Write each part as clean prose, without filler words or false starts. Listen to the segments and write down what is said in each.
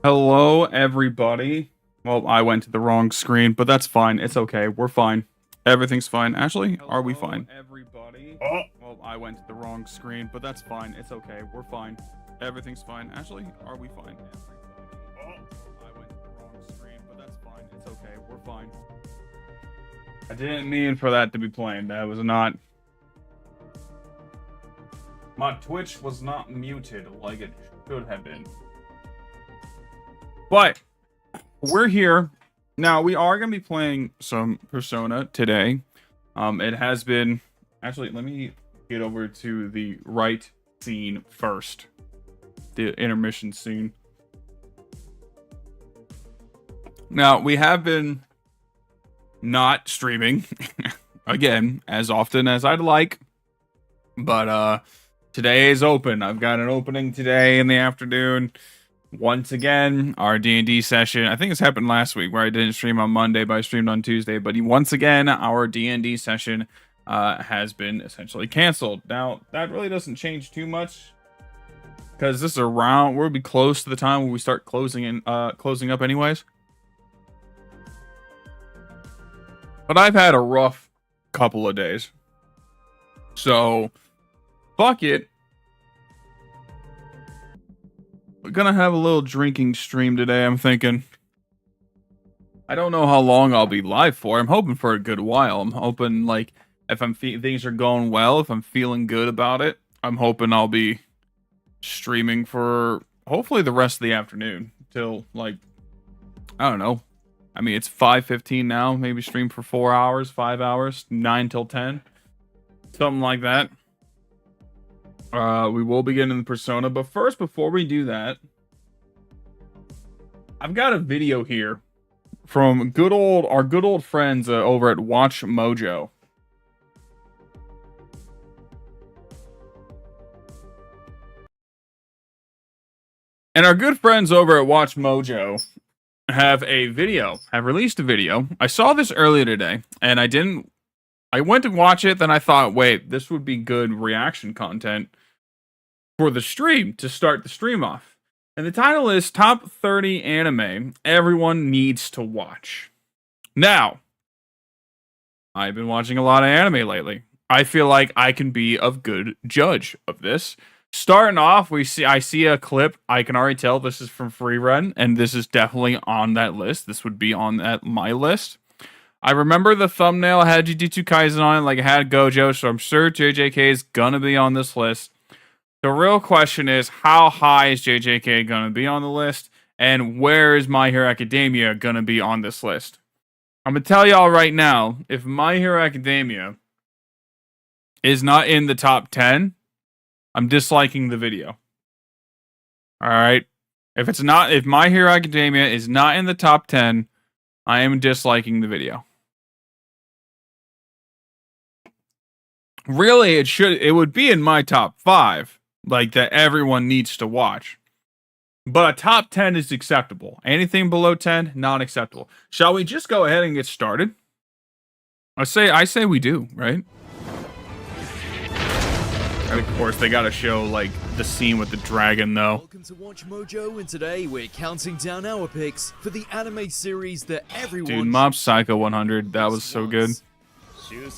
Hello, everybody. Well, I went to the wrong screen, but that's fine. It's okay. We're fine. Everything's fine. Ashley, are we fine? Everybody. Oh, Well, I went to the wrong screen, but that's fine. It's okay. We're fine. Everything's fine. Ashley, are we fine? oh. I went to the wrong screen, but that's fine. It's okay. We're fine. I didn't mean for that to be playing. That was not. My Twitch was not muted like it should have been. But we're here. Now, we are going to be playing some Persona today. It has been... Actually, let me get over to the right scene first. The intermission scene. Now, we have been not streaming, again, as often as I'd like. But today is open. I've got an opening today in the afternoon. Once again, our D&D session, I think this happened last week where I didn't stream on Monday, but I streamed on Tuesday. But once again, our D&D session has been essentially canceled. Now, that really doesn't change too much because this is around, we'll be close to the time when we start closing up anyways. But I've had a rough couple of days. So, fuck it. We're gonna have a little drinking stream today, I'm thinking. I don't know how long I'll be live for. I'm hoping for a good while. I'm hoping, like, if things are going well, if I'm feeling good about it, I'm hoping I'll be streaming for hopefully the rest of the afternoon till, like, I don't know. I mean, it's 5:15 now. Maybe stream for 4 hours, 5 hours, 9 till 10. Something like that. We will be getting the Persona, but first, before we do that, I've got a video here from our good old friends over at Watch Mojo. And our good friends over at Watch Mojo have released a video. I saw this earlier today, and I went to watch it, then I thought, wait, this would be good reaction content for the stream to start the stream off. And the title is Top 30 Anime Everyone Needs to Watch. Now, I've been watching a lot of anime lately. I feel like I can be a good judge of this. Starting off, I see a clip. I can already tell this is from Free Run, and this is definitely on that list. This would be on my list. I remember the thumbnail had Jujutsu Kaisen on it, like it had Gojo, so I'm sure JJK is gonna be on this list. The real question is, how high is JJK going to be on the list? And where is My Hero Academia going to be on this list? I'm going to tell y'all right now, if My Hero Academia is not in the top 10, I'm disliking the video. Alright? If My Hero Academia is not in the top 10, I am disliking the video. Really, it would be in my top 5. Like, that everyone needs to watch. But a top 10 is acceptable. Anything below 10, not acceptable. Shall we just go ahead and get started? I say we do, right? And of course, they gotta show, like, the scene with the dragon, though. Welcome to Watch Mojo, and today we're counting down our picks for the anime series that everyone... Dude, Mob Psycho 100, that was so good. You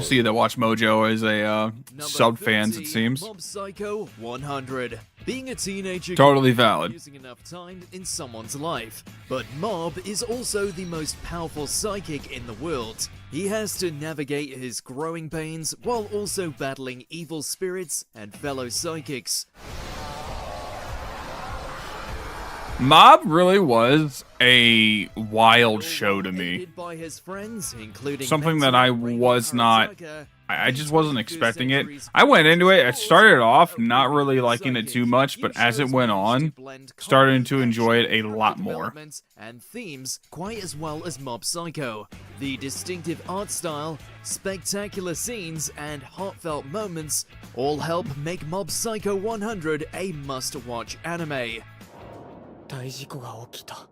see that Watch Mojo is a sub fans, it seems. Mob Psycho 100. Being a teenager, totally valid. Using enough time in someone's life, but Mob is also the most powerful psychic in the world. He has to navigate his growing pains while also battling evil spirits and fellow psychics. Mob really was a wild show to me. By his friends, including something that I was not... I just wasn't expecting it. I went into it, I started off not really liking it too much, but as it went on, started to enjoy it a lot more. And themes quite as well as Mob Psycho. The distinctive art style, spectacular scenes, and heartfelt moments all help make Mob Psycho 100 a must-watch anime. 大事故が起きた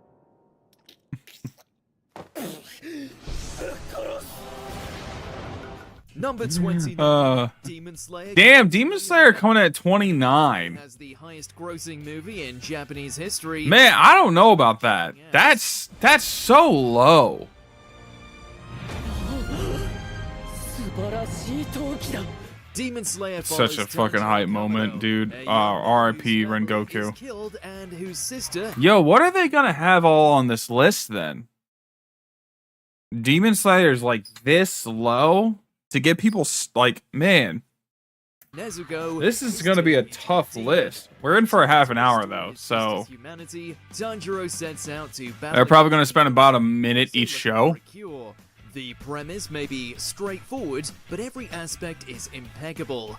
Number 29. Demon Slayer. Damn, Demon Slayer coming at 29. Has the highest grossing movie in Japanese history. Man, I don't know about that. That's so low. 素晴らしい陶器だ Demon Slayer Such a fucking hype moment, dude. R.I.P. Rengoku. Killed and whose sister Yo, what are they gonna have all on this list then? Demon Slayer's like this low to get people like, man. Nezuko. This is gonna be a tough list. We're in for a half an hour though, so Humanity, Tanjiro sets out to they're probably gonna spend about a minute each show. The premise may be straightforward, but every aspect is impeccable.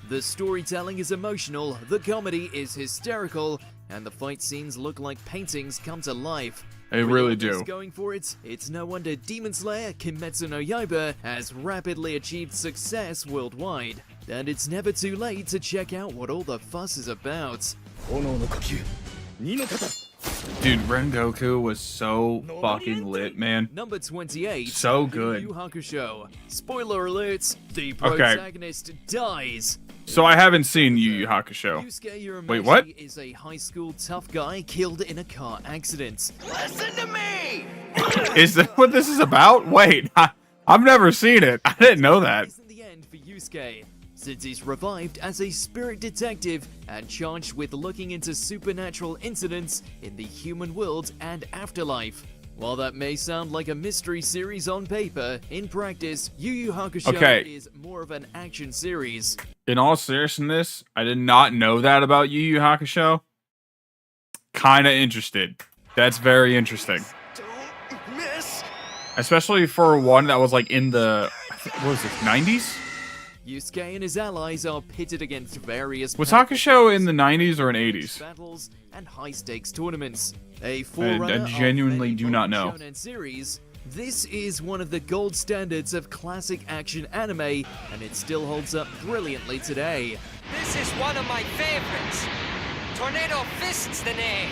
The storytelling is emotional, the comedy is hysterical, and the fight scenes look like paintings come to life. They With really all this do. Going for it, it's no wonder Demon Slayer Kimetsu no Yaiba has rapidly achieved success worldwide. And it's never too late to check out what all the fuss is about. Dude, Rengoku was so fucking lit, man. Number 28. So good. Yu Yu Hakusho. Spoiler alert, the Okay. protagonist dies. So I haven't seen Yu Yu Hakusho. Yusuke Urameshi Wait, what? is a high school tough guy killed in a car accident. Listen to me! Is that what this is about? Wait, I've never seen it. I didn't know that. Isn't the end for Yusuke, since he's revived as a spirit detective and charged with looking into supernatural incidents in the human world and afterlife. While that may sound like a mystery series on paper, in practice, Yu Yu Hakusho Okay. is more of an action series. In all seriousness, I did not know that about Yu Yu Hakusho. Kinda interested. That's very interesting. Don't miss! Especially for one that was like in the, what was it, 90s? Yusuke and his allies are pitted against various Was Hakusho in the 90s or in 80s? battles and high-stakes tournaments. A forerunner of genuinely many do not modern know. shonen series, this is one of the gold standards of classic action anime, and it still holds up brilliantly today. This is one of my favorites. Tornado Fist's the name.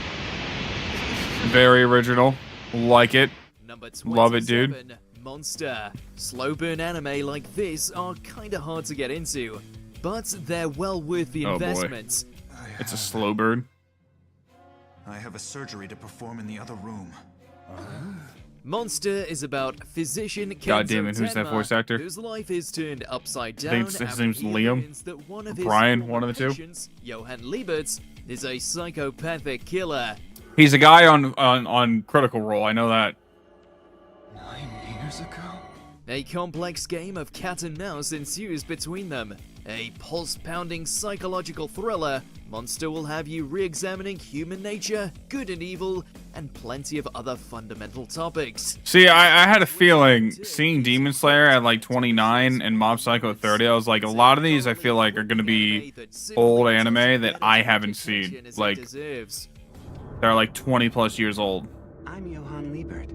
Very original. Like it. Number Love it, dude. 27, Monster. Slow burn anime like this are kinda hard to get into, but they're well worth the Oh, boy. investment. It's a slow bird. I have a surgery to perform in the other room. Monster is about physician God Kenzo damn it, who's that Tenma, voice actor? whose life is turned upside I down think his after name's he Liam. learns that one of his Brian, former one of the two. patients, Johann Liebert, is a psychopathic killer. He's a guy on Critical Role. I know that. 9 years ago? A complex game of cat and mouse ensues between them. A pulse-pounding psychological thriller, Monster will have you re-examining human nature, good and evil, and plenty of other fundamental topics. See, I had a feeling seeing Demon Slayer at like 29 and Mob Psycho 30. I was like, a lot of these I feel like are gonna be old anime that I haven't seen. Like, they're like 20 plus years old. I'm Johann Liebert.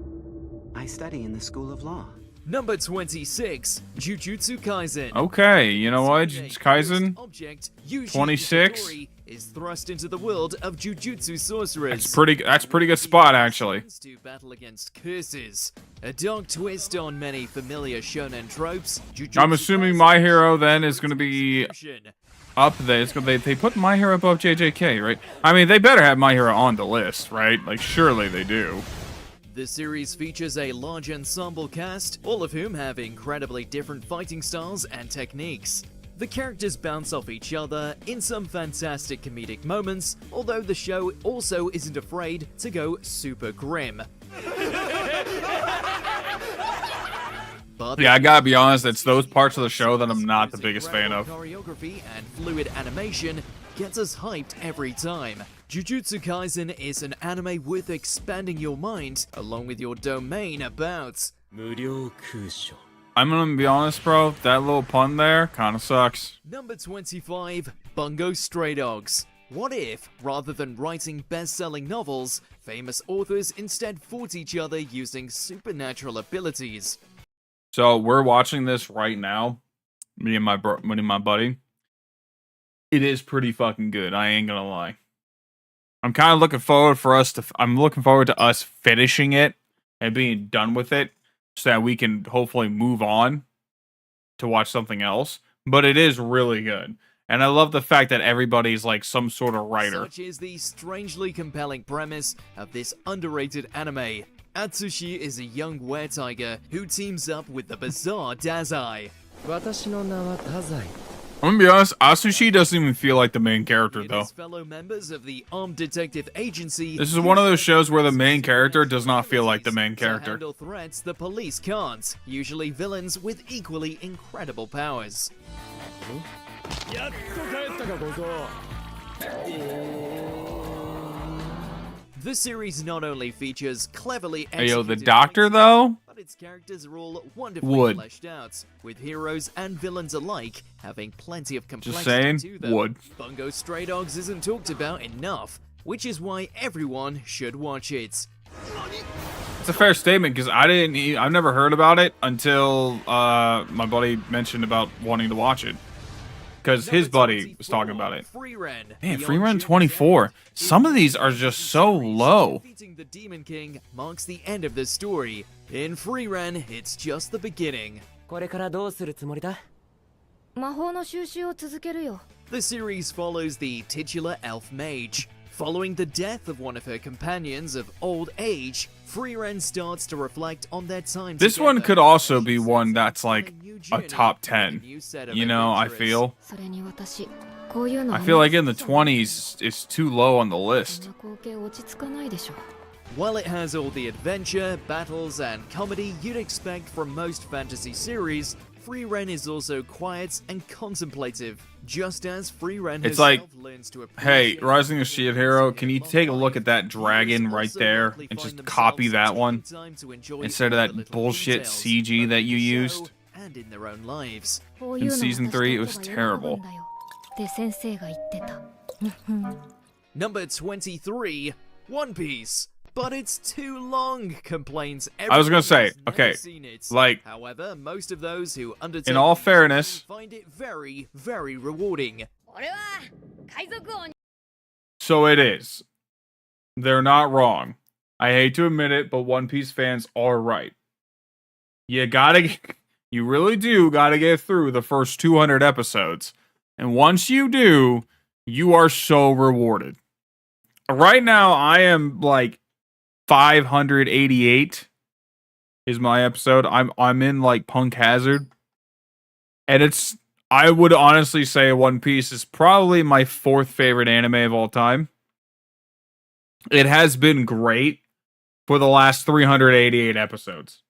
I study in the School of Law. Number 26, Jujutsu Kaisen. Okay, you know what, Kaizen? Object, Yuji 26? Itadori, is thrust into the world of Jujutsu sorcerers. That's pretty good spot actually. To battle against curses. A dark twist on many familiar shonen tropes. Jujutsu I'm assuming Kaisen My Hero then is gonna be execution. up there. They put My Hero above JJK, right? I mean, they better have My Hero on the list, right? Like, surely they do. The series features a large ensemble cast, all of whom have incredibly different fighting styles and techniques. The characters bounce off each other in some fantastic comedic moments, although the show also isn't afraid to go super grim. But Yeah, I gotta be honest, it's those parts of the show that I'm not the biggest fan of. Choreography and fluid animation gets us hyped every time. Jujutsu Kaisen is an anime worth expanding your mind along with your domain about. 無料空所 I'm gonna be honest, bro. That little pun there kind of sucks. Number 25, Bungo Stray Dogs. What if, rather than writing best-selling novels, famous authors instead fought each other using supernatural abilities? So we're watching this right now, me and my buddy. It is pretty fucking good. I ain't gonna lie. I'm kind of looking forward to us finishing it and being done with it so that we can hopefully move on to watch something else. But it is really good. And I love the fact that everybody's like some sort of writer. Such is the strangely compelling premise of this underrated anime. Atsushi is a young were-tiger who teams up with the bizarre Dazai. 私の名は太宰 I'm gonna be honest, Atsushi doesn't even feel like the main character With though. his fellow members of the Armed Detective Agency, This is one of those shows where the main character does not feel like the main to character. handle threats the police can't, usually villains with equally incredible powers. やっと帰ったか小僧 The series not only features cleverly Hey, yo, the executed doctor, fights, though? but its characters are all wonderfully Would. fleshed out, with heroes and villains alike having plenty of complexity saying, to them. would. Bungo Stray Dogs isn't talked about enough, which is why everyone should watch it. It's a fair statement because I've never heard about it until my buddy mentioned about wanting to watch it. Because his buddy was talking about it. Freerun. Man, Beyond Freerun Journey's 24. End Some is of these are the just so series. low. Defeating the Demon King marks the end of the story. In Freerun, it's just the beginning. これからどうするつもりだ魔法の収集を続けるよ。 The series follows the titular elf mage. Following the death of one of her companions of old age, Freerun starts to reflect on their time This one together. could also be one that's On like new a journey top with a 10. new set of You know, I adventurers. feel. それに私、こういうの I feel like in the 20s, it's too low on the こん list. な光景落ち着かないでしょ。 While it has all the adventure, battles, and comedy you'd expect from most fantasy series, Freerun is also quiet and contemplative, just as Freerun It's herself like, learns to Hey, appreciate Rising of Shield Hero, can you life. take a look at that dragon right Also there likely and find just copy themselves that one taking time to enjoy instead of all that the little bullshit details, CG both that in you the show used? and in their own lives. こういうの season 3, it was 私とかが喜ぶ terrible. んだよって先生が言ってた。 Number 23, One Piece. But it's too long, complains I was gonna say, everyone who's okay, never seen it. like, However, most of those who undertake in all the fairness- series find it very, very rewarding. 俺は海賊王に So it is. They're not wrong. I hate to admit it, but One Piece fans are right. You really do gotta get through the first 200 episodes. And once you do, you are so rewarded. Right now, I am like 588 is my episode. I'm in like Punk Hazard. And I would honestly say One Piece is probably my fourth favorite anime of all time. It has been great for the last 388 episodes.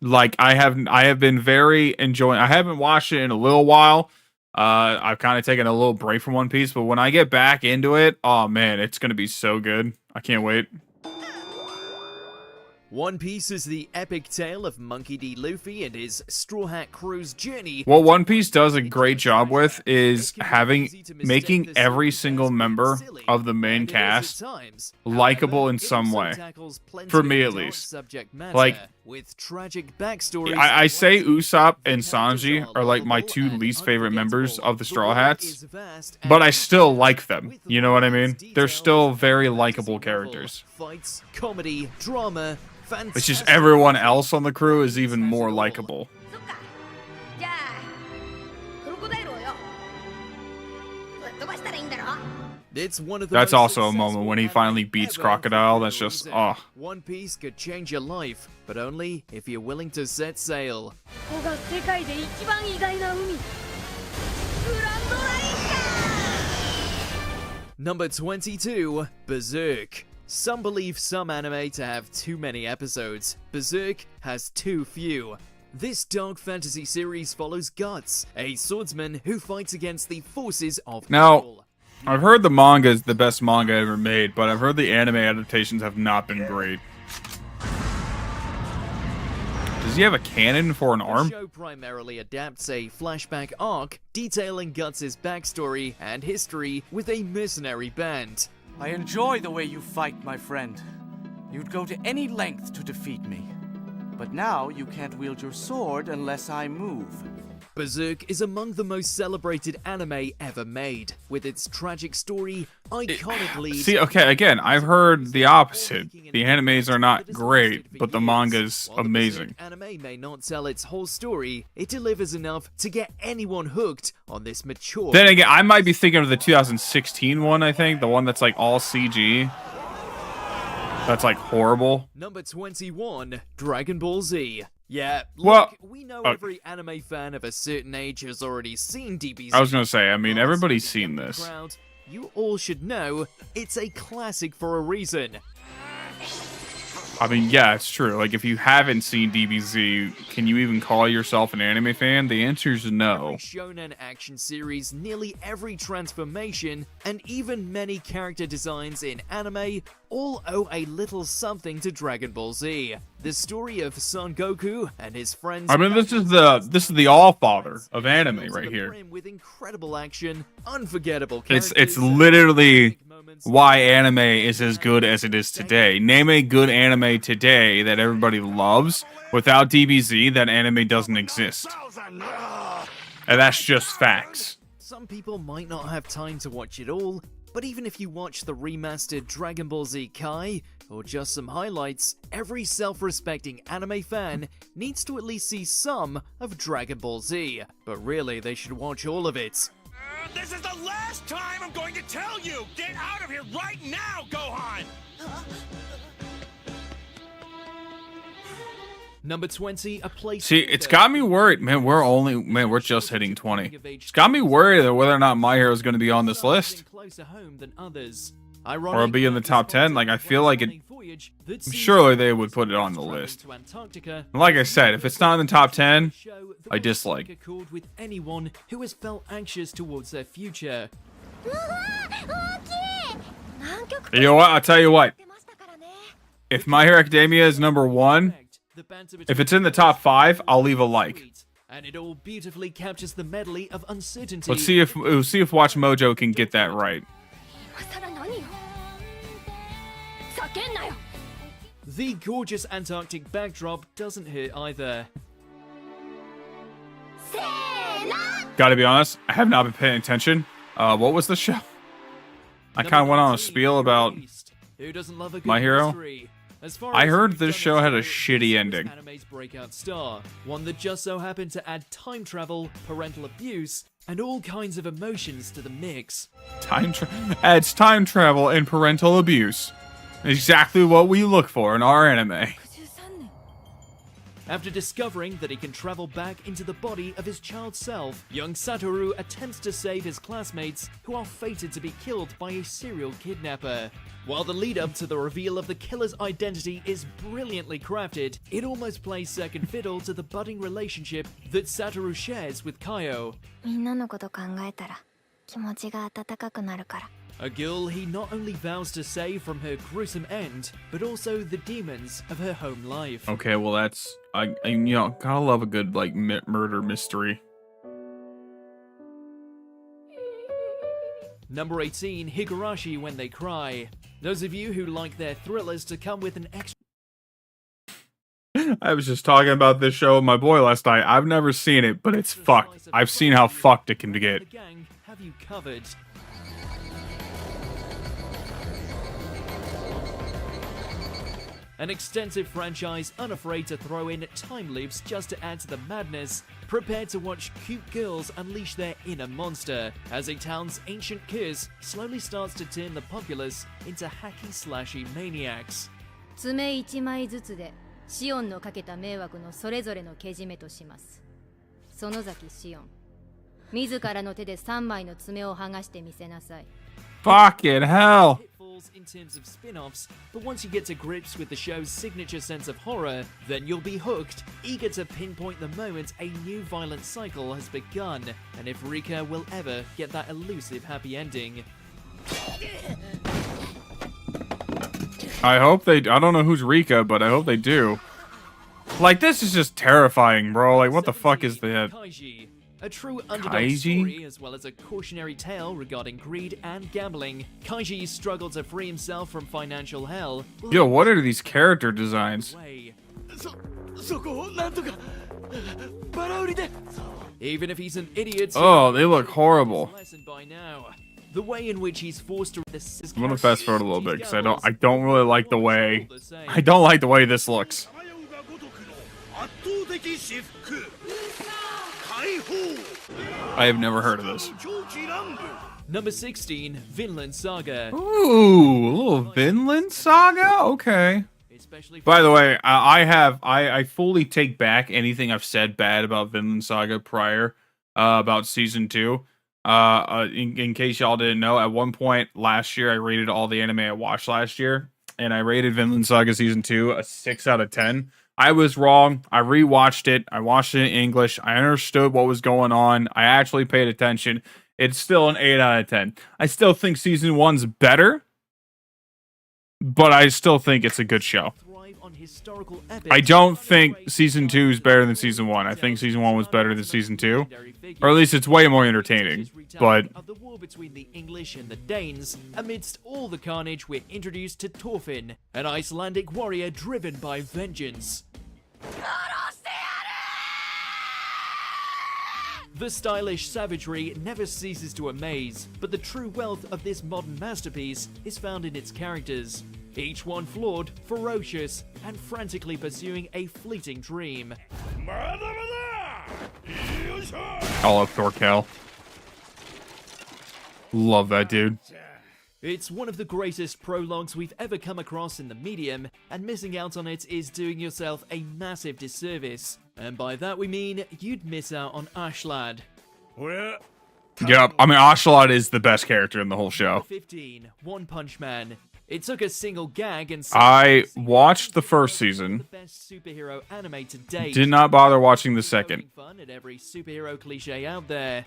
Like I have been very enjoying. I haven't watched it in a little while. I've kind of taken a little break from One Piece, but when I get back into it, oh man, it's gonna be so good. I can't wait. One Piece is the epic tale of Monkey D. Luffy and his Straw Hat Crew's journey. What One Piece does a great job with is making every single member of the main cast likable in some way. For me, at least. Like, with tragic backstories. I say Usopp and Sanji are like my two least favorite members of the Straw Hats, but I still like them. You know what I mean? They're still very likable characters. Fights, comedy, drama, It's just everyone else on the crew is even more likable. そっか。じゃあ、クロコダイルをよ。ぶっ飛ばしたらいいんだろ It's one of the That's most also a moment when he successful finally anime beats ever Crocodile. for That's just, Frozen. oh. One Piece could change your life, but only if you're willing to set sail. ここが世界で一番意外な海。グランドラインか Number 22, Berserk. Some believe some anime to have too many episodes. Berserk has too few. This dark fantasy series follows Guts, a swordsman who fights against the forces of Now, evil. I've heard the manga is the best manga ever made, but I've heard the anime adaptations have not been great. Does he have a cannon for an arm? The show primarily adapts a flashback arc detailing Guts' backstory and history with a mercenary band. I enjoy the way you fight, my friend. You'd go to any length to defeat me. But now you can't wield your sword unless I move. Berserk is among the most celebrated anime ever made, with its tragic story, iconic lead. See, okay, again, I've heard the opposite. The animes are not great, but the manga's While the amazing. Berserk anime may not tell its whole story, it delivers enough to get anyone hooked on this mature. Then again, I might be thinking of the 2016 one, I think. The one that's like all CG. That's like horrible. Number 21, Dragon Ball Z. Yeah, Well, look, we know every anime fan of a certain age has already seen DBZ. I was gonna say, I mean, But everybody's to seen the this. crowd, you all should know it's a classic for a reason. I mean, yeah, it's true. Like, if you haven't seen DBZ, can you even call yourself an anime fan? The answer is no. Every shonen action series, nearly every transformation, and even many character designs in anime all owe a little something to Dragon Ball Z. The story of Son Goku and his friends. I mean, this is the all-father of anime to right the here. brim with incredible action, unforgettable characters. It's and literally iconic moments. why anime is as good as it is today. Name a good anime today that everybody loves. Without DBZ, that anime doesn't exist. And that's just facts. Some people might not have time to watch it all, but even if you watch the remastered Dragon Ball Z Kai, or just some highlights, every self-respecting anime fan needs to at least see some of Dragon Ball Z. But really, they should watch all of it. This is the last time I'm going to tell you! Get out of here right now, Gohan! Number 20, a place. See, it's got me worried. Man, we're just hitting 20. It's got me worried that whether or not My Hero is going to be on this list. Closer home than others. Or be in the top 10. Like, I feel like it. Surely they would put it on the list. Like I said, if it's not in the top 10, I dislike. A chord with anyone who has felt anxious towards their future. You know what? I'll tell you what. If My Hero Academia is number 1, if it's in the top 5, I'll leave a like. And it all beautifully captures the medley of uncertainty. Let's see if Watch Mojo can get that right. The gorgeous Antarctic backdrop doesn't hurt either. Gotta be honest, I have not been paying attention. What was the show? I kind of went on a spiel about Who doesn't love a good My Hero. mystery? As far I as heard who's this done show had a story, shitty this ending. Anime's breakout star, one that just so happened to add time travel, parental abuse, and all kinds of emotions to the mix. Adds time travel and parental abuse. Exactly what we look for in our anime. After discovering that he can travel back into the body of his child self, young Satoru attempts to save his classmates, who are fated to be killed by a serial kidnapper. While the lead up to the reveal of the killer's identity is brilliantly crafted, it almost plays second fiddle to the budding relationship that Satoru shares with Kaio. みんなのこと考えたら気持ちが温かくなるから A girl he not only vows to save from her gruesome end, but also the demons of her home life. Okay, well that's gotta love a good like murder mystery. Number 18, Higurashi When They Cry. Those of you who like their thrillers to come with an extra. I was just talking about this show with my boy last night. I've never seen it, but it's fucked. I've seen how fucked it can get. The gang have you covered. An extensive franchise unafraid to throw in time loops just to add to the madness, prepared to watch cute girls unleash their inner monster, as a town's ancient curse slowly starts to turn the populace into hacky-slashy maniacs. 爪1枚ずつでシオンのかけた迷惑のそれぞれのけじめとします園崎シオン自らの手で3枚の爪を剥がしてみせなさい Fucking hell. Pitfalls in terms of spin-offs, but once you get to grips with the show's signature sense of horror, then you'll be hooked, eager to pinpoint the moment a new violent cycle has begun, and if Rika will ever get that elusive happy ending. I hope they. I don't know who's Rika, but I hope they do. Like, this is just terrifying, bro. Like, what the fuck is that? Kaiji. A true underdog Kaiji? story, as well as a cautionary tale regarding greed and gambling. Kaiji's struggle to free himself from financial hell. Yo, what are these character designs? Way. Even if he's an idiot, Oh, they look horrible. lesson by now. The way in which he's forced to I'm gonna fast forward a little bit because I don't really like the way this looks. I have never heard of this. Number 16, Vinland Saga. Ooh, a little Vinland Saga? Okay. Especially By the way, I fully take back anything I've said bad about Vinland Saga prior, about season 2. In case y'all didn't know, at one point last year, I rated all the anime I watched last year, and I rated Vinland Saga season 2 a 6 out of 10. I was wrong. I rewatched it. I watched it in English. I understood what was going on. I actually paid attention. It's still an 8 out of 10. I still think season 1's better, but I still think it's a good show. thrive on historical epics. I don't think season 2 is better than season 1. I think season 1 was better than season 2, or at least it's way more entertaining. But of the war between the English and the Danes, amidst all the carnage, we're introduced to Thorfinn, an Icelandic warrior driven by vengeance. The stylish savagery never ceases to amaze, but the true wealth of this modern masterpiece is found in its characters, each one flawed, ferocious, and frantically pursuing a fleeting dream. I love Thorkel. Love that dude. It's one of the greatest prologues we've ever come across in the medium, and missing out on it is doing yourself a massive disservice. And by that we mean you'd miss out on Ashlad. Yep, I mean, Ashlad is the best character in the whole show. 15, One Punch Man. It took a single gag and I watched the first season. The best superhero anime to date. Did not bother watching the second. Fun at every superhero cliche out there.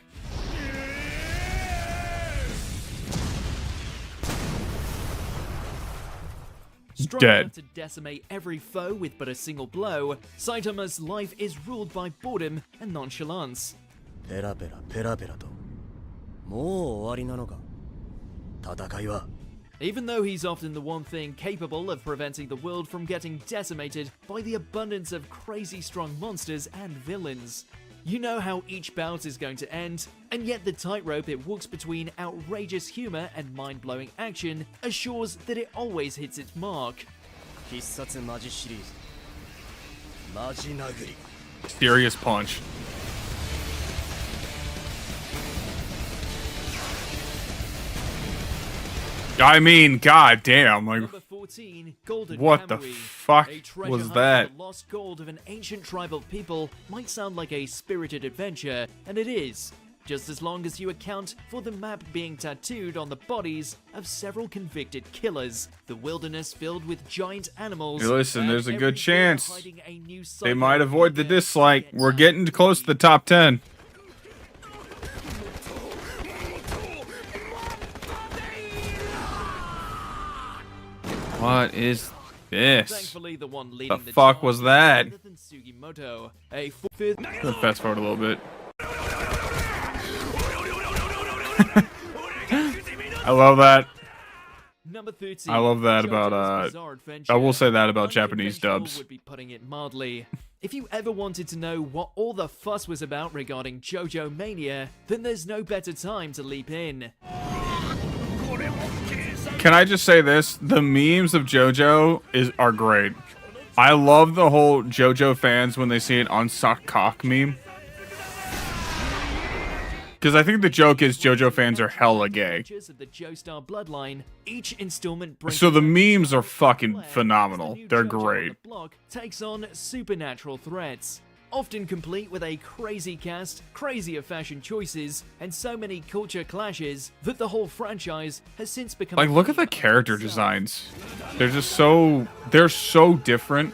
Strong Dead. enough to decimate every foe with but a single blow, Saitama's life is ruled by boredom and nonchalance. ペラペラペラペラともう終わりなのか戦いは Even though he's often the one thing capable of preventing the world from getting decimated by the abundance of crazy strong monsters and villains. You know how each bout is going to end, and yet the tightrope it walks between outrageous humor and mind-blowing action assures that it always hits its mark. 必殺マジシリーズマジ殴り Serious punch. I mean, goddamn, like, Number 14, Golden what the Kamuy. fuck A treasure was hunt that? for the lost gold of an ancient tribal people might sound like a spirited adventure, and it is. Just as long as you account for the map being tattooed on the bodies of several convicted killers, the wilderness filled with giant animals. Hey, listen, and there's a every good door chance hiding a new they psycho might avoid the creature dislike. yet We're getting close to the top 10. What is this? Thankfully, the one leading the fuck charge was that? other than Sugimoto, a fifth. Let's fast forward a little bit. I love that. Number 13. I love that about, JoJo's Bizarre Adventure. I will say that about Japanese Unconventional dubs. Would be putting it mildly. If you ever wanted to know what all the fuss was about regarding JoJo Mania, then there's no better time to leap in. Can I just say this? The memes of JoJo are great. I love the whole JoJo fans when they see an unsucked cock meme. Because I think the joke is JoJo fans are hella gay. Of the Joestar bloodline, each installment brings So the its own memes are flair fucking as the phenomenal. new They're JoJo on great. the block takes on supernatural threats, often complete with a crazy cast, crazier fashion choices, and so many culture clashes that the whole franchise has since become. Like, look at the character designs. They're just so... They're so different.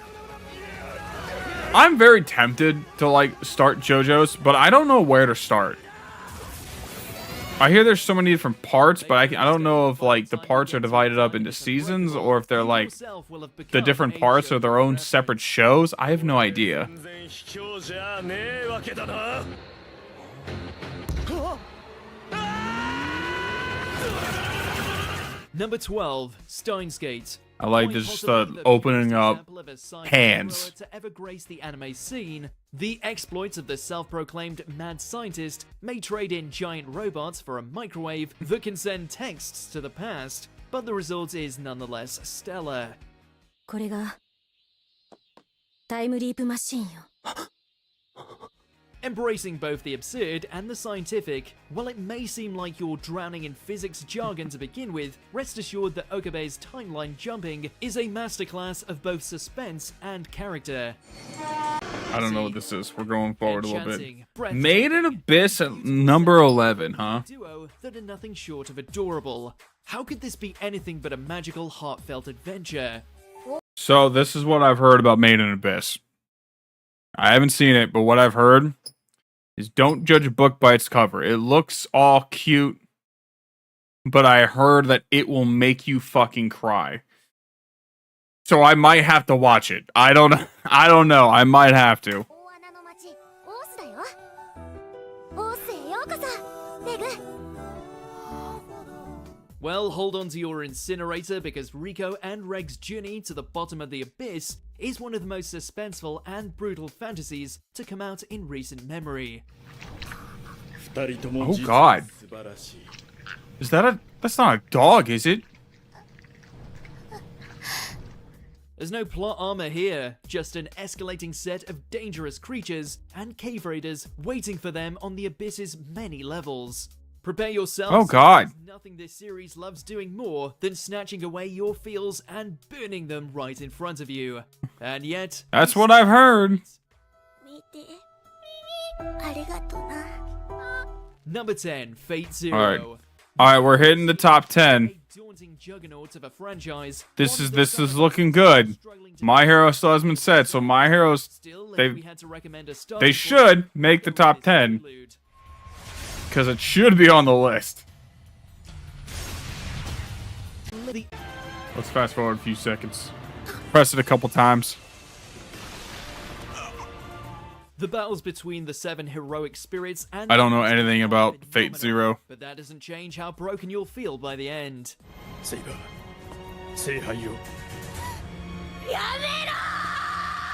I'm very tempted to, like, start JoJo's, but I don't know where to start. I hear there's so many different parts, but I don't know if, like, the parts are divided up into seasons or if they're, like, the different parts are their own separate shows. I have no idea. Number 12, Steins Gate. I like Quite this possibly the opening first up example of a sci-fi hands. heroine to ever grace the anime scene, the exploits of the self-proclaimed mad scientist may trade in giant robots for a microwave that can send texts to the past, but the result is nonetheless stellar. これがタイムリープマシンよ。 Embracing both the absurd and the scientific, while it may seem like you're drowning in physics jargon to begin with, rest assured that Okabe's timeline jumping is a masterclass of both suspense and character. I don't know what this is. We're going forward a little bit. Enchanting, breathtaking, Made in Abyss at number 11, huh? duo that are nothing short of adorable. How could this be anything but a magical, heartfelt adventure? So this is what I've heard about Made in Abyss. I haven't seen it, but what I've heard is don't judge a book by its cover. It looks all cute, but I heard that it will make you fucking cry. So I might have to watch it. I don't know. I might have to. 大穴の町オースだよ。オースへようこそ、レグ。 Well, hold on to your incinerator because Rico and Reg's journey to the bottom of the abyss is one of the most suspenseful and brutal fantasies to come out in recent memory. Oh God. Is that that's not a dog, is it? There's no plot armor here, just an escalating set of dangerous creatures and cave raiders waiting for them on the abyss's many levels. Prepare yourselves. Oh, God. There's nothing this series loves doing more than snatching away your feels and burning them right in front of you. And yet, That's what I've heard. 見て。ありがとな。 number 10, Fate Zero. All right, we're hitting the top 10. A daunting juggernaut of a franchise. This one is that this some is of looking us good. struggling to My Hero still hasn't been said, so My Heroes Still, if they we had to recommend a starting they point, should make the top 10 interlude. because it should be on the list. The Let's fast forward a few seconds. Press it a couple times. The battles between the 7 heroic spirits and I don't know the anything are about Fate phenomenal, Zero. but that doesn't change how broken you'll feel by the end. セイバー聖杯を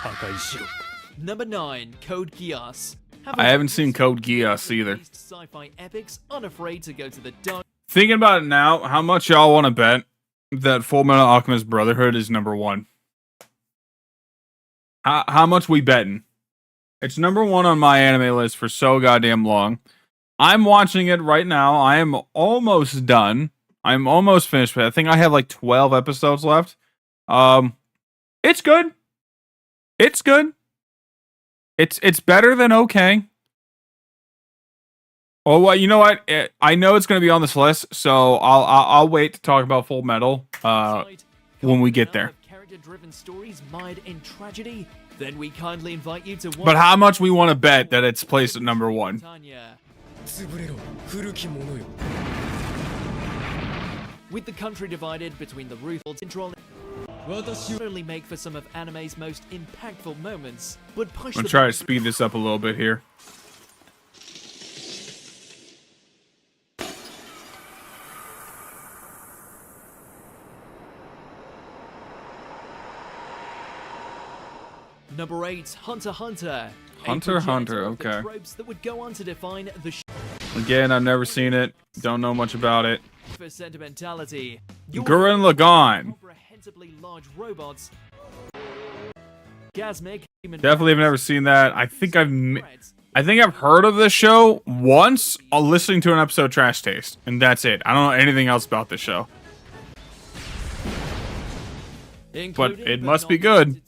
破壊しろ Number 9, Code Geass. I haven't seen Code Geass either. Sci-fi epics unafraid to go to the dark. Thinking about it now, how much y'all want to bet that Full Metal Alchemist Brotherhood is number 1? How much we betting? It's number 1 on my anime list for so goddamn long. I'm watching it right now. I am almost done. I'm almost finished with it. I think I have like 12 episodes left. It's good. It's good. It's better than okay. Oh, well, you know what? I know it's going to be on this list, so I'll wait to talk about Full Metal when we get there. Character-driven stories mired in tragedy. Then we kindly invite you to watch. But how much we want to bet that it's placed at number 1? Tanya. 潰れろ古き者よ With the country divided between the ruthless control, not only make for some of anime's most impactful moments, but push I'm the gonna try to speed this up a little bit here. Number 8, Hunter x Hunter. Hunter x Hunter, of the okay. tropes that would go on to define the Again, I've never seen it. Don't know much about it. for sentimentality. Your Gurren Lagann. comprehensively large robots. Gasmic. Definitely have never seen that. I think I've heard of this show once listening to an episode Trash Taste, and that's it. I don't know anything else about this show. But it must be good.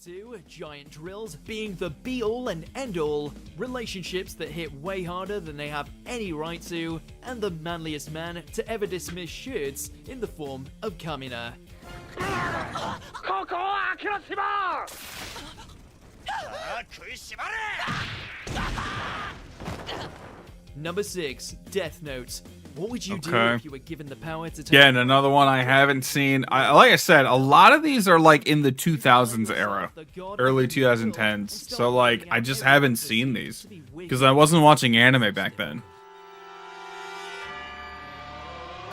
Giant drills being the be-all and end-all, relationships that hit way harder than they have any right to, and the manliest man to ever dismiss shirts in the form of Kamina. Number 6, Death Note. What would you do Okay. if you were given the power to take Again, another one I haven't seen. Like I said, a lot of these are like in the 2000s era, early 2010s. So like, I just haven't seen these because I wasn't watching anime back then.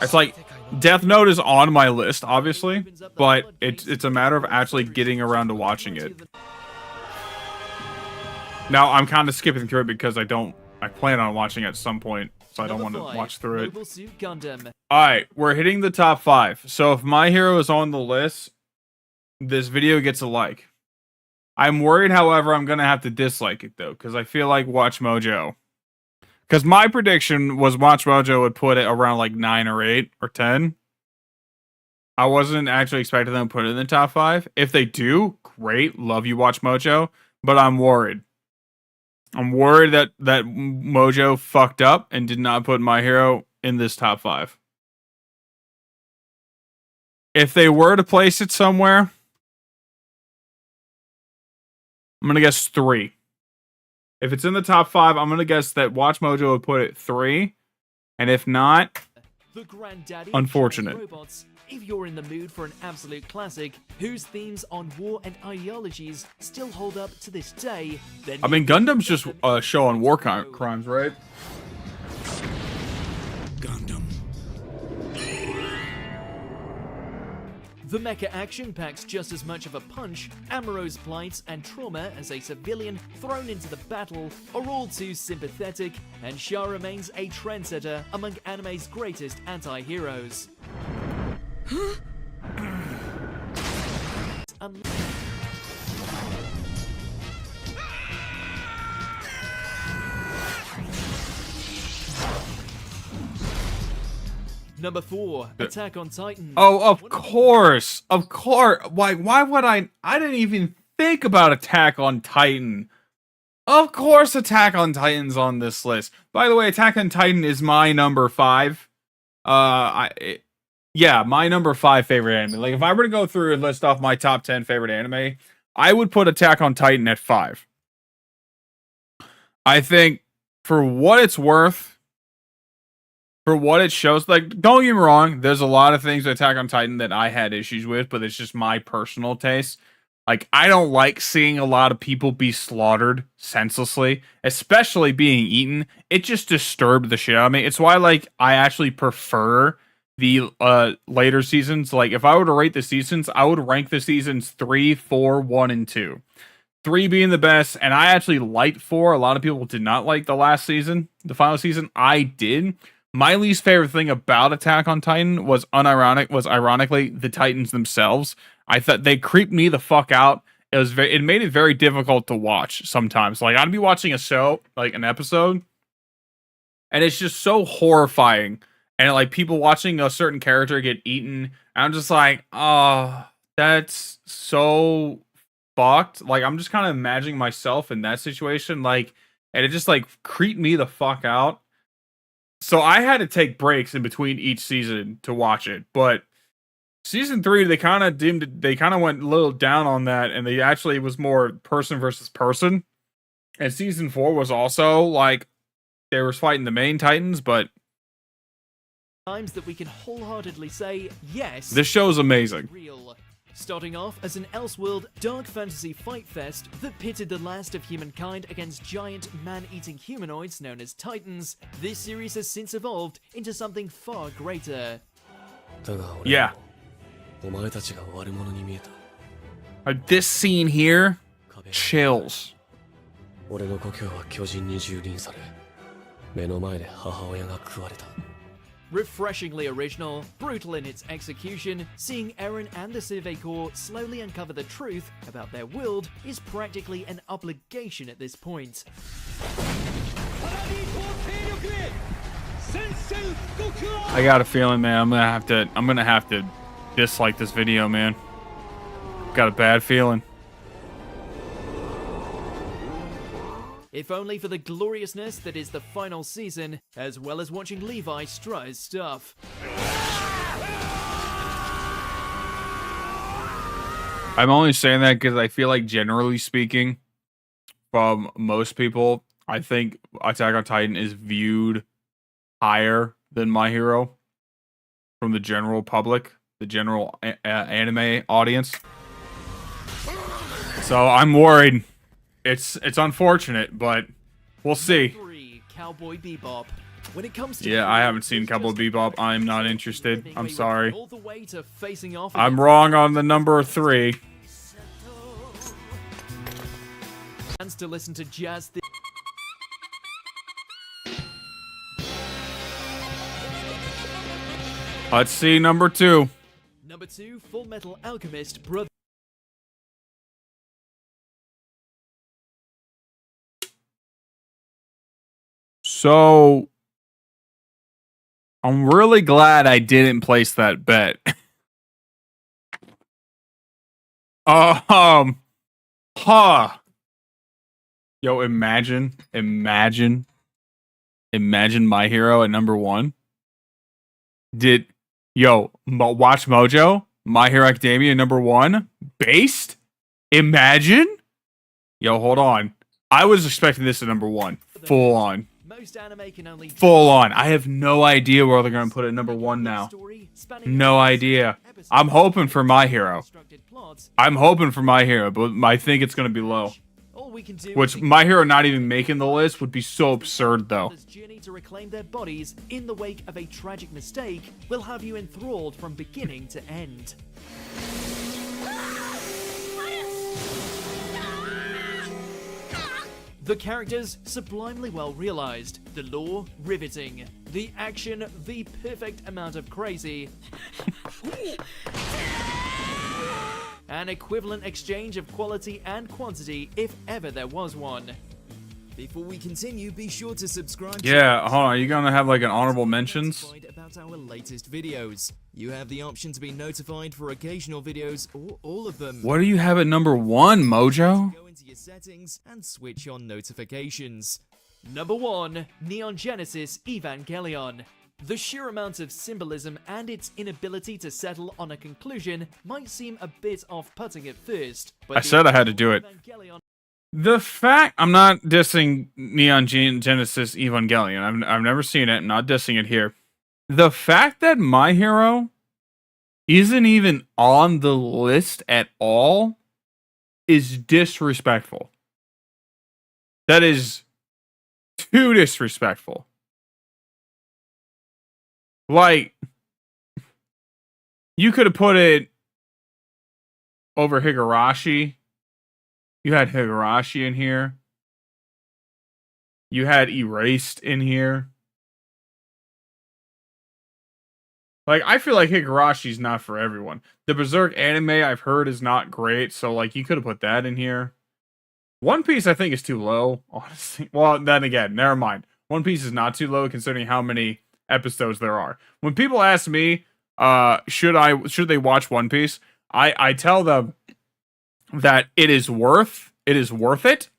It's like Death Note is on my list, obviously, but it's a matter of actually getting around to watching it. Now, I'm kind of skipping through it because I plan on watching it at some point, so I don't want to watch through it. Mobile Suit Gundam. Alright, we're hitting the top 5. So if My Hero is on the list, this video gets a like. I'm worried, however, I'm going to have to dislike it, though, because I feel like Watch Mojo. Because my prediction was Watch Mojo would put it around like 9 or 8 or 10. I wasn't actually expecting them to put it in the top 5. If they do, great. Love you, Watch Mojo. But I'm worried. I'm worried that Mojo fucked up and did not put My Hero in this top 5. If they were to place it somewhere, I'm going to guess 3. If it's in the top 5, I'm going to guess that Watch Mojo would put it 3. And if not, The granddaddy unfortunate. of robots. If you're in the mood for an absolute classic, whose themes on war and ideologies still hold up to this day, then I mean, Gundam's just a show on war crimes, right? Gundam. the mecha action packs just as much of a punch. Amuro's plight and trauma as a civilian thrown into the battle are all too sympathetic, and Shah remains a trendsetter among anime's greatest anti-heroes. Number 4, Attack on Titan. Oh, of course. Of course. Why would I didn't even think about Attack on Titan. Of course Attack on Titan's on this list. By the way, Attack on Titan is my number 5. Yeah, my number 5 favorite anime. Like, if I were to go through and list off my top 10 favorite anime, I would put Attack on Titan at 5. I think, for what it's worth, for what it shows, like, don't get me wrong, there's a lot of things with Attack on Titan that I had issues with, but it's just my personal taste. Like, I don't like seeing a lot of people be slaughtered senselessly, especially being eaten. It just disturbed the shit out of me. It's why, like, I actually prefer the later seasons. Like, if I were to rate the seasons, I would rank the seasons 3, 4, 1, and 2. 3 being the best, and I actually liked 4. A lot of people did not like the last season, the final season. I did. My least favorite thing about Attack on Titan was ironically the Titans themselves. I thought they creeped me the fuck out. It made it very difficult to watch sometimes. Like, I'd be watching a show, like an episode, and it's just so horrifying. And like people watching a certain character get eaten, and I'm just like, oh, that's so fucked. Like, I'm just kind of imagining myself in that situation, like, and it just like creeped me the fuck out. So I had to take breaks in between each season to watch it. But season 3, they kind of went a little down on that, and they actually was more person versus person. And season 4 was also like they were fighting the main Titans, but times that we can wholeheartedly say yes. This show is amazing. Real. Starting off as an Elseworld dark fantasy fight fest that pitted the last of humankind against giant man-eating humanoids known as Titans, this series has since evolved into something far greater. Yeah. This scene here, chills. Refreshingly original, brutal in its execution, seeing Eren and the Cive Corps slowly uncover the truth about their world is practically an obligation at this point. I got a feeling, man, I'm gonna have to dislike this video, man. Got a bad feeling. If only for the gloriousness that is the final season, as well as watching Levi strut his stuff. I'm only saying that because I feel like, generally speaking, from most people, I think Attack on Titan is viewed higher than My Hero from the general public, the general anime audience. So I'm worried. It's unfortunate, but we'll see. 3, Cowboy Bebop. When it comes to Yeah, I haven't seen Cowboy Bebop. I'm not interested. I'm sorry. all the way to facing off I'm wrong on the number 3. against to listen to jazz. Let's see number 2. Number 2, Full Metal Alchemist Brother. So I'm really glad I didn't place that bet. Huh. Yo, imagine My Hero at number 1. Watch Mojo, My Hero Academia number 1, based? Imagine? Yo, hold on. I was expecting this at number 1. Full on. Most anime can only Full on. I have no idea where they're going to put it at number 1 now. No idea. I'm hoping for My Hero. I'm hoping for My Hero, but I think it's going to be low. Which, My Hero not even making the list would be so absurd, though. Journey to reclaim their bodies in the wake of a tragic mistake will have you enthralled from beginning to end. The characters, sublimely well realized. The lore, riveting. The action, the perfect amount of crazy. An equivalent exchange of quality and quantity, if ever there was one. Before we continue, be sure to subscribe. Yeah, hold on. Are you going to have like an honorable mentions? About our latest videos. You have the option to be notified for occasional videos or all of them. What do you have at number 1, Mojo? Go into your settings and switch on notifications. Number 1, Neon Genesis Evangelion. The sheer amount of symbolism and its inability to settle on a conclusion might seem a bit off-putting at first, but I said I had to do it. The fact I'm not dissing Neon Genesis Evangelion. I've never seen it. I'm not dissing it here. The fact that My Hero isn't even on the list at all is disrespectful. That is too disrespectful. Like, you could have put it over Higurashi. You had Higurashi in here. You had Erased in here. Like, I feel like Higurashi's not for everyone. The Berserk anime I've heard is not great, so like you could have put that in here. One Piece I think is too low, honestly. Well, then again, never mind. One Piece is not too low considering how many episodes there are. When people ask me, should they watch One Piece? I tell them that it is worth it.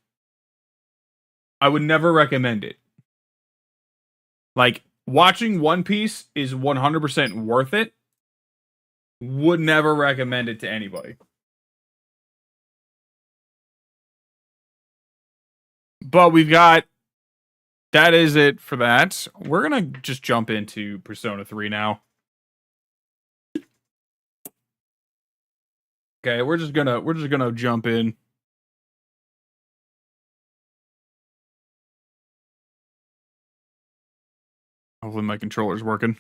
I would never recommend it. Like, watching One Piece is 100% worth it. Would never recommend it to anybody. But that is it for that. We're gonna just jump into Persona 3 now. Okay, we're just gonna jump in. Hopefully my controller's working.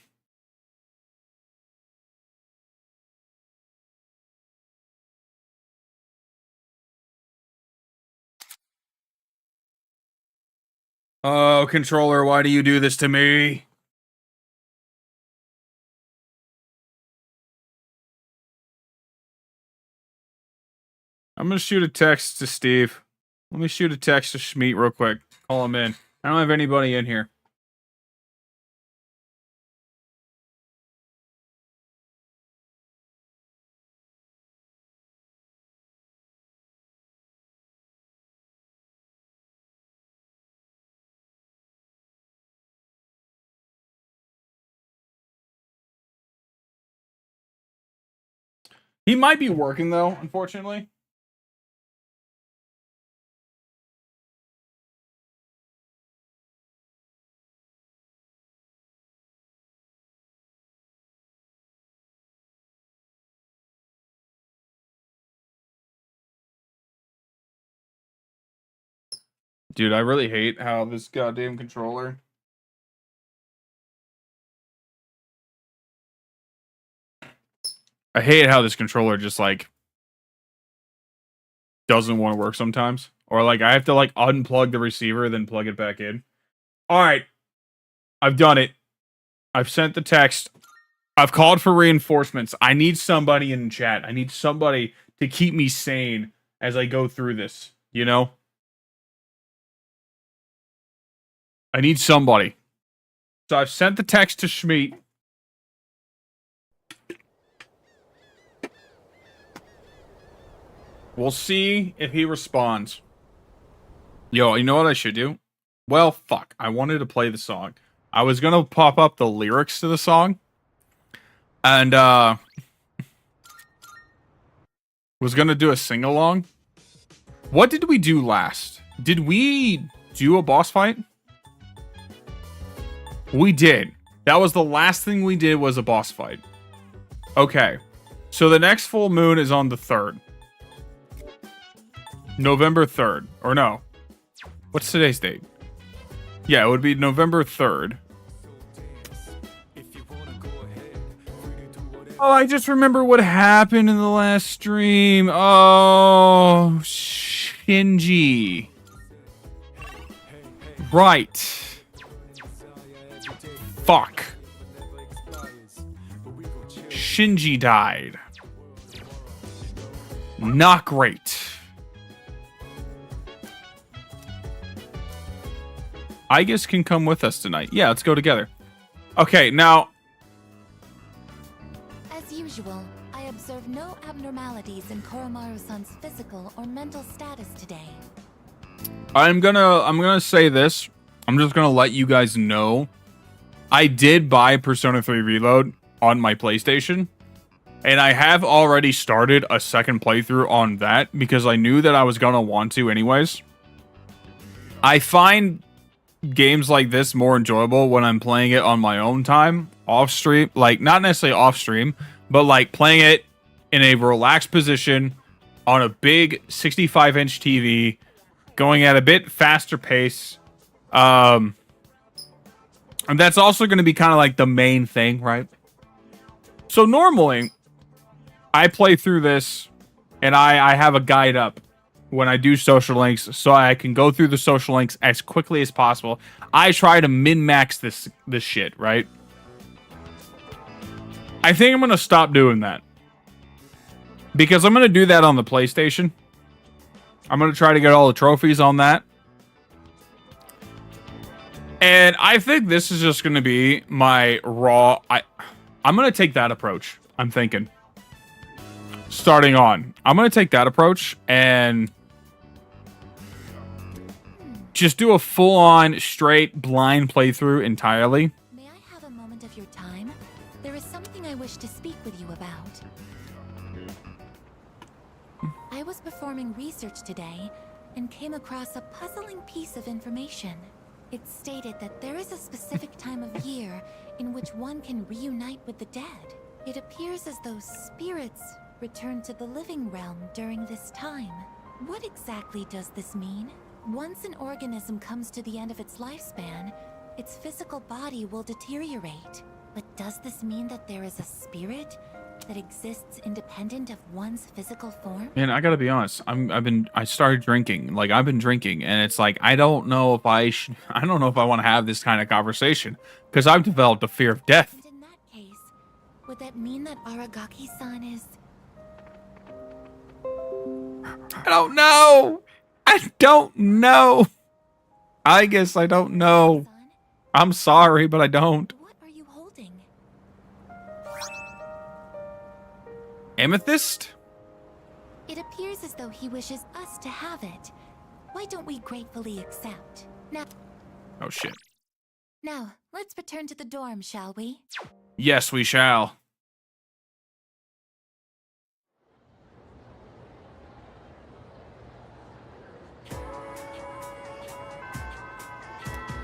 Oh, controller, why do you do this to me? I'm gonna shoot a text to Steve. Let me shoot a text to Schmeat real quick. Call him in. I don't have anybody in here. He might be working though, unfortunately. Dude, I really hate how this goddamn controller I hate how this controller just like doesn't want to work sometimes. Or like I have to like unplug the receiver, then plug it back in. Alright. I've done it. I've sent the text. I've called for reinforcements. I need somebody in chat. I need somebody to keep me sane as I go through this, you know? I need somebody. So I've sent the text to Schmeat. We'll see if he responds. Yo, you know what I should do? Well, fuck. I wanted to play the song. I was gonna pop up the lyrics to the song. And, was gonna do a sing-along. What did we do last? Did we do a boss fight? We did. That was the last thing we did was a boss fight. Okay. So the next full moon is on the 3rd. November 3rd. Or no. What's today's date? Yeah, it would be November 3rd. Oh, I just remember what happened in the last stream. Oh, Shinji. Right. Fuck. Shinji died. Not great. Aigis can come with us tonight. Yeah, let's go together. Okay, now... As usual, I observe no abnormalities in Koromaru-san's physical or mental status today. I'm gonna say this. I'm just gonna let you guys know. I did buy Persona 3 Reload on my PlayStation. And I have already started a second playthrough on that because I knew that I was gonna want to anyways. I find games like this more enjoyable when I'm playing it on my own time, off stream, like not necessarily off stream, but like playing it in a relaxed position on a big 65-inch TV, going at a bit faster pace. And that's also going to be kind of like the main thing, right? So normally I play through this and I have a guide up when I do social links, so I can go through the social links as quickly as possible. I try to min-max this shit, right? I think I'm going to stop doing that. Because I'm going to do that on the PlayStation. I'm going to try to get all the trophies on that. And I think this is just going to be my raw... I'm going to take that approach, I'm thinking. Starting on. I'm going to take that approach and... just do a full-on, straight, blind playthrough entirely. May I have a moment of your time? There is something I wish to speak with you about. I was performing research today and came across a puzzling piece of information. It stated that there is a specific time of year in which one can reunite with the dead. It appears as though spirits return to the living realm during this time. What exactly does this mean? Once an organism comes to the end of its lifespan, its physical body will deteriorate. But does this mean that there is a spirit that exists independent of one's physical form? Man, I gotta be honest. I started drinking. Like, I've been drinking, and it's like, I don't know if I want to have this kind of conversation, because I've developed a fear of death. And in that case, would that mean that Aragaki-san is... I don't know! I don't know! I guess I don't know. I'm sorry, but I don't. What are you holding? Amethyst? It appears as though he wishes us to have it. Why don't we gratefully accept? Oh shit. Now, let's return to the dorm, shall we? Yes, we shall.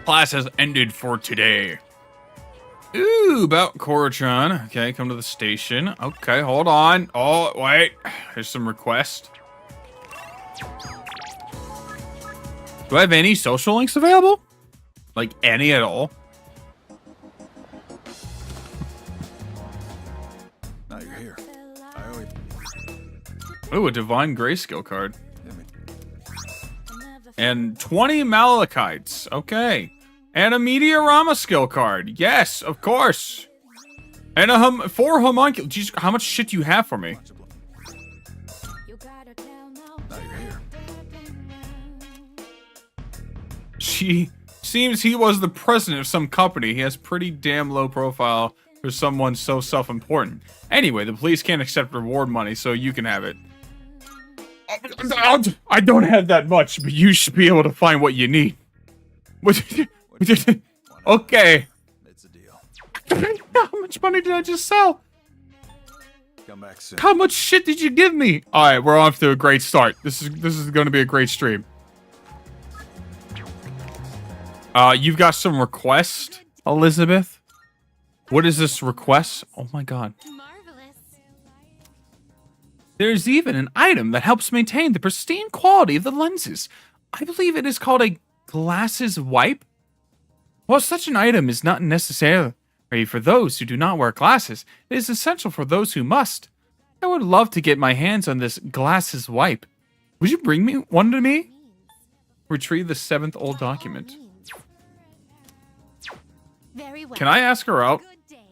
Class has ended for today. Ooh, about Korra-chan. Okay, come to the station. Okay, hold on. Oh, wait. There's some requests. Do I have any social links available? Like, any at all? Now you're here. Ooh, a Divine Grayscale card. And 20 Malachites. Okay. And a Meteorama skill card. Yes, of course. And a 4 Homunculus. Jeez, how much shit do you have for me? Now you're here. She seems he was the president of some company. He has pretty damn low profile for someone so self-important. Anyway, the police can't accept reward money, so you can have it. I don't have that much, but you should be able to find what you need. Okay. It's a deal. How much money did I just sell? Come back soon. How much shit did you give me? All right, we're off to a great start. This is going to be a great stream. You've got some request, Elizabeth. What is this request? Oh my god. Marvelous. There's even an item that helps maintain the pristine quality of the lenses. I believe it is called a glasses wipe. While such an item is not necessary for those who do not wear glasses, it is essential for those who must. I would love to get my hands on this glasses wipe. Would you bring me one to me? Retrieve the 7th old document. Very well. Can I ask her out? Good day.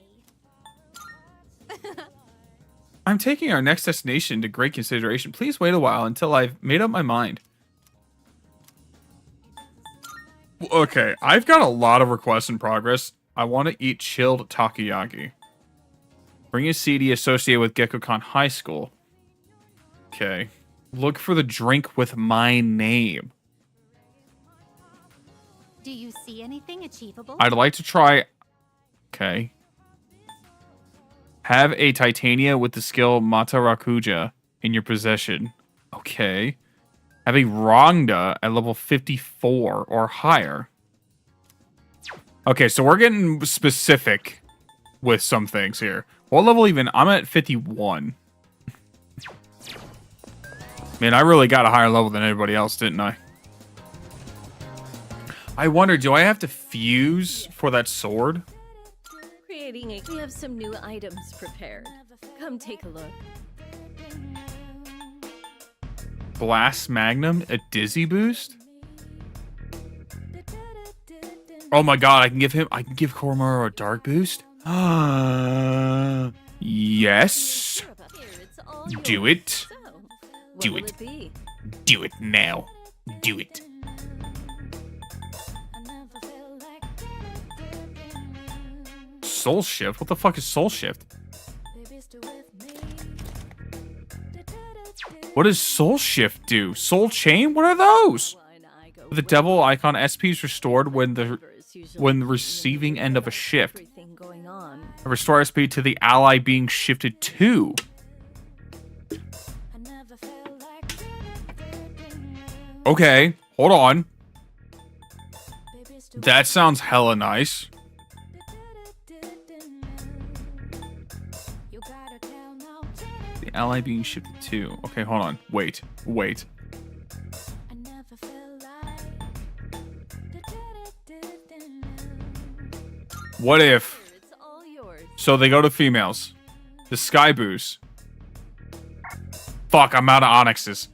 I'm taking our next destination into great consideration. Please wait a while until I've made up my mind. Okay, I've got a lot of requests in progress. I want to eat chilled takoyaki. Bring a CD associated with Gekkoukan High School. Okay. Look for the drink with my name. Do you see anything achievable? I'd like to try... Okay. Have a Titania with the skill Matarakuja in your possession. Okay. Have a Rongda at level 54 or higher. Okay, so we're getting specific with some things here. What level even? I'm at 51. Man, I really got a higher level than anybody else, didn't I? I wonder, do I have to fuse for that sword? We have some new items prepared. Come take a look. Blast Magnum, a dizzy boost? Oh my god, I can give Koromaru a dark boost? Yes. Do it. Do it. Do it now. Do it. Soul Shift? What the fuck is Soul Shift? What does Soul Shift do? Soul Chain? What are those? The devil icon SP is restored when the receiving end of a shift. Restore SP to the ally being shifted to. Okay, hold on. That sounds hella nice. The ally being shifted to. Okay, hold on. Wait. What if... So they go to females. The Sky Boost. Fuck, I'm out of Onyxes.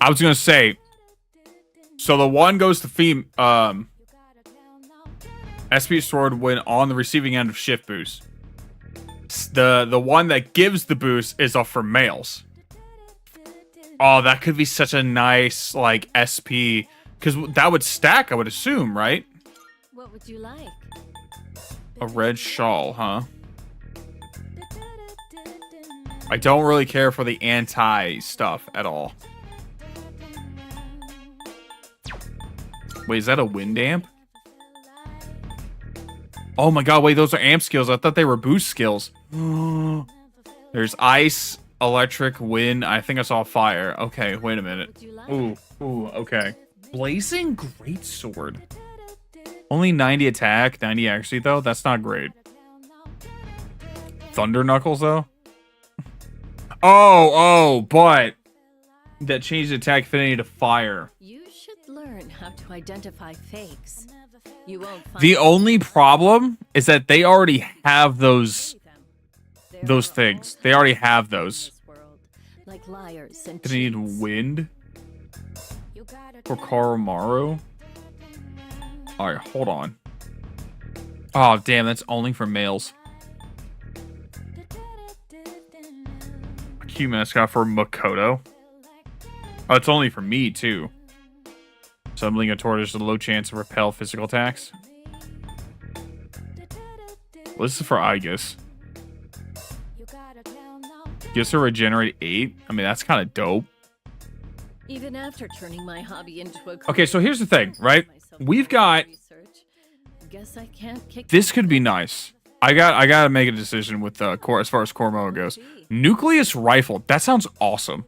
I was gonna say... So the one goes to SP Sword when on the receiving end of shift boost. The one that gives the boost is for males. Oh, that could be such a nice, like, SP. Because that would stack, I would assume, right? What would you like? A red shawl, huh? I don't really care for the anti-stuff at all. Wait, is that a wind amp? Oh my god, wait, those are amp skills. I thought they were boost skills. There's ice, electric, wind. I think I saw fire. Okay, wait a minute. Ooh, okay. Blazing Greatsword. Only 90 attack, 90 accuracy, though. That's not great. Thunder Knuckles, though? Oh, but that changed attack affinity to fire. You should learn how to identify fakes. You won't find The only problem is that they already have those things. They already have those. like liars and Did he need cheats. wind for Koromaru? All right, hold on. Oh, damn, that's only for males. Cute mascot for Makoto. Oh, it's only for me, too. Summoning a tortoise with a low chance to repel physical attacks. Well, this is for Aegis. Gets to regenerate 8. I mean, that's kind of dope. Even after turning my hobby into a Okay, so here's the thing, right? We've got... Guess I can't kick This could be nice. I gotta make a decision with as far as Koromaru goes. Nucleus rifle. That sounds awesome.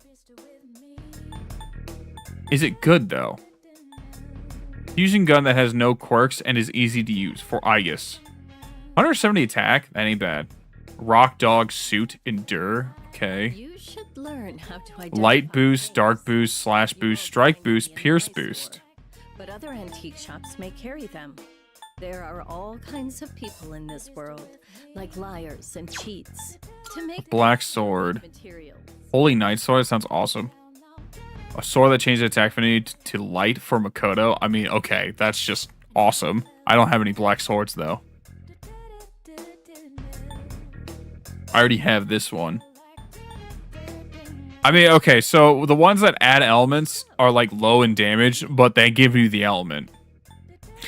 Is it good though? Fusion gun that has no quirks and is easy to use for Aegis. 170 attack. That ain't bad. Rock dog suit endure. Okay. You should learn how to identify Light boost, things. dark boost, slash boost, strike boost, pierce boost. But other antique shops may carry them. There are all kinds of people in this world, like liars and cheats. To make Black sword. materials. Holy Knight sword sounds awesome. A sword that changes attack affinity to light for Makoto. I mean, okay, that's just awesome. I don't have any black swords though. I already have this one. I mean, okay, so the ones that add elements are like low in damage, but they give you the element.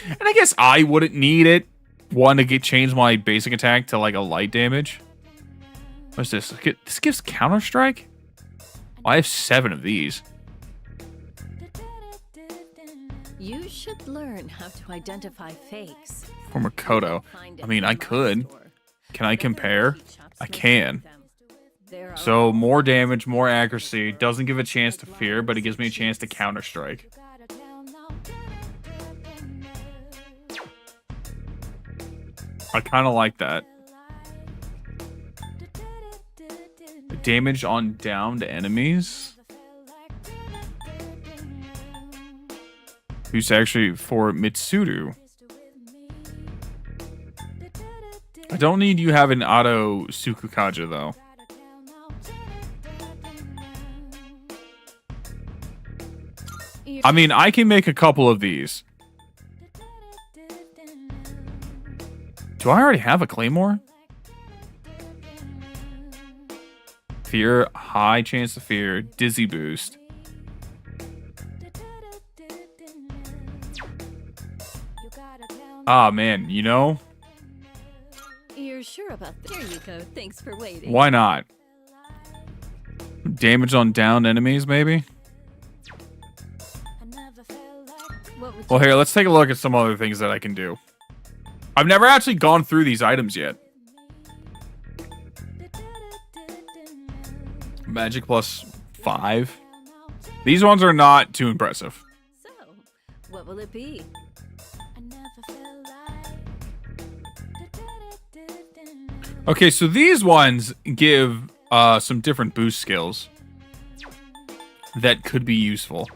And I guess I wouldn't need it. One to change my basic attack to like a light damage. What's this? This gives Counter Strike? I have 7 of these. You should learn how to identify fakes. For Makoto. I mean, I could. Can I compare? I can. So more damage, more accuracy. Doesn't give a chance to fear, but it gives me a chance to Counter Strike. I kind of like that. Damage on downed enemies. Who's actually for Mitsuru. I don't need you having auto Sukukaja though. I mean, I can make a couple of these. Do I already have a Claymore? Fear, high chance to fear, dizzy boost. Ah, man, you know? You're sure about this? Here you go. Thanks for waiting. Why not? Damage on downed enemies, maybe? What would Well, here, let's take a look at some other things that I can do. I've never actually gone through these items yet. Magic plus 5. These ones are not too impressive. So, what will it be? Okay, so these ones give some different boost skills that could be useful.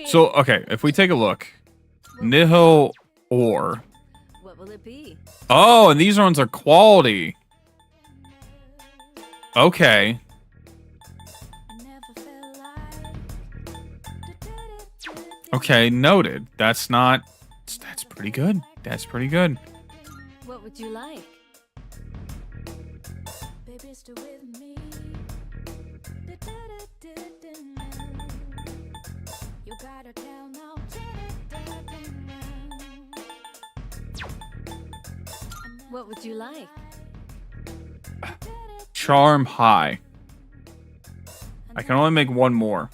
So, okay, if we take a look. Nihil Ore. What will it be? Oh, and these ones are quality. Okay. Okay, noted. That's pretty good. That's pretty good. What would you like? What would you like? Charm high. I can only make one more.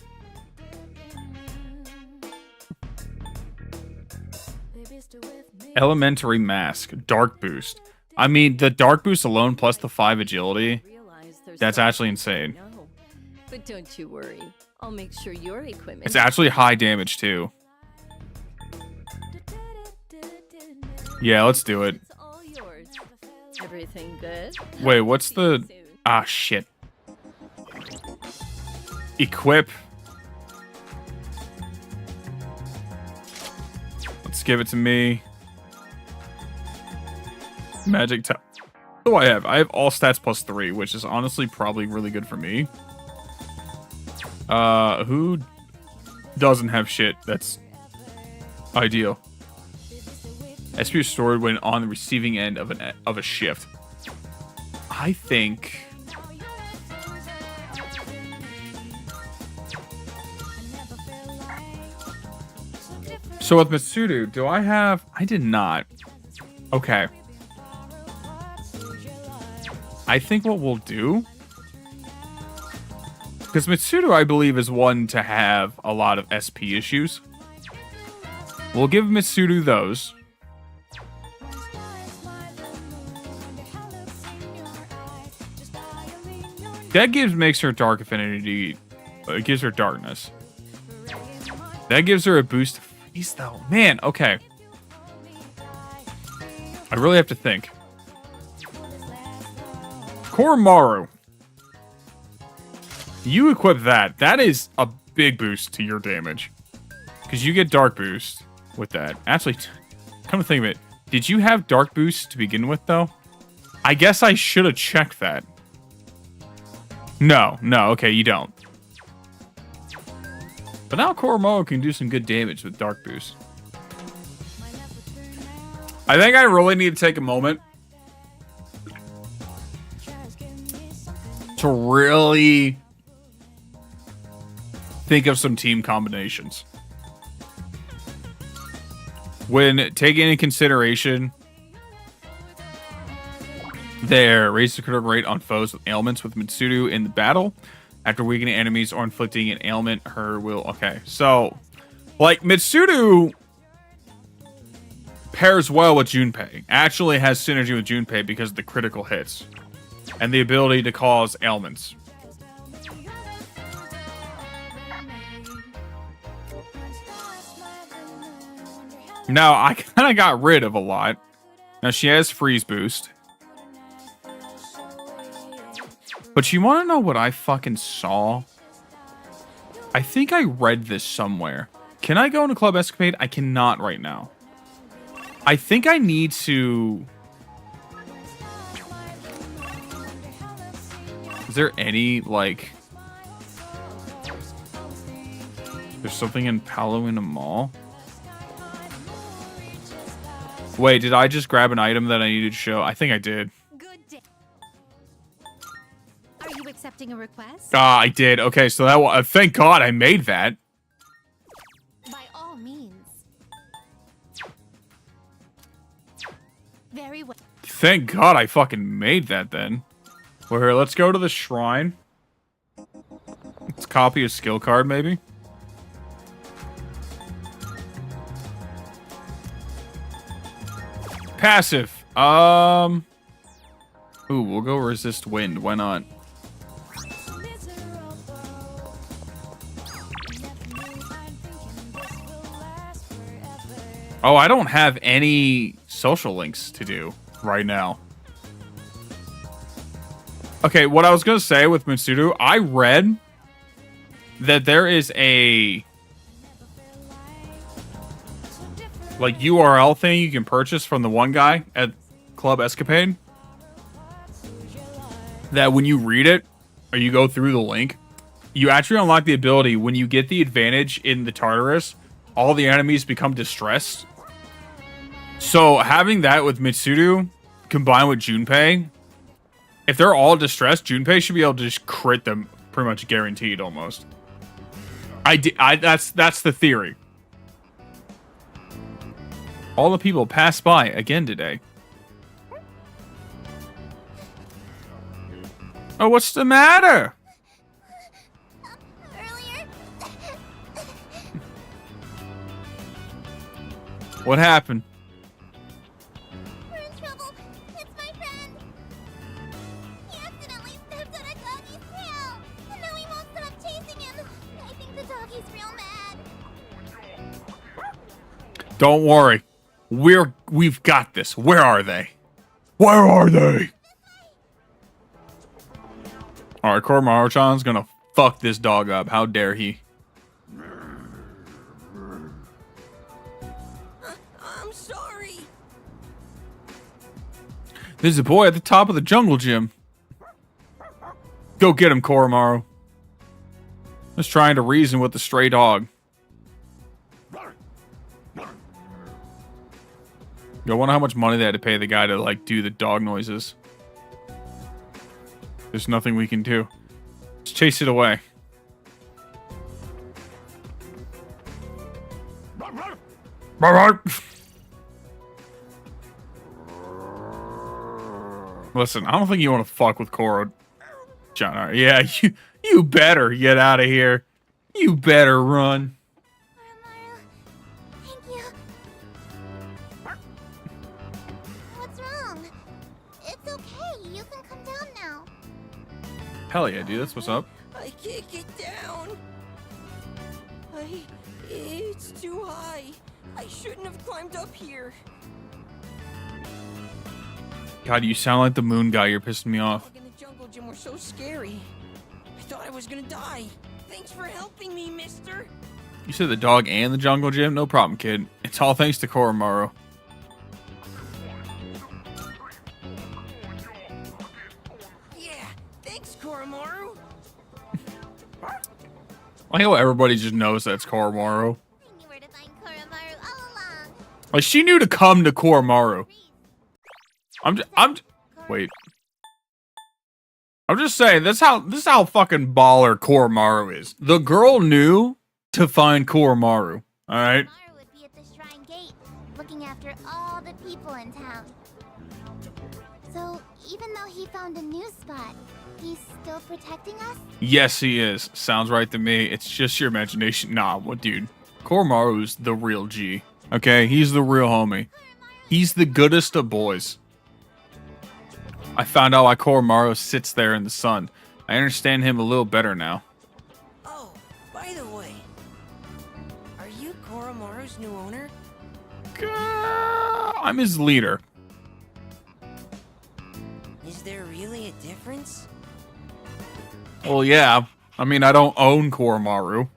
Elementary mask, dark boost. I mean, the dark boost alone plus the 5 agility. That's actually insane. No, but don't you worry. I'll make sure your equipment. It's actually high damage too. Yeah, let's do it. It's all yours. Everything good? Wait, what's See you the... soon. Ah, shit. Equip. Let's give it to me. Magic top. What do I have? I have all stats plus 3, which is honestly probably really good for me. Who doesn't have shit that's ideal? SP stored when on the receiving end of a shift. I think. So with Mitsuru, do I have? I did not. Okay. I think what we'll do, because Mitsuru, I believe, is one to have a lot of SP issues. We'll give Mitsuru those. That makes her dark affinity. It gives her darkness. That gives her a boost to freeze, though. Man, okay. I really have to think. Koromaru. You equip that. That is a big boost to your damage. Because you get dark boost with that. Actually, come to think of it. Did you have dark boost to begin with, though? I guess I should have checked that. No, okay, you don't. But now Koromaru can do some good damage with dark boost. I think I really need to take a moment to really think of some team combinations. When taking into consideration their raise the critical rate on foes with ailments with Mitsuru in the battle, after weakening enemies or inflicting an ailment, her will... Okay, so, like, Mitsuru pairs well with Junpei. Actually has synergy with Junpei because of the critical hits and the ability to cause ailments. Now, I kind of got rid of a lot. Now, she has freeze boost. But you want to know what I fucking saw? I think I read this somewhere. Can I go into Club Escapade? I cannot right now. I think I need to... Is there any, like... There's something in Palo in a mall? Wait, did I just grab an item that I needed to show? I think I did. Are you accepting a request? Ah, I did. Okay, so that thank God I made that. By all means. Very well. Thank God I fucking made that then. Well, here, let's go to the shrine. Let's copy a skill card, maybe. Passive. Ooh, we'll go resist wind. Why not? Oh, I don't have any social links to do right now. Okay, what I was going to say with Mitsuru, I read that there is a like URL thing you can purchase from the one guy at Club Escapade. That when you read it, or you go through the link, you actually unlock the ability when you get the advantage in the Tartarus, all the enemies become distressed. So having that with Mitsuru combined with Junpei, if they're all distressed, Junpei should be able to just crit them pretty much guaranteed almost. That's the theory. All the people passed by again today. Oh, what's the matter? Earlier. What happened? We're in trouble. It's my friend. He accidentally stepped on a doggy's tail, and now he won't stop chasing him. I think the doggy's real mad. Don't worry. We've got this. Where are they? Where are they? Alright, Koromaru-chan's gonna fuck this dog up. How dare he? I'm sorry. There's a boy at the top of the jungle gym. Go get him, Koromaru. Just trying to reason with the stray dog. I wonder how much money they had to pay the guy to, like, do the dog noises. There's nothing we can do. Let's chase it away. Listen, I don't think you want to fuck with Koro, John. Yeah, you better get out of here. You better run. Thank you. What's wrong? It's okay. You can come down now. Hell yeah, dude. That's what's up. I can't get down. It's too high. I shouldn't have climbed up here. God, you sound like the moon guy. You're pissing me off. The jungle gym were so scary. I thought I was gonna die. Thanks for helping me, mister. You said the dog and the jungle gym? No problem, kid. It's all thanks to Koromaru. Yeah, thanks, Koromaru. I know everybody just knows that's Koromaru. Like, she knew to come to Koromaru. Wait. I'm just saying, this is how fucking baller Koromaru is. The girl knew to find Koromaru. Alright? Koromaru would be at the shrine gate, looking after all the people in town. So, even though he found a new spot, he's still protecting us? Yes, he is. Sounds right to me. It's just your imagination. Nah, what, dude? Koromaru's the real G. Okay? He's the real homie. He's the goodest of boys. I found out why Koromaru sits there in the sun. I understand him a little better now. Oh, by the way, are you Koromaru's new owner? I'm his leader. Is there really a difference? Well, yeah. I mean, I don't own Koromaru.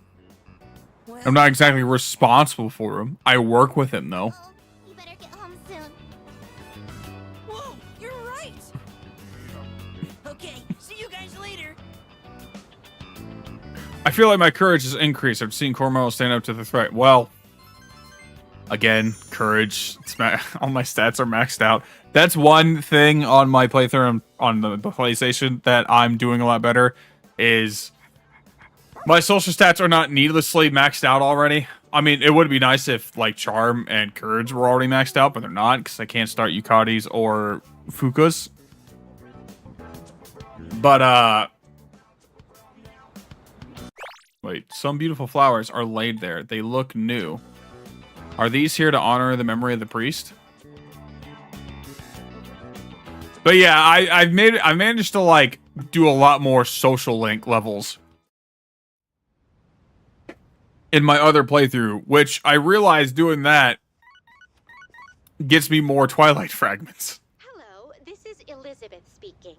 Well, I'm not exactly responsible for him. I work with him, though. Oh, you better get home soon. whoa, you're right. Okay, see you guys later. I feel like my courage has increased. I've seen Koromaru stand up to the threat. Well, again, courage. All my stats are maxed out. That's one thing on my playthrough on the PlayStation that I'm doing a lot better is my social stats are not needlessly maxed out already. I mean, it would be nice if like Charm and Courage were already maxed out, but they're not because I can't start Yukari's or Fuka's. But, wait, some beautiful flowers are laid there. They look new. Are these here to honor the memory of the priest? But yeah, I managed to like do a lot more social link levels in my other playthrough, which I realized doing that gets me more Twilight fragments. Hello, this is Elizabeth speaking.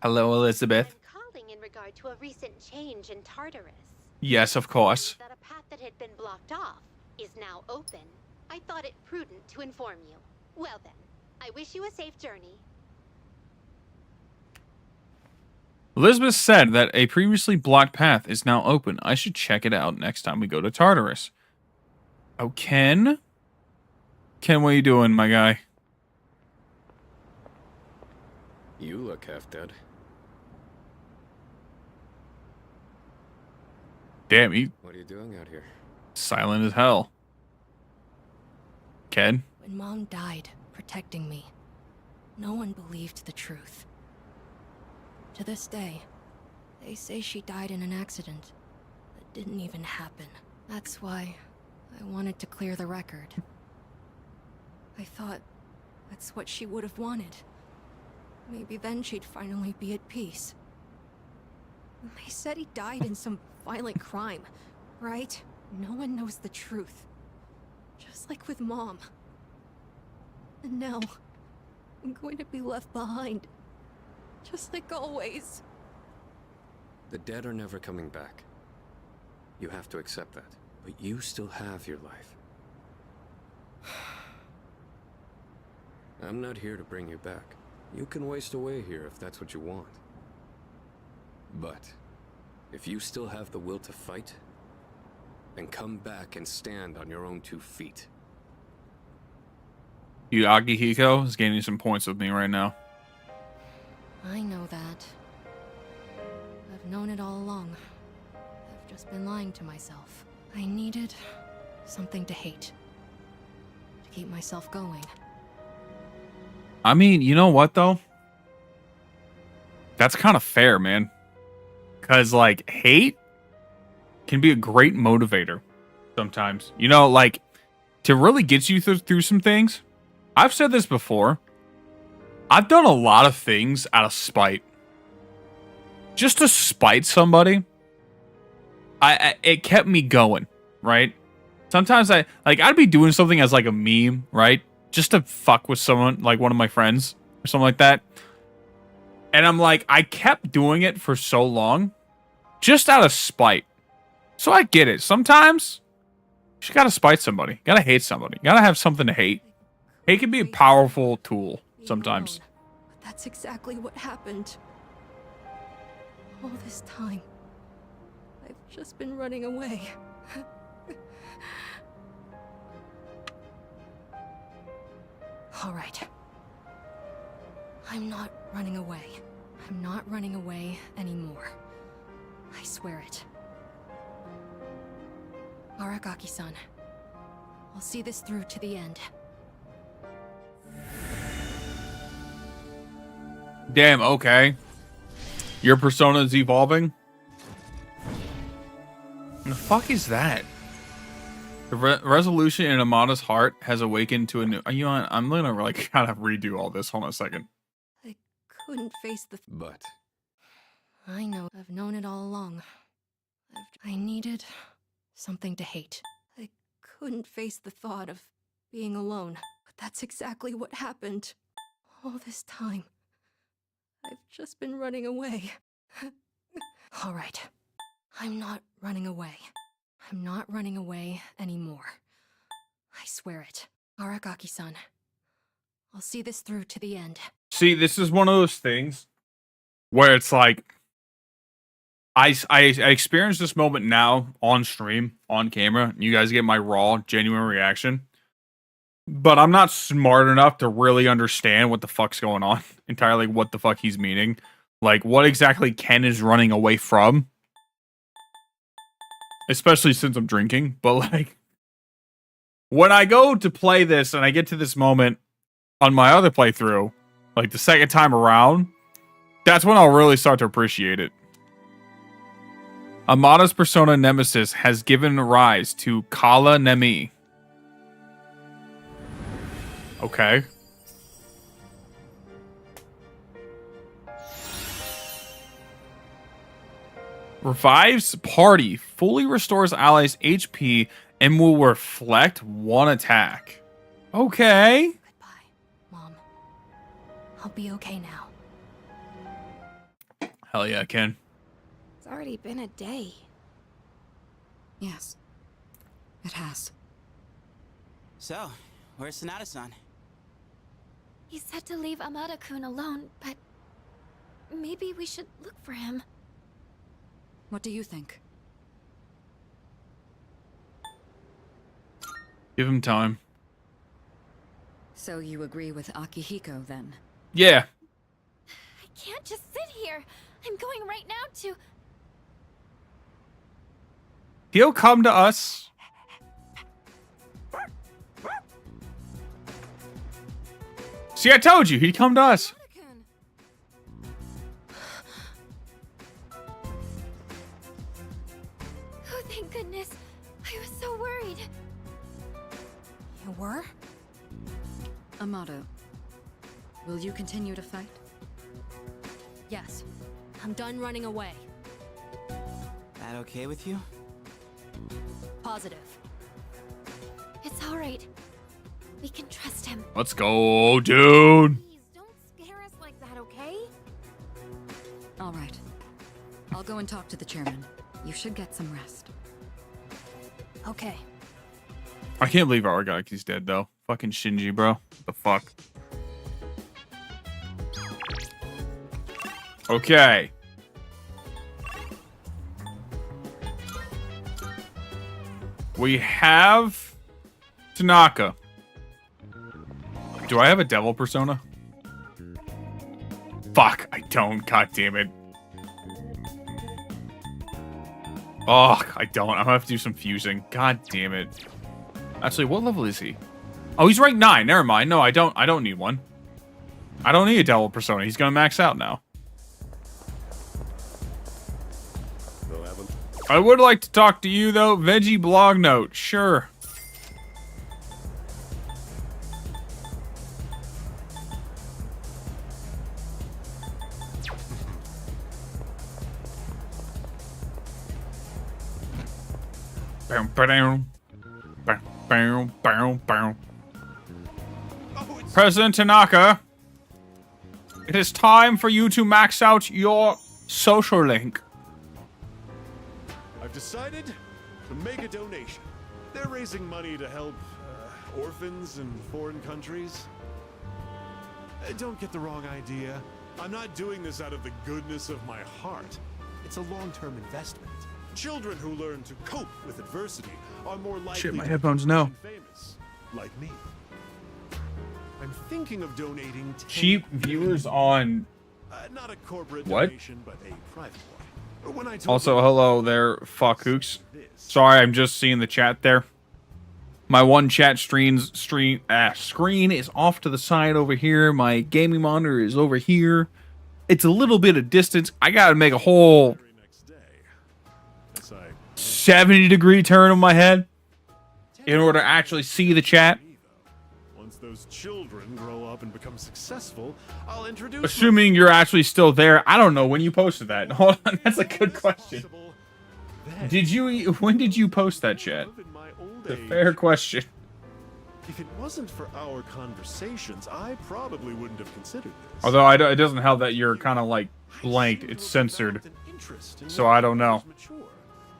Hello, Elizabeth. I'm calling in regard to a recent change in Tartarus. Yes, of course. That a path that had been blocked off is now open. I thought it prudent to inform you. Well then, I wish you a safe journey. Elizabeth said that a previously blocked path is now open. I should check it out next time we go to Tartarus. Oh, Ken? Ken, what are you doing, my guy? You look half dead. Damn, he What are you doing out here? silent as hell. Ken? When Mom died, protecting me, no one believed the truth. To this day, they say she died in an accident that didn't even happen. That's why I wanted to clear the record. I thought that's what she would have wanted. Maybe then she'd finally be at peace. They said he died in some violent crime, right? No one knows the truth. Just like with Mom. And now, I'm going to be left behind. Just like always. The dead are never coming back. You have to accept that. But you still have your life. I'm not here to bring you back. You can waste away here if that's what you want. But If you still have the will to fight, then come back and stand on your own 2 feet. You Akihiko is gaining some points with me right now. I know that. I've known it all along. I've just been lying to myself. I needed something to hate. To keep myself going. I mean, you know what, though? That's kind of fair, man. Because, like, hate can be a great motivator sometimes. You know, like, to really get you through some things. I've said this before. I've done a lot of things out of spite. Just to spite somebody. It kept me going, right? Sometimes I'd be doing something as like a meme, right? Just to fuck with someone, like one of my friends or something like that. And I'm like, I kept doing it for so long just out of spite. So I get it. Sometimes you just gotta spite somebody. Gotta hate somebody. Gotta have something to hate. Hate can be a powerful tool sometimes. But that's exactly what happened. All this time, I've just been running away. All right. I'm not running away. I'm not running away anymore. I swear it. Aragaki-san, I'll see this through to the end. Damn, okay. Your persona is evolving? What the fuck is that? The resolution in Amada's heart has awakened to a new... You know what? I'm gonna like kind of redo all this. Hold on a second. I couldn't face the... But... I know. I've known it all along. I needed something to hate. I couldn't face the thought of being alone. But that's exactly what happened. All this time, I've just been running away. All right. I'm not running away. I'm not running away anymore. I swear it. Aragaki-san, I'll see this through to the end. See, this is one of those things where it's like, I experienced this moment now on stream, on camera. You guys get my raw, genuine reaction. But I'm not smart enough to really understand what the fuck's going on. Entirely what the fuck he's meaning. Like, what exactly Ken is running away from. Especially since I'm drinking. But, like, when I go to play this and I get to this moment on my other playthrough, like the second time around, that's when I'll really start to appreciate it. Amada's persona Nemesis has given rise to Kala Nemi. Okay. Revives party, fully restores allies' HP, and will reflect one attack. Okay. Goodbye, Mom. I'll be okay now. Hell yeah, Ken. It's already been a day. Yes, it has. So, where's Sonata-san? He said to leave Amada-kun alone, but maybe we should look for him. What do you think? Give him time. So you agree with Akihiko, then? Yeah. I can't just sit here. I'm going right now to... He'll come to us. See, I told you, he'd come to us. Oh, thank goodness. I was so worried. You were? Amado, will you continue to fight? Yes. I'm done running away. That okay with you? Positive. It's all right. We can trust him. Let's go, dude. Please, don't scare us like that, okay? All right. I'll go and talk to the chairman. You should get some rest. Okay. I can't believe Aragaki's dead, though. Fucking Shinji, bro. What the fuck? Okay. We have Tanaka. Do I have a devil persona? Fuck, I don't. God damn it. Oh, I don't. I'm gonna have to do some fusing. God damn it. Actually, what level is he? Oh, he's rank 9. Never mind. No, I don't need one. I don't need a devil persona. He's gonna max out now. I would like to talk to you though. Veggie blog note. Sure. President Tanaka, it is time for you to max out your social link. I've decided to make a donation. They're raising money to help orphans in foreign countries. Don't get the wrong idea. I'm not doing this out of the goodness of my heart. It's a long-term investment. Children who learn to cope with adversity are more likely Shit, my to headphones become no. famous, like me. I'm thinking of donating 10 Cheap viewers on not a corporate what? donation, but a private one. When I told Also, them hello there, fuckhooks. Sorry, I'm just seeing the chat there. My one chat screen is off to the side over here. My gaming monitor is over here. It's a little bit of distance. I gotta make a whole 70-degree turn on my head in order to actually see the chat. once those children grow up and become successful, I'll introduce Assuming you're actually still there. I don't know when you posted that. Hold on, that's a good question. When did you post that, chat? It's a fair question. If it wasn't for our conversations, I probably wouldn't have considered this. Although it doesn't help that you're kind of like blanked. It's censored. So I don't know.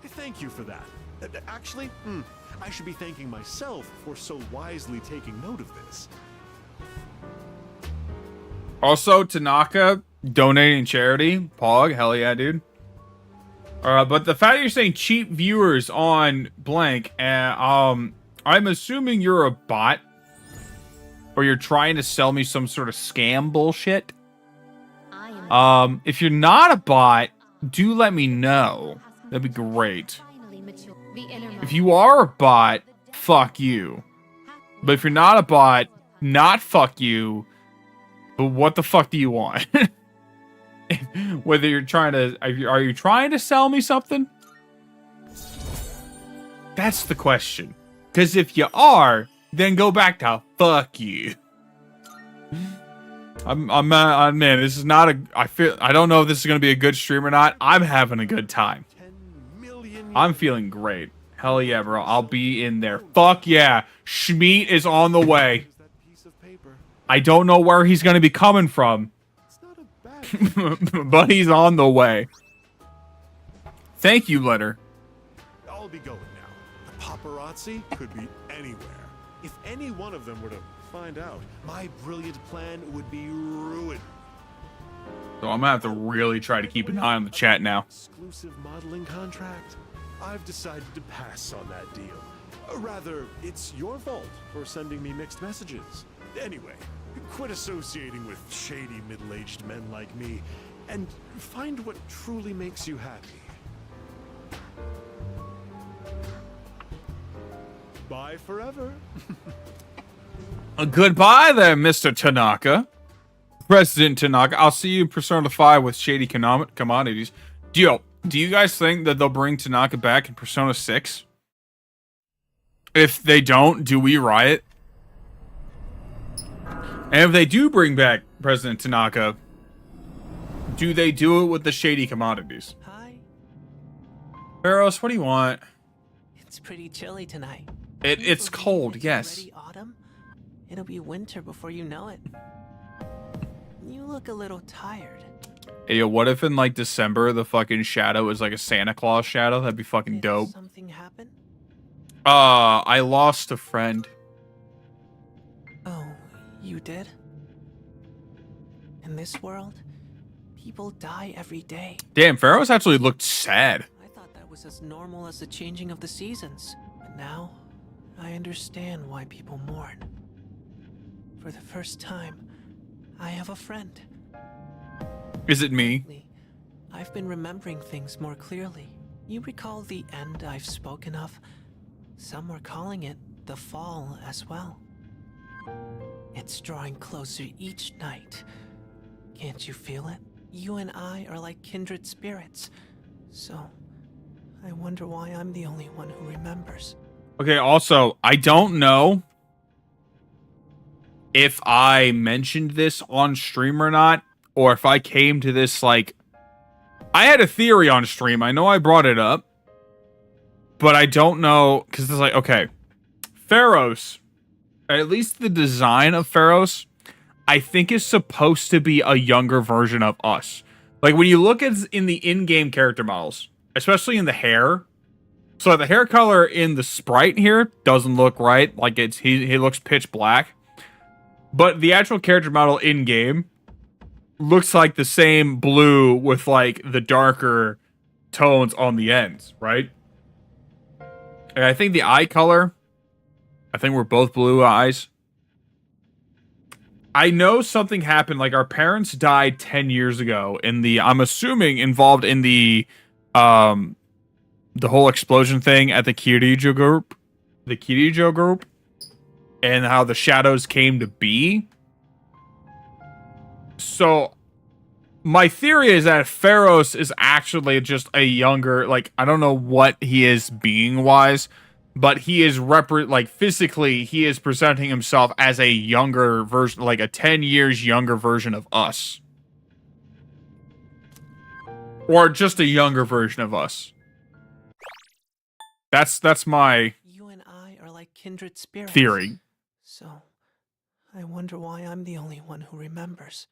Thank you for that. Actually, I should be thanking myself for so wisely taking note of this. Also, Tanaka donating charity. Pog, hell yeah, dude. But the fact that you're saying cheap viewers on blank, I'm assuming you're a bot, or you're trying to sell me some sort of scam bullshit. If you're not a bot, do let me know. That'd be great. If you are a bot, fuck you. But if you're not a bot, not fuck you. But what the fuck do you want? Whether you're trying to, are you trying to sell me something? That's the question. Because if you are, then go back to fuck you. Man, this is not I don't know if this is going to be a good stream or not. I'm having a good time. I'm feeling great. Hell yeah, bro. I'll be in there. Fuck yeah. Schmeat is on the way. I don't know where he's going to be coming from. But he's on the way. Thank you, Letter. I'll be going now. The paparazzi could be anywhere. If any one of them were to find out, my brilliant plan would be ruined. So I'm going to have to really try to keep an eye on the chat now. Exclusive modeling contract? I've decided to pass on that deal. Rather, it's your fault for sending me mixed messages. Anyway, quit associating with shady middle-aged men like me, and find what truly makes you happy. Bye forever. Goodbye there, Mr. Tanaka. President Tanaka. I'll see you in Persona 5 with shady commodities. Do you guys think that they'll bring Tanaka back in Persona 6? If they don't, do we riot? And if they do bring back President Tanaka, do they do it with the shady commodities? Hi. Barros, what do you want? It's pretty chilly tonight. It's cold, yes. Already autumn? It'll be winter before you know it. You look a little tired. Hey, yo, what if in like December the fucking shadow is like a Santa Claus shadow? That'd be fucking dope. Something happen? I lost a friend. Oh, you did? In this world, people die every day. Damn, Pharaoh's actually looked sad. I thought that was as normal as the changing of the seasons. But Now, I understand why people mourn. For the first time, I have a friend. Is it me? I've been remembering things more clearly. You recall the end I've spoken of? Some were calling it the fall as well. It's drawing closer each night. Can't you feel it? You and I are like kindred spirits. So, I wonder why I'm the only one who remembers. Okay, also, I don't know if I mentioned this on stream or not, or if I came to this, like... I had a theory on stream. I know I brought it up, but I don't know, because it's like, okay, Pharos, at least the design of Pharos, I think is supposed to be a younger version of us. Like, when you look at in the in-game character models, especially in the hair, so the hair color in the sprite here doesn't look right. Like, he looks pitch black. But the actual character model in-game looks like the same blue with, like, the darker tones on the ends, right? And I think the eye color, I think we're both blue eyes. I know something happened, like our parents died 10 years ago in the, I'm assuming, involved in the whole explosion thing at the Kirijo group. The Kirijo group. And how the shadows came to be. So, my theory is that Pharos is actually just a younger, like, I don't know what he is being-wise, but he is, physically, he is presenting himself as a younger version, like a 10 years younger version of us. Or just a younger version of us. That's my You and I are like kindred spirits. theory. So, I wonder why I'm the only one who remembers.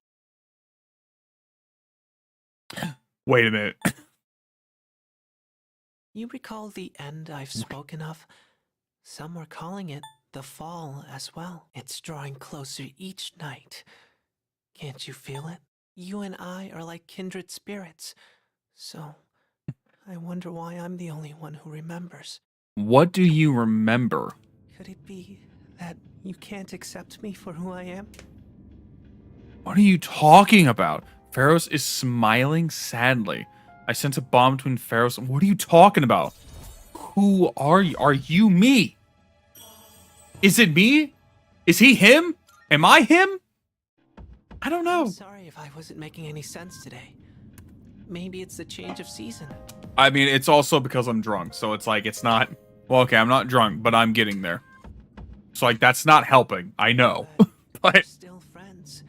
Wait a minute. You recall the end I've spoken of? Some were calling it the fall as well. It's drawing closer each night. Can't you feel it? You and I are like kindred spirits. So, I wonder why I'm the only one who remembers. What do you remember? Could it be that you can't accept me for who I am? What are you talking about? Pharos is smiling sadly. I sense a bond between Pharos. What are you talking about? Who are you? Are you me? Is it me? Is he him? Am I him? I don't know. I'm sorry if I wasn't making any sense today. Maybe it's the change of season. I mean, it's also because I'm drunk. So it's like, it's not... Well, okay, I'm not drunk, but I'm getting there. So, like, that's not helping. I know. But... Still friends.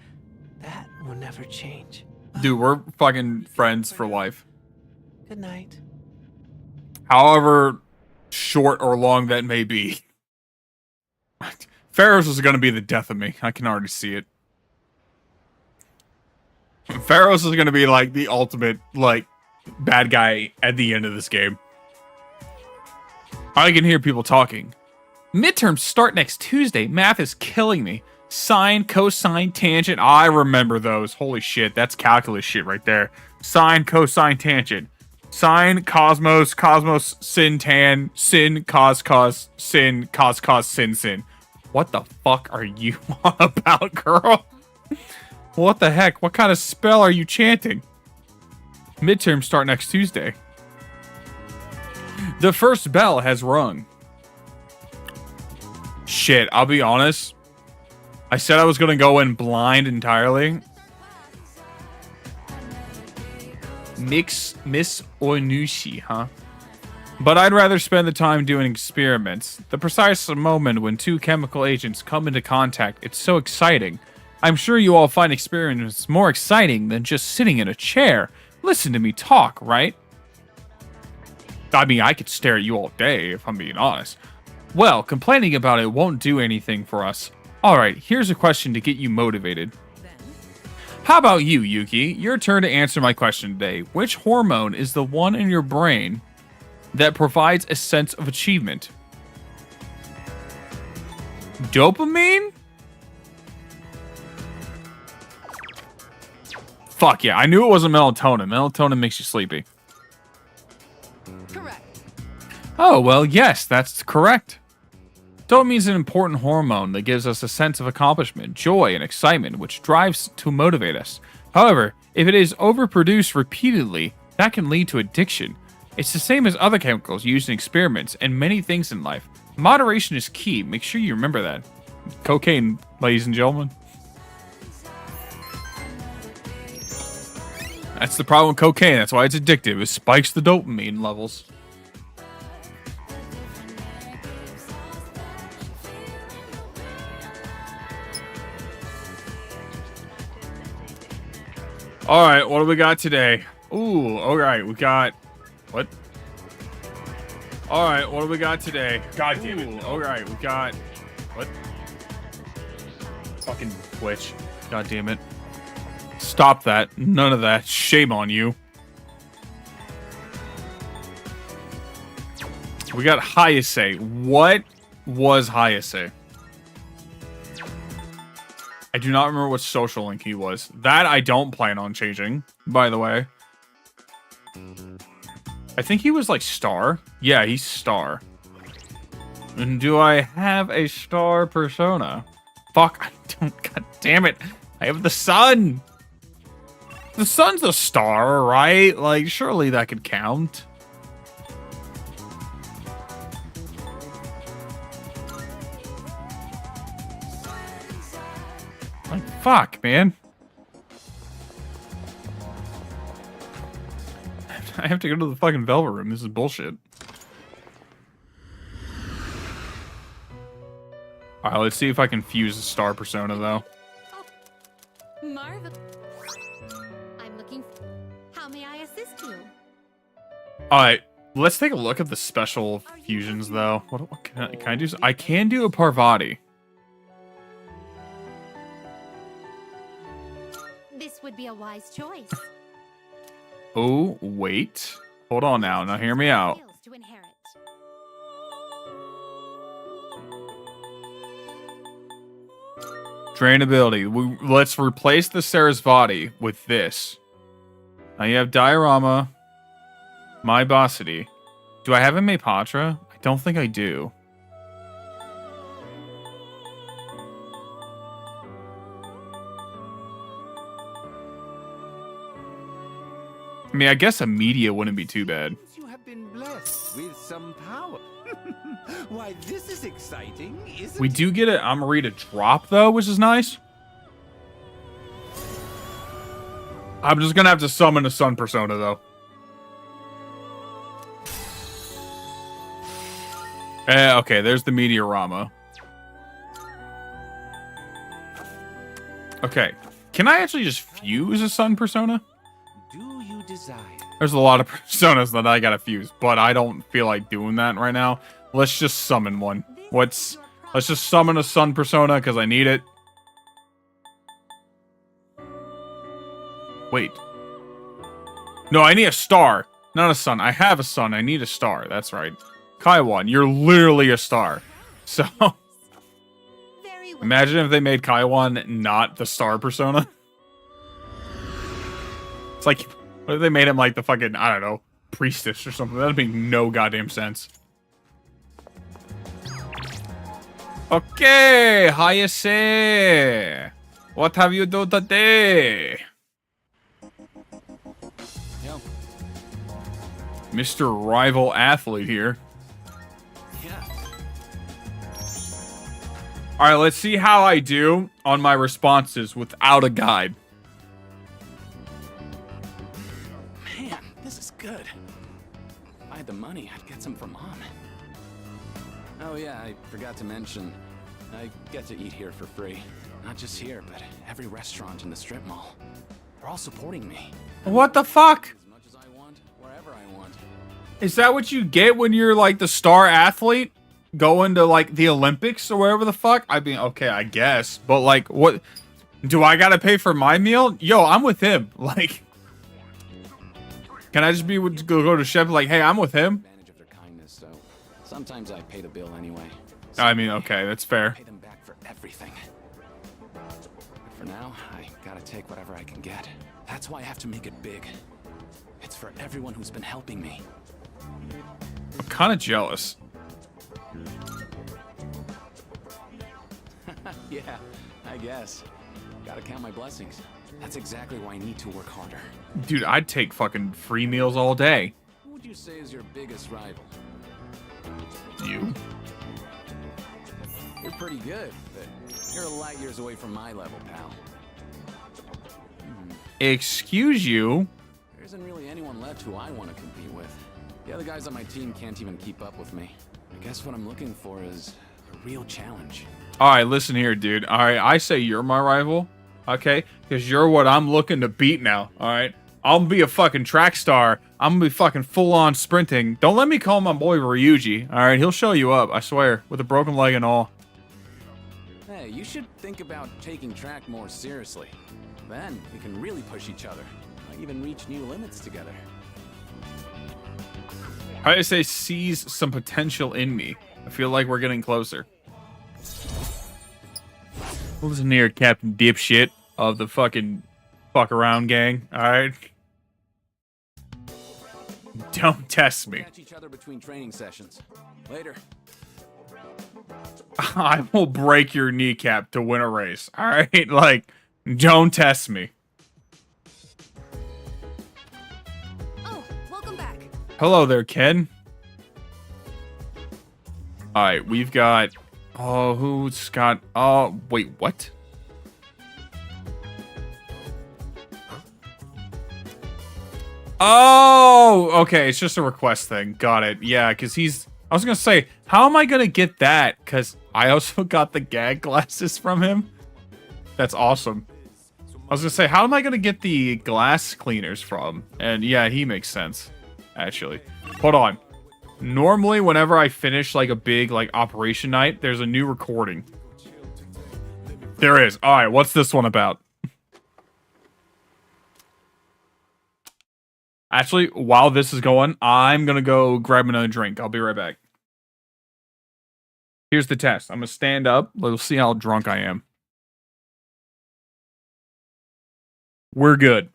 That will never change. Dude, we're fucking friends for life. Good night. However short or long that may be. Pharos is going to be the death of me. I can already see it. Pharos is going to be, like, the ultimate, like, bad guy at the end of this game. I can hear people talking. Midterms start next Tuesday. Math is killing me. Sine, cosine, tangent. I remember those. Holy shit, that's calculus shit right there. Sine, cosine, tangent. Sine, cosmos, cosmos, sin, tan, sin, cos, sin, cos, sin. What the fuck are you on about, girl? What the heck? What kind of spell are you chanting? Midterms start next Tuesday. The first bell has rung. Shit, I'll be honest. I said I was going to go in blind entirely. Miss Onushi, huh? But I'd rather spend the time doing experiments. The precise moment when two chemical agents come into contact, it's so exciting. I'm sure you all find experiments more exciting than just sitting in a chair. Listen to me talk, right? I mean, I could stare at you all day, if I'm being honest. Well, complaining about it won't do anything for us. Alright, here's a question to get you motivated. How about you, Yuki? Your turn to answer my question today. Which hormone is the one in your brain that provides a sense of achievement? Dopamine? Fuck yeah, I knew it wasn't melatonin. Melatonin makes you sleepy. Correct. Oh, well, yes, that's correct. Dopamine is an important hormone that gives us a sense of accomplishment, joy, and excitement, which drives to motivate us. However, if it is overproduced repeatedly, that can lead to addiction. It's the same as other chemicals used in experiments and many things in life. Moderation is key. Make sure you remember that. Cocaine, ladies and gentlemen. That's the problem with cocaine. That's why it's addictive. It spikes the dopamine levels. All right, what do we got today? Ooh, all right, we got... What? All right, what do we got today? God damn it. All right, we got... What? Fucking Twitch. God damn it. Stop that. None of that. Shame on you. We got Hayase. What was Hayase? I do not remember what social link he was. That I don't plan on changing, by the way. I think he was like Star. Yeah, he's Star. And do I have a Star persona? Fuck, I don't. God damn it. I have the sun. The sun's a star, right? Like, surely that could count. Like, fuck, man. I have to go to the fucking Velvet Room. This is bullshit. Alright, let's see if I can fuse the Star persona, though. Marvel. I'm looking. How may I assist you? Alright, let's take a look at the special fusions, though. What can I do? I can do a Parvati. This would be a wise choice. Oh, wait. Hold on now. Now hear me out. To inherit. Drain ability. Let's replace the Sarasvati with this. Now you have Diorama, My Bossity. Do I have a Maypatra? I don't think I do. I mean, I guess a media wouldn't be too bad. You have been blessed with some power. Why, this is exciting, isn't We do get an Amrita drop, though, which is nice. I'm just going to have to summon a Sun persona, though. Okay, there's the Meteorama. Okay. Can I actually just fuse a Sun persona? Do you desire? There's a lot of personas that I gotta fuse, but I don't feel like doing that right now. Let's just summon one. Let's just summon a Sun persona because I need it. Wait. No, I need a star, not a sun. I have a sun. I need a star. That's right. Kaiwan, you're literally a star. So, imagine if they made Kaiwan not the star persona. It's like, what if they made him like the fucking, I don't know, priestess or something? That'd make no goddamn sense. Okay, Hayase. What have you done today? Yo. Mr. Rival Athlete here. Yeah. Alright, let's see how I do on my responses without a guide. Man, this is good. If I had the money, I'd get some for Mom. Oh yeah, I forgot to mention, I get to eat here for free. Not just here, but every restaurant in the strip mall. They're all supporting me. What the fuck? As much as I want, wherever I want. Is that what you get when you're like the star athlete? Going to like the Olympics or wherever the fuck? I mean, okay, I guess. But like, what? Do I gotta pay for my meal? Yo, I'm with him. Like, can I just be go to Chef like, hey, I'm with him? Advantage of their kindness, so sometimes I pay the bill anyway. I mean, okay, that's fair. Pay them back for everything. But for now, I gotta take whatever I can get. That's why I have to make it big. It's for everyone who's been helping me. I'm kind of jealous. Yeah, I guess. Gotta count my blessings. That's exactly why I need to work harder. Dude, I'd take fucking free meals all day. Who would you say is your biggest rival? You. You're pretty good, but you're light years away from my level, pal. Excuse you? There isn't really anyone left who I want to compete with. The other guys on my team can't even keep up with me. I guess what I'm looking for is a real challenge. Alright, listen here, dude. Alright, I say you're my rival. Okay? Because you're what I'm looking to beat now. Alright? I'll be a fucking track star. I'm gonna be fucking full-on sprinting. Don't let me call my boy Ryuji. Alright, he'll show you up, I swear. With a broken leg and all. Hey, you should think about taking track more seriously. Then we can really push each other. Might even reach new limits together. I say sees some potential in me. I feel like we're getting closer. Listen here, Captain Dipshit of the fucking fuck around gang. Alright? Don't test me. Catch each other between training sessions. Later. I will break your kneecap to win a race. Alright? Like, don't test me. Oh, welcome back. Hello there, Ken. Alright, we've got... Oh, who's got... Oh, wait, what? Oh, okay, it's just a request thing. Got it. Yeah, because he's... I was going to say, how am I going to get that? Because I also got the gag glasses from him. That's awesome. I was going to say, how am I going to get the glass cleaners from? And yeah, he makes sense, actually. Hold on. Normally, whenever I finish like a big like operation night, there's a new recording. There is. All right, what's this one about? Actually, while this is going, I'm going to go grab another drink. I'll be right back. Here's the test. I'm going to stand up. We'll see how drunk I am. We're good.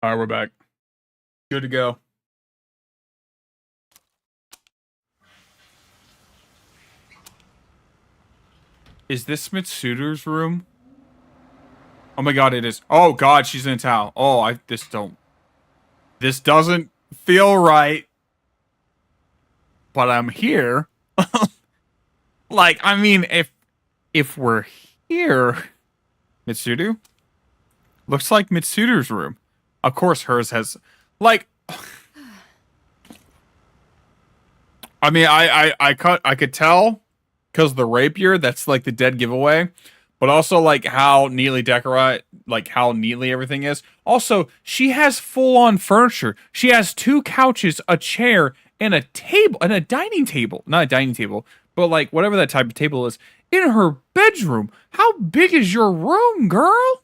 All right, we're back. Good to go. Is this Mitsuru's room? Oh my god, it is. Oh god, she's in a towel. Oh, this doesn't feel right. But I'm here. Like, I mean, if we're here, Mitsuru? Looks like Mitsuru's room. Of course, hers has, like, I mean, I could tell because the rapier, that's like the dead giveaway, but also like how neatly decorated, like how neatly everything is. Also, she has full-on furniture. She has 2 couches, a chair, and a table, and a dining table. Not a dining table, but like whatever that type of table is in her bedroom. How big is your room, girl?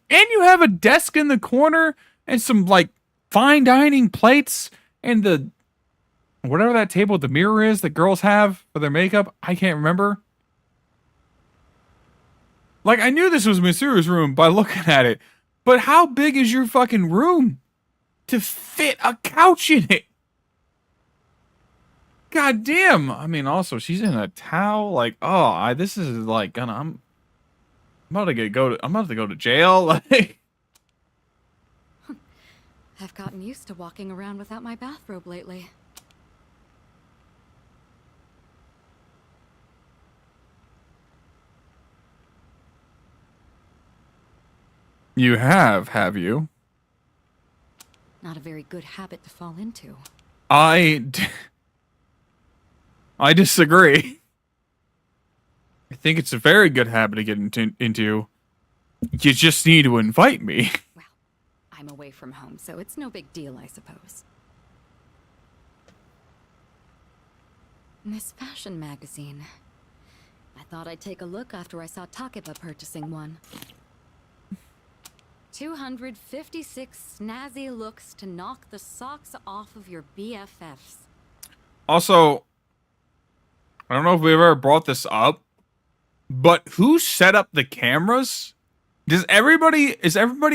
And you have a desk in the corner and some like fine dining plates and the whatever that table with the mirror is that girls have for their makeup. I can't remember. Like, I knew this was Mitsuru's room by looking at it. But how big is your fucking room to fit a couch in it? God damn. I mean, also, she's in a towel. Like, oh, this is like gonna... I'm about to go to jail. Like... I've gotten used to walking around without my bathrobe lately. You have you? Not a very good habit to fall into. I disagree. I think it's a very good habit to get into. You just need to invite me. I'm away from home, so it's no big deal, I suppose. This fashion magazine. I thought I'd take a look after I saw Takeba purchasing one. 256 snazzy looks to knock the socks off of your BFFs. Also, I don't know if we ever brought this up, but who set up the cameras? Is everybody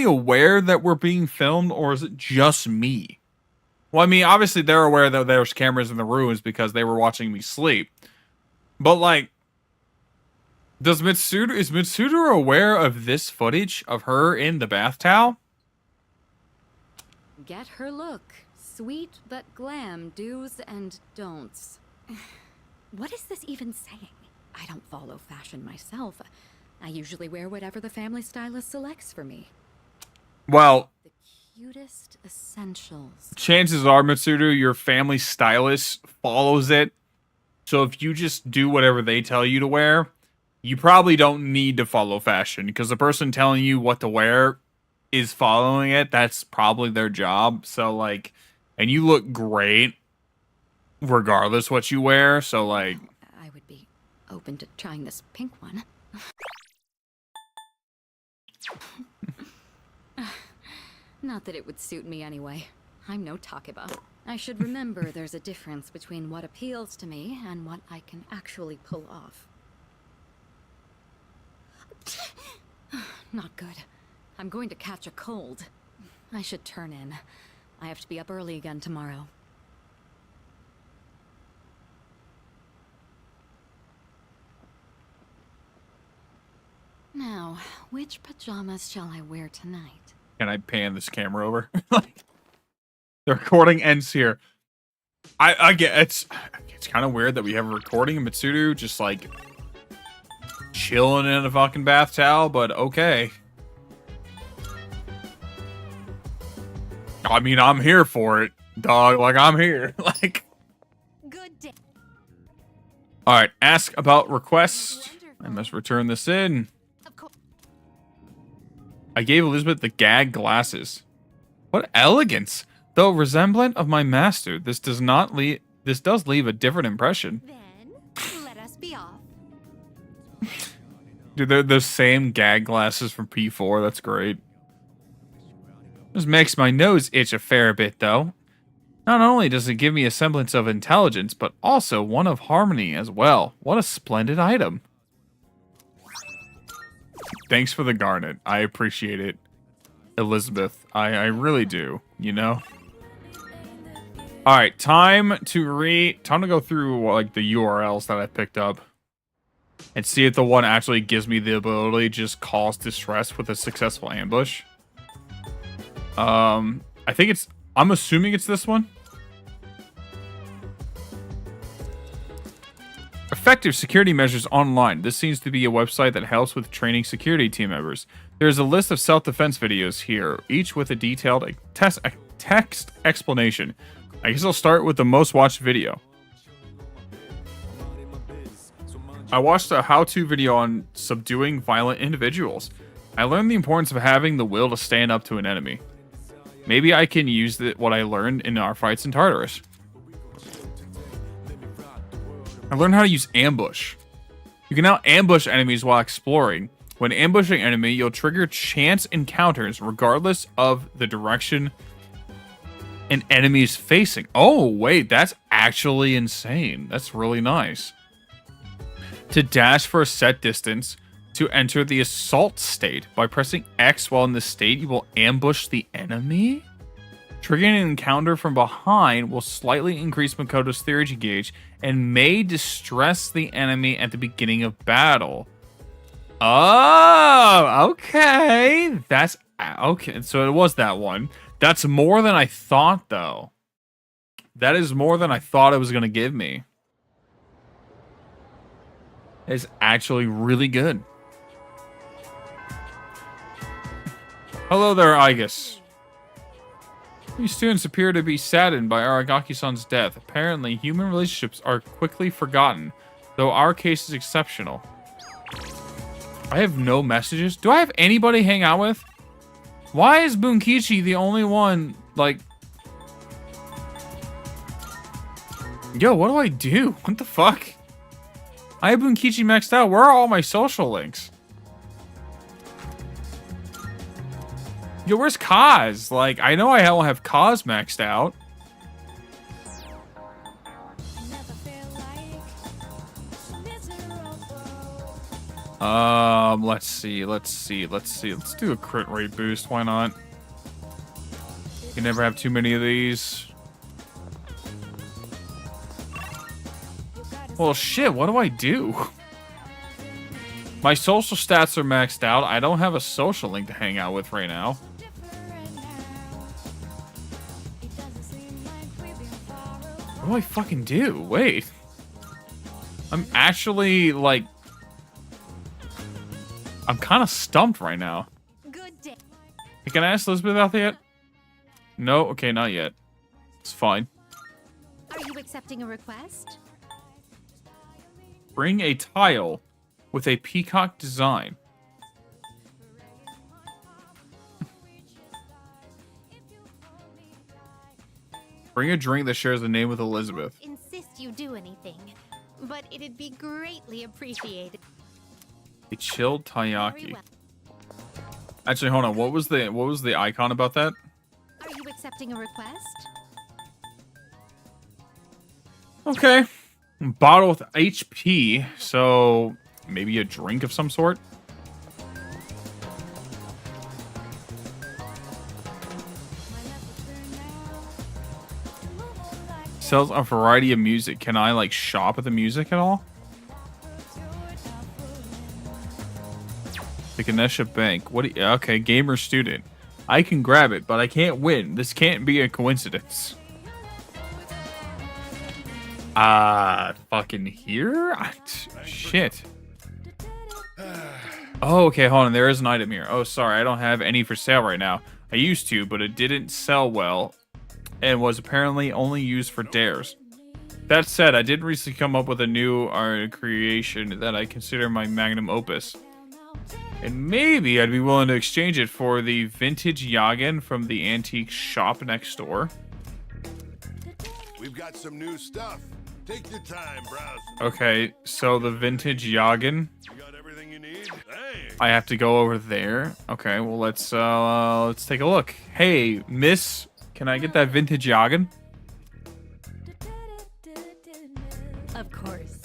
aware that we're being filmed, or is it just me? Well, I mean, obviously they're aware that there's cameras in the rooms because they were watching me sleep. But like, is Mitsuru aware of this footage of her in the bath towel? Get her look. Sweet but glam do's and don'ts. What is this even saying? I don't follow fashion myself. I usually wear whatever the family stylist selects for me. Well, The cutest essentials. chances are, Mitsuru, your family stylist follows it. So if you just do whatever they tell you to wear, you probably don't need to follow fashion, because the person telling you what to wear is following it. That's probably their job. So like, and you look great regardless what you wear. So like, I would be open to trying this pink one. Not that it would suit me anyway. I'm no Takeba. I should remember there's a difference between what appeals to me and what I can actually pull off. Not good. I'm going to catch a cold. I should turn in. I have to be up early again tomorrow. Now, which pajamas shall I wear tonight? can I pan this camera over? Like, the recording ends here. I get it's kind of weird that we have a recording of Mitsuru just like chilling in a fucking bath towel, but okay. I mean, I'm here for it, dog. Like, I'm here. Like, good day. All right, ask about request. I must return this in. I gave Elizabeth the gag glasses. What elegance! Though resemblant of my master, this does leave a different impression. Then let us be off. Dude, they're the same gag glasses from P4. That's great. This makes my nose itch a fair bit, though. Not only does it give me a semblance of intelligence, but also one of harmony as well. What a splendid item. Thanks for the garnet. I appreciate it, Elizabeth. I really do, you know? Alright, time to go through like the URLs that I picked up and see if the one actually gives me the ability to just cause distress with a successful ambush. I'm assuming it's this one. Effective security measures online. This seems to be a website that helps with training security team members. There's a list of self-defense videos here, each with a detailed text explanation. I guess I'll start with the most watched video. I watched a how-to video on subduing violent individuals. I learned the importance of having the will to stand up to an enemy. Maybe I can use what I learned in our fights in Tartarus. I learned how to use ambush. You can now ambush enemies while exploring. When ambushing an enemy, you'll trigger chance encounters regardless of the direction an enemy is facing. Oh, wait, that's actually insane. That's really nice. To dash for a set distance, to enter the assault state. By pressing X while in this state, you will ambush the enemy. Triggering an encounter from behind will slightly increase Makoto's theurgy gauge and may distress the enemy at the beginning of battle. Oh, okay. That's okay. So it was that one. That's more than I thought, though. That is more than I thought it was going to give me. It's actually really good. Hello there, Aigis. These students appear to be saddened by Aragaki-san's death. Apparently, human relationships are quickly forgotten, though our case is exceptional. I have no messages. Do I have anybody hang out with? Why is Bunkichi the only one, like... Yo, what do I do? What the fuck? I have Bunkichi maxed out. Where are all my social links? Yo, where's Kaz? Like, I know I don't have Kaz maxed out. Let's see. Let's do a crit rate boost. Why not? You can never have too many of these. Well, shit, what do I do? My social stats are maxed out. I don't have a social link to hang out with right now. What do I fucking do? Wait. I'm actually, like... I'm kind of stumped right now. Good day. Can I ask Elizabeth out there yet? No? Okay, not yet. It's fine. Are you accepting a request? Bring a tile with a peacock design. Bring a drink that shares the name with Elizabeth. Insist you do anything, but it'd be greatly appreciated. A chilled taiyaki. Very well. Actually, hold on. What was the icon about that? Are you accepting a request? Okay. Bottle with HP, so maybe a drink of some sort. Sells a variety of music. Can I like shop at the music at all? The Ganesha Bank. What? Okay, gamer student. I can grab it, but I can't win. This can't be a coincidence. Fucking here? Shit. Oh, okay, hold on. There is an item here. Oh, sorry. I don't have any for sale right now. I used to, but it didn't sell well and was apparently only used for dares. That said, I did recently come up with a new creation that I consider my magnum opus. And maybe I'd be willing to exchange it for the vintage Yagen from the antique shop next door. We've got some new stuff. Take your time, browse. Okay, so the vintage Yagen. You got everything you need? Hey. I have to go over there. Okay, well let's take a look. Hey, miss, can I get that vintage Yagen? Of course.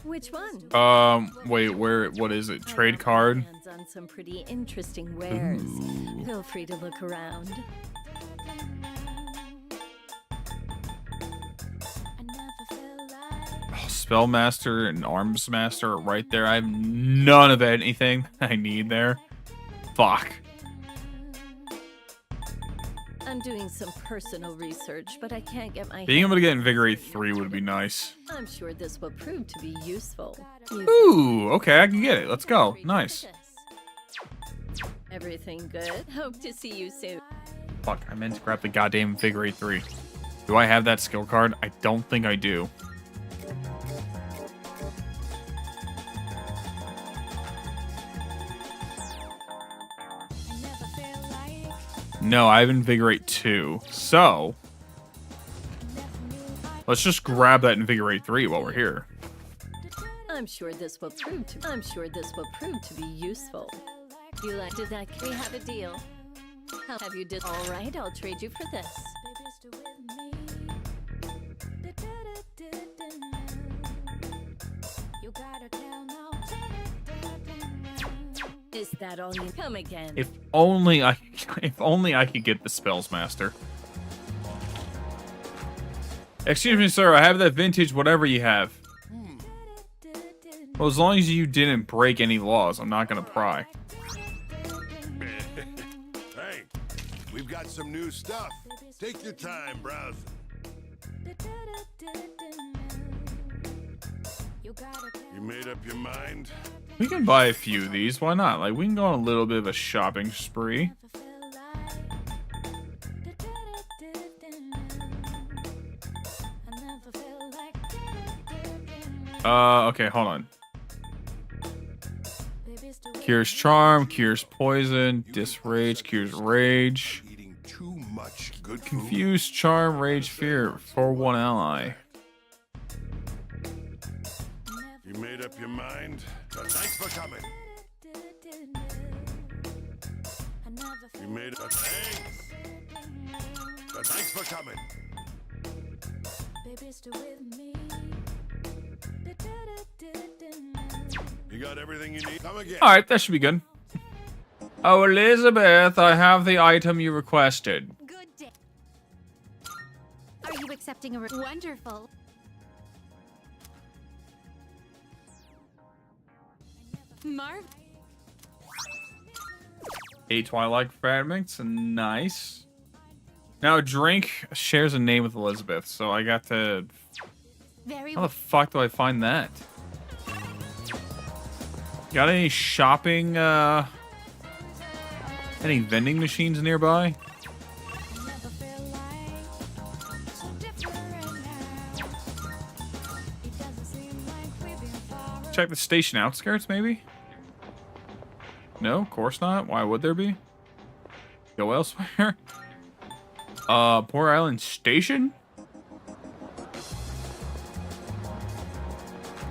Which one? Wait, what is it? Trade card? Hands on some pretty interesting wares. Ooh. Feel free to look around. Oh, Spellmaster and Arms Master are right there. I have none of anything I need there. Fuck. I'm doing some personal research, but I can't get my Being able to get Invigorate 3 would be nice. I'm sure this will prove to be useful. Ooh, okay, I can get it. Let's go. Nice. Everything good? Hope to see you soon. Fuck, I meant to grab the goddamn Invigorate 3. Do I have that skill card? I don't think I do. No, I have Invigorate 2. So, let's just grab that Invigorate 3 while we're here. I'm sure this will prove to be useful. You like did that? We have a deal. How have you did? All right, I'll trade you for this. Is that all you come again? If only I could get the Spells Master. Excuse me, sir. I have that vintage whatever you have. Well, as long as you didn't break any laws, I'm not gonna pry. Hey, we've got some new stuff. Take your time browsing. You made up your mind? We can buy a few of these. Why not? Like, we can go on a little bit of a shopping spree. Okay, hold on. Cures charm, cures poison, disrage, cures rage. Too much good food. Confuse, charm, rage, fear for one ally. You made up your mind? Thanks for coming. You made up. Thanks. Thanks for coming. You got everything you need? Come again. All right, that should be good. Oh, Elizabeth, I have the item you requested. Good day. Are you accepting a wonderful? Marv? 8 Twilight fragments, nice. Now, Drink shares a name with Elizabeth, so I got to... How the fuck do I find that? Got any shopping, any vending machines nearby? Check the station outskirts, maybe? No, of course not. Why would there be? Go elsewhere? Port Island Station?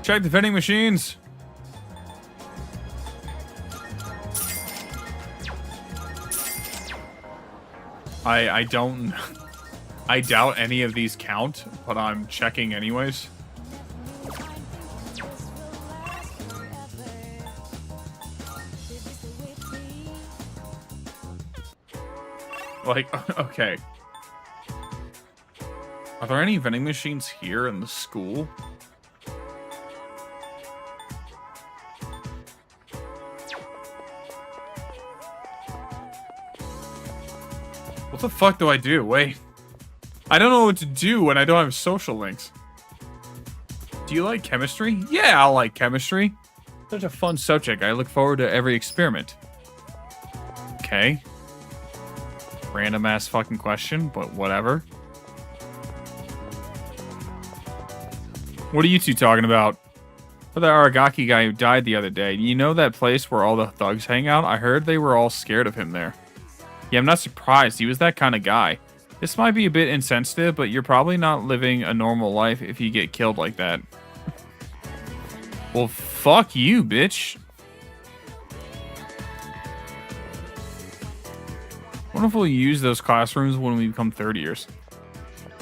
Check the vending machines. I don't... I doubt any of these count, but I'm checking anyways. Like, okay. Are there any vending machines here in the school? What the fuck do I do? Wait. I don't know what to do when I don't have social links. Do you like chemistry? Yeah, I like chemistry. Such a fun subject. I look forward to every experiment. Okay. Random ass fucking question, but whatever. What are you two talking about? For the Aragaki guy who died the other day. You know that place where all the thugs hang out? I heard they were all scared of him there. Yeah, I'm not surprised. He was that kind of guy. This might be a bit insensitive, but you're probably not living a normal life if you get killed like that. Well, fuck you, bitch. What if we'll use those classrooms when we become 30 years?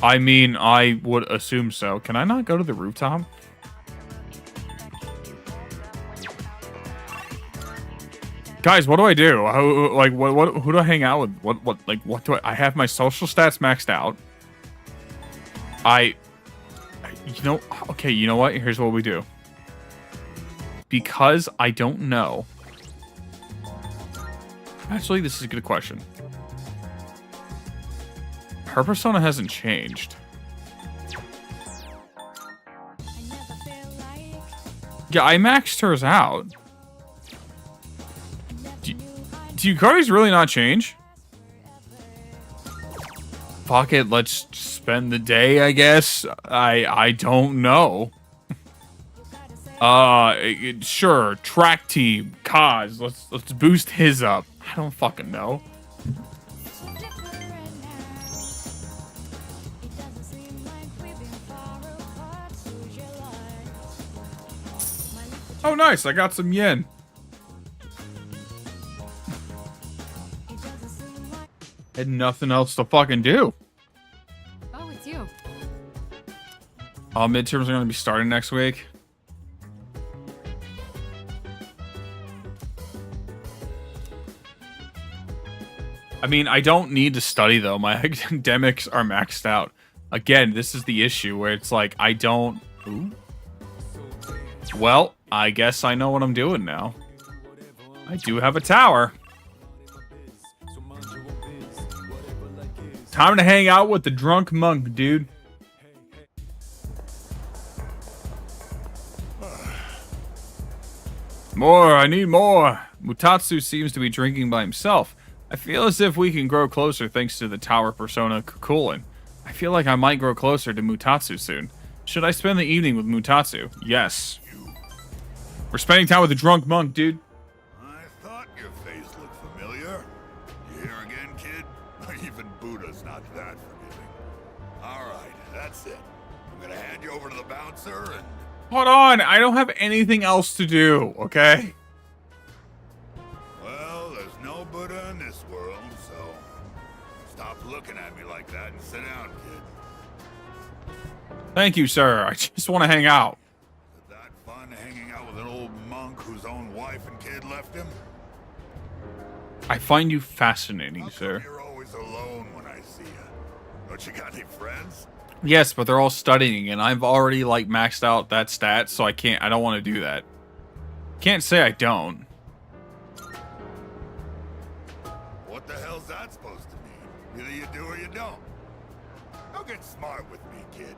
I mean, I would assume so. Can I not go to the rooftop? Guys, what do I do? Who do I hang out with? What do I have my social stats maxed out. Okay, you know what? Here's what we do. Because I don't know. Actually, this is a good question. Her persona hasn't changed. Yeah, I maxed hers out. Do Yukari's really not change? Fuck it, let's spend the day, I guess. I don't know. Sure, track team, Kaz, let's boost his up. I don't fucking know. Oh nice, I got some yen. Had nothing else to fucking do. Oh, it's you. Midterms are going to be starting next week. I mean, I don't need to study, though. My academics are maxed out. Again, this is the issue where it's like, I don't... Ooh. Well, I guess I know what I'm doing now. I do have a tower. Time to hang out with the drunk monk, dude. More, I need more. Mutatsu seems to be drinking by himself. I feel as if we can grow closer thanks to the tower persona Kukulin. I feel like I might grow closer to Mutatsu soon. Should I spend the evening with Mutatsu? Yes. We're spending time with the drunk monk, dude. I thought your face looked familiar. You here again, kid? Even Buddha's not that forgiving. Alright, that's it. I'm gonna hand you over to the bouncer and... Hold on, I don't have anything else to do, okay? Well, there's no Buddha in this world, so... Stop looking at me like that and sit down, kid. Thank you, sir. I just want to hang out. Is it that fun hanging out with an old monk whose own wife and kid left him? I find you fascinating, sir. You're always alone when I see you. Don't you got any friends? Yes, but they're all studying, and I've already, like, maxed out that stat, so I don't want to do that. Can't say I don't. What the hell's that supposed to mean? Either you do or you don't. Don't get smart with me, kid.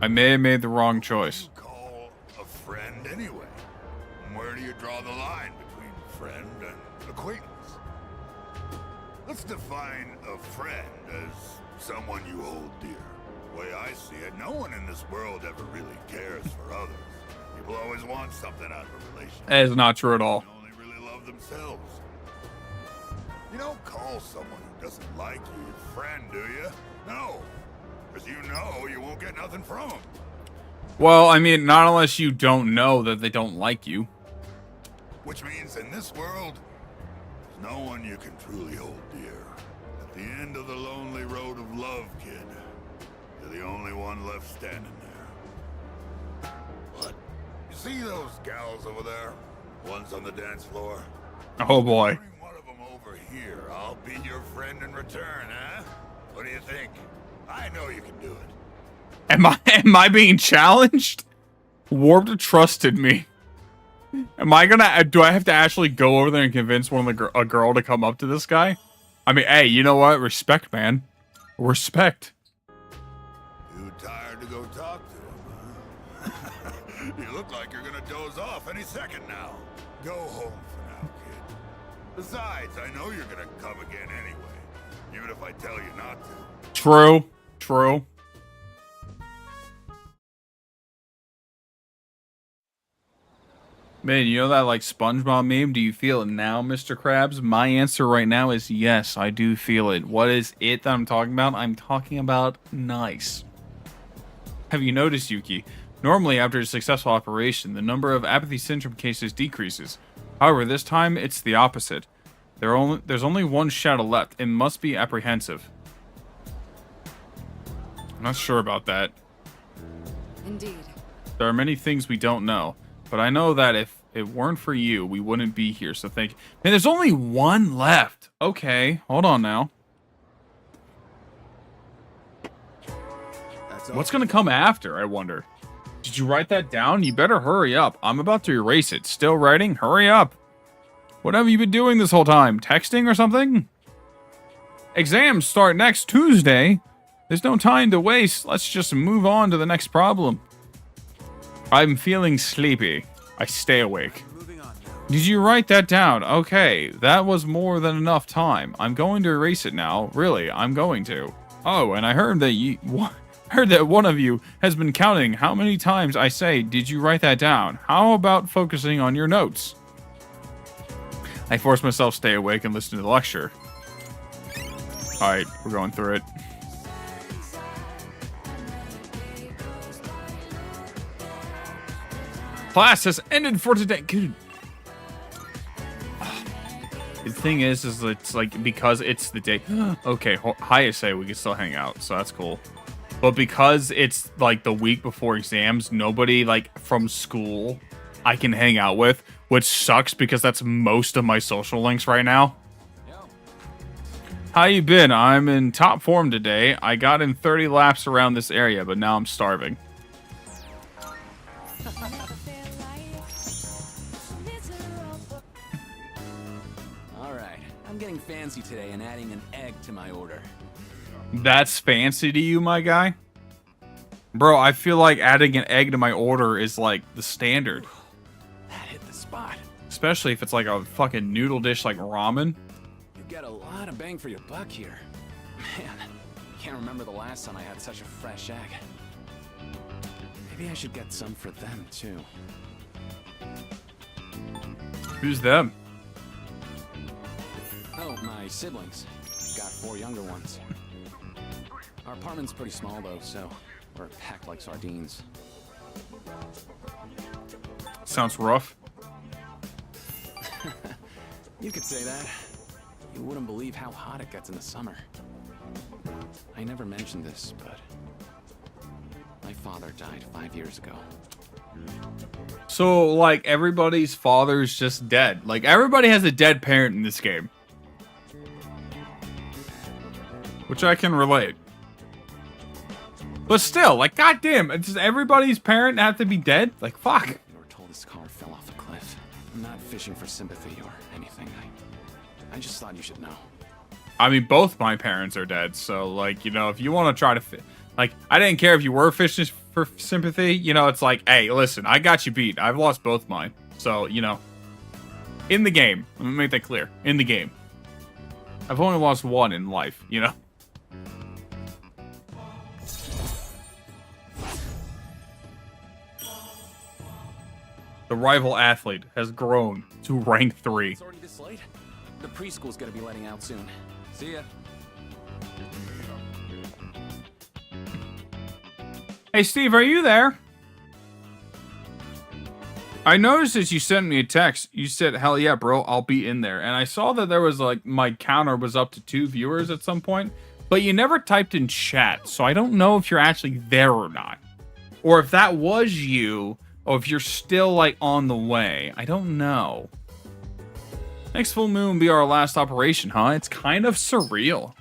I may have made the wrong choice. Call a friend anyway. And where do you draw the line between friend and acquaintance? Let's define a friend as someone you hold dear. The way I see it, no one in this world ever really cares for others. People always want something out of a relationship. That is not true at all. They only really love themselves. You don't call someone who doesn't like you your friend, do you? No. Because you know you won't get nothing from them. Well, I mean, not unless you don't know that they don't like you. Which means in this world, there's no one you can truly hold dear. At the end of the lonely road of love, kid, you're the only one left standing there. What? You see those gals over there? One's on the dance floor. Oh boy. Bring one of them over here. I'll be your friend in return, huh? What do you think? I know you can do it. Am I being challenged? Warped trusted me. Am I gonna? Do I have to actually go over there and convince a girl to come up to this guy? I mean, hey, you know what? Respect, man. Respect. Too tired to go talk to him, huh? You look like you're gonna doze off any second now. Go home for now, kid. Besides, I know you're gonna come again anyway, even if I tell you not to. True. True. Man, you know that, like, SpongeBob meme? Do you feel it now, Mr. Krabs? My answer right now is yes, I do feel it. What is it that I'm talking about? I'm talking about nice. Have you noticed, Yuki? Normally, after a successful operation, the number of apathy syndrome cases decreases. However, this time, it's the opposite. There's only one shadow left. It must be apprehensive. I'm not sure about that. Indeed. There are many things we don't know. But I know that if it weren't for you, we wouldn't be here, so thank you. Man, there's only one left. Okay, hold on now. What's gonna come after, I wonder? Did you write that down? You better hurry up. I'm about to erase it. Still writing? Hurry up. What have you been doing this whole time? Texting or something? Exams start next Tuesday. There's no time to waste. Let's just move on to the next problem. I'm feeling sleepy. I stay awake. Did you write that down? Okay, that was more than enough time. I'm going to erase it now. Really, I'm going to. Oh, and I heard that one of you has been counting how many times I say, "Did you write that down?" How about focusing on your notes? I force myself to stay awake and listen to the lecture. Alright, we're going through it. Class has ended for today. Dude. The thing is it's like, because it's the day. Okay, Hayase, we can still hang out, so that's cool. But because it's like the week before exams, nobody like from school I can hang out with, which sucks because that's most of my social links right now. How you been? I'm in top form today. I got in 30 laps around this area, but now I'm starving. Alright, I'm getting fancy today and adding an egg to my order. That's fancy to you, my guy? Bro, I feel like adding an egg to my order is like the standard. That hit the spot. Especially if it's like a fucking noodle dish like ramen. You get a lot of bang for your buck here. Man, can't remember the last time I had such a fresh egg. Maybe I should get some for them too. Who's them? Oh, my siblings. Got 4 younger ones. Our apartment's pretty small though, so we're packed like sardines. Sounds rough. You could say that. You wouldn't believe how hot it gets in the summer. I never mentioned this, but my father died 5 years ago. So, like, everybody's father's just dead. Like, everybody has a dead parent in this game. Which I can relate. But still, like, goddamn, does everybody's parent have to be dead? Like, fuck. We were told this car fell off a cliff. I'm not fishing for sympathy or anything. I just thought you should know. I mean, both my parents are dead, so, like, you know, if you want to try to like, I didn't care if you were fishing for sympathy, you know, it's like, hey, listen, I got you beat. I've lost both mine. So, you know, in the game, let me make that clear. In the game. I've only lost one in life, you know? The rival athlete has grown to rank 3. It's already this late? The preschool's gonna be letting out soon. See ya. Hey, Steve, are you there? I noticed that you sent me a text. You said, hell yeah, bro, I'll be in there. And I saw that there was, like, my counter was up to 2 viewers at some point. But you never typed in chat, so I don't know if you're actually there or not. Or if that was you, or if you're still, like, on the way. I don't know. Next full moon will be our last operation, huh? It's kind of surreal.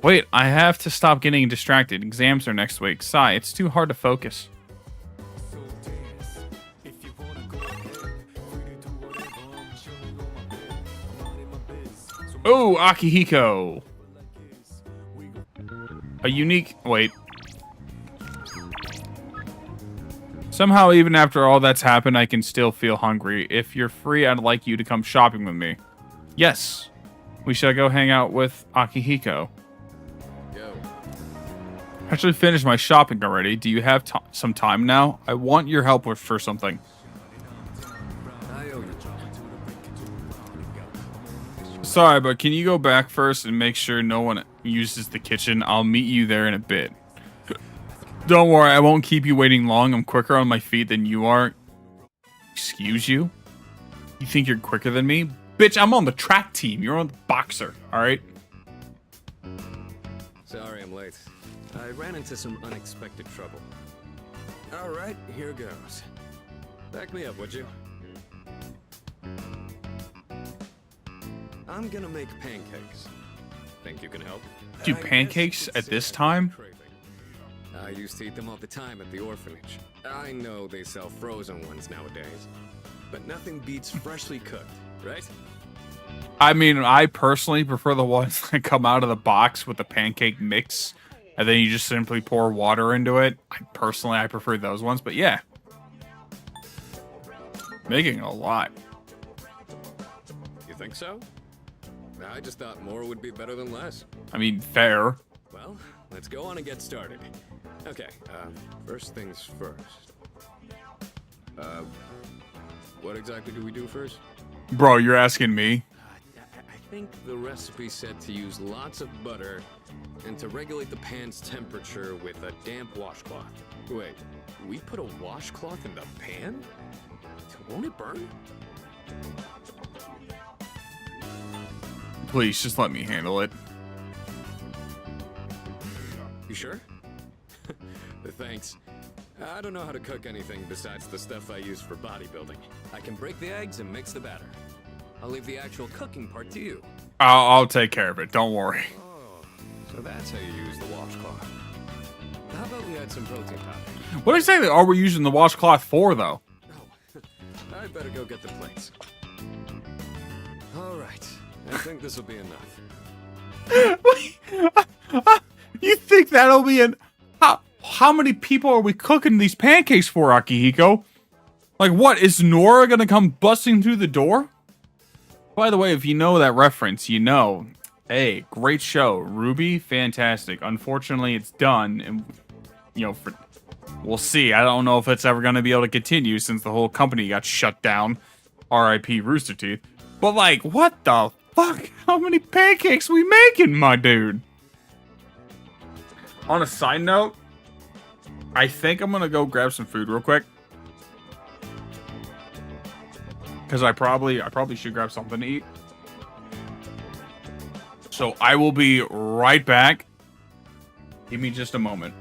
Wait, I have to stop getting distracted. Exams are next week. Sigh, it's too hard to focus. Oh, Akihiko. A unique... Wait. Somehow, even after all that's happened, I can still feel hungry. If you're free, I'd like you to come shopping with me. Yes. We shall go hang out with Akihiko. I actually finished my shopping already. Do you have some time now? I want your help for something. Sorry, but can you go back first and make sure no one uses the kitchen? I'll meet you there in a bit. Don't worry, I won't keep you waiting long. I'm quicker on my feet than you are. Excuse you? You think you're quicker than me? Bitch, I'm on the track team. You're on the boxer, alright? Sorry I'm late. I ran into some unexpected trouble. Alright, here goes. Back me up, would you? I'm gonna make pancakes. Think you can help? Do pancakes at this time? I used to eat them all the time at the orphanage. I know they sell frozen ones nowadays, but nothing beats freshly cooked, right? I mean, I personally prefer the ones that come out of the box with the pancake mix, and then you just simply pour water into it. I prefer those ones, but yeah. Making a lot. You think so? I just thought more would be better than less. I mean, fair. Well, let's go on and get started. Okay, first things first. What exactly do we do first? Bro, you're asking me? I think the recipe said to use lots of butter and to regulate the pan's temperature with a damp washcloth. Wait, we put a washcloth in the pan? Won't it burn? Please, just let me handle it. You sure? Thanks. I don't know how to cook anything besides the stuff I use for bodybuilding. I can break the eggs and mix the batter. I'll leave the actual cooking part to you. I'll take care of it. Don't worry. So that's how you use the washcloth. How about we add some protein powder? What exactly are we using the washcloth for, though? I better go get the plates. All right. I think this will be enough. You think that'll be an... How many people are we cooking these pancakes for, Akihiko? Like, what? Is Nora gonna come busting through the door? By the way, if you know that reference, you know. Hey, great show. Ruby, fantastic. Unfortunately, it's done. And, you know, we'll see. I don't know if it's ever gonna be able to continue since the whole company got shut down. R.I.P. Rooster Teeth. But, like, what the fuck? How many pancakes we making, my dude? On a side note, I think I'm gonna go grab some food real quick. Because I probably should grab something to eat. So I will be right back. Give me just a moment.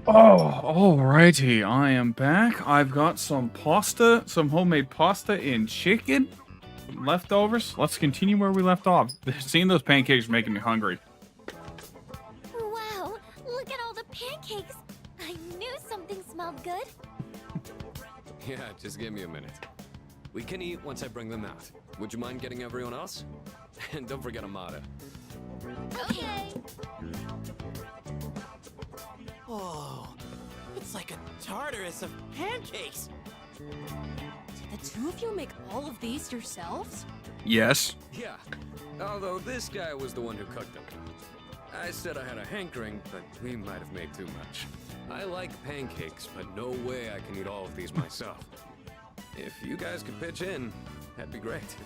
Oh, alrighty. I am back. I've got some pasta, some homemade pasta and chicken. Leftovers. Let's continue where we left off. Seeing those pancakes making me hungry. Wow, look at all the pancakes. I knew something smelled good. Yeah, just give me a minute. We can eat once I bring them out. Would you mind getting everyone else? And don't forget Amada. Okay. Oh, it's like a Tartarus of pancakes. Did the two of you make all of these yourselves? Yes. Yeah, although this guy was the one who cooked them. I said I had a hankering, but we might have made too much. I like pancakes, but no way I can eat all of these myself. If you guys could pitch in, that'd be great.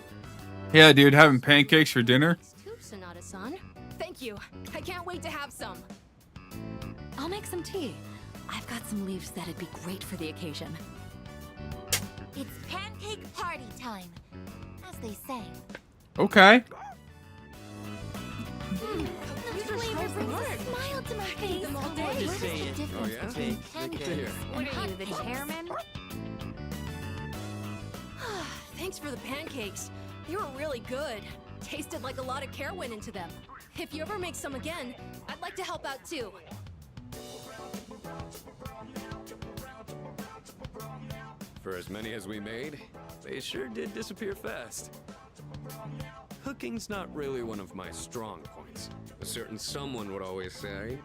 Yeah, dude, having pancakes for dinner? Too, Sonata-san. Thank you. I can't wait to have some. I'll make some tea. I've got some leaves that'd be great for the occasion. It's pancake party time, as they say. Okay. The flavor brings a smile to my face. Just say it. Oh, yeah? Pancakes What and are you, the hot chairman? Thanks for the pancakes. They were really good. Tasted like a lot of care went into them. If you ever make some again, I'd like to help out too. For as many as we made, they sure did disappear fast. Cooking's not really one of my strong points. A certain someone would always say,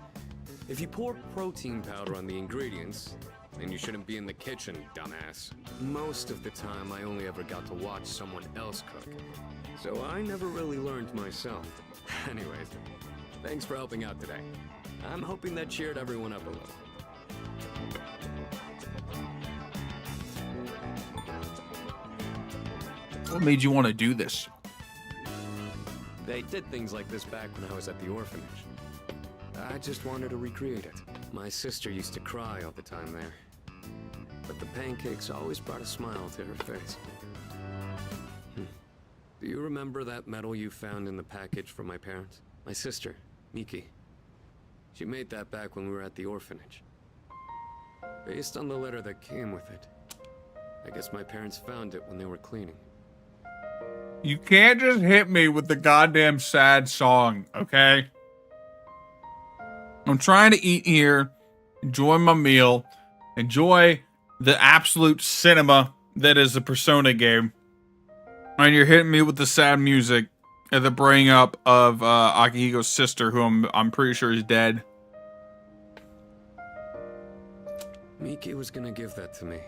if you pour protein powder on the ingredients, then you shouldn't be in the kitchen, dumbass. Most of the time, I only ever got to watch someone else cook. So I never really learned myself. Anyways, thanks for helping out today. I'm hoping that cheered everyone up a little. What made you want to do this? They did things like this back when I was at the orphanage. I just wanted to recreate it. My sister used to cry all the time there. But the pancakes always brought a smile to her face. Do you remember that medal you found in the package from my parents? My sister, Miki. She made that back when we were at the orphanage. Based on the letter that came with it. I guess my parents found it when they were cleaning. You can't just hit me with the goddamn sad song, okay? I'm trying to eat here, enjoy my meal, enjoy the absolute cinema that is the Persona game. And you're hitting me with the sad music at the bringing up of Akihiko's sister, who I'm pretty sure is dead. Miki was gonna give that to me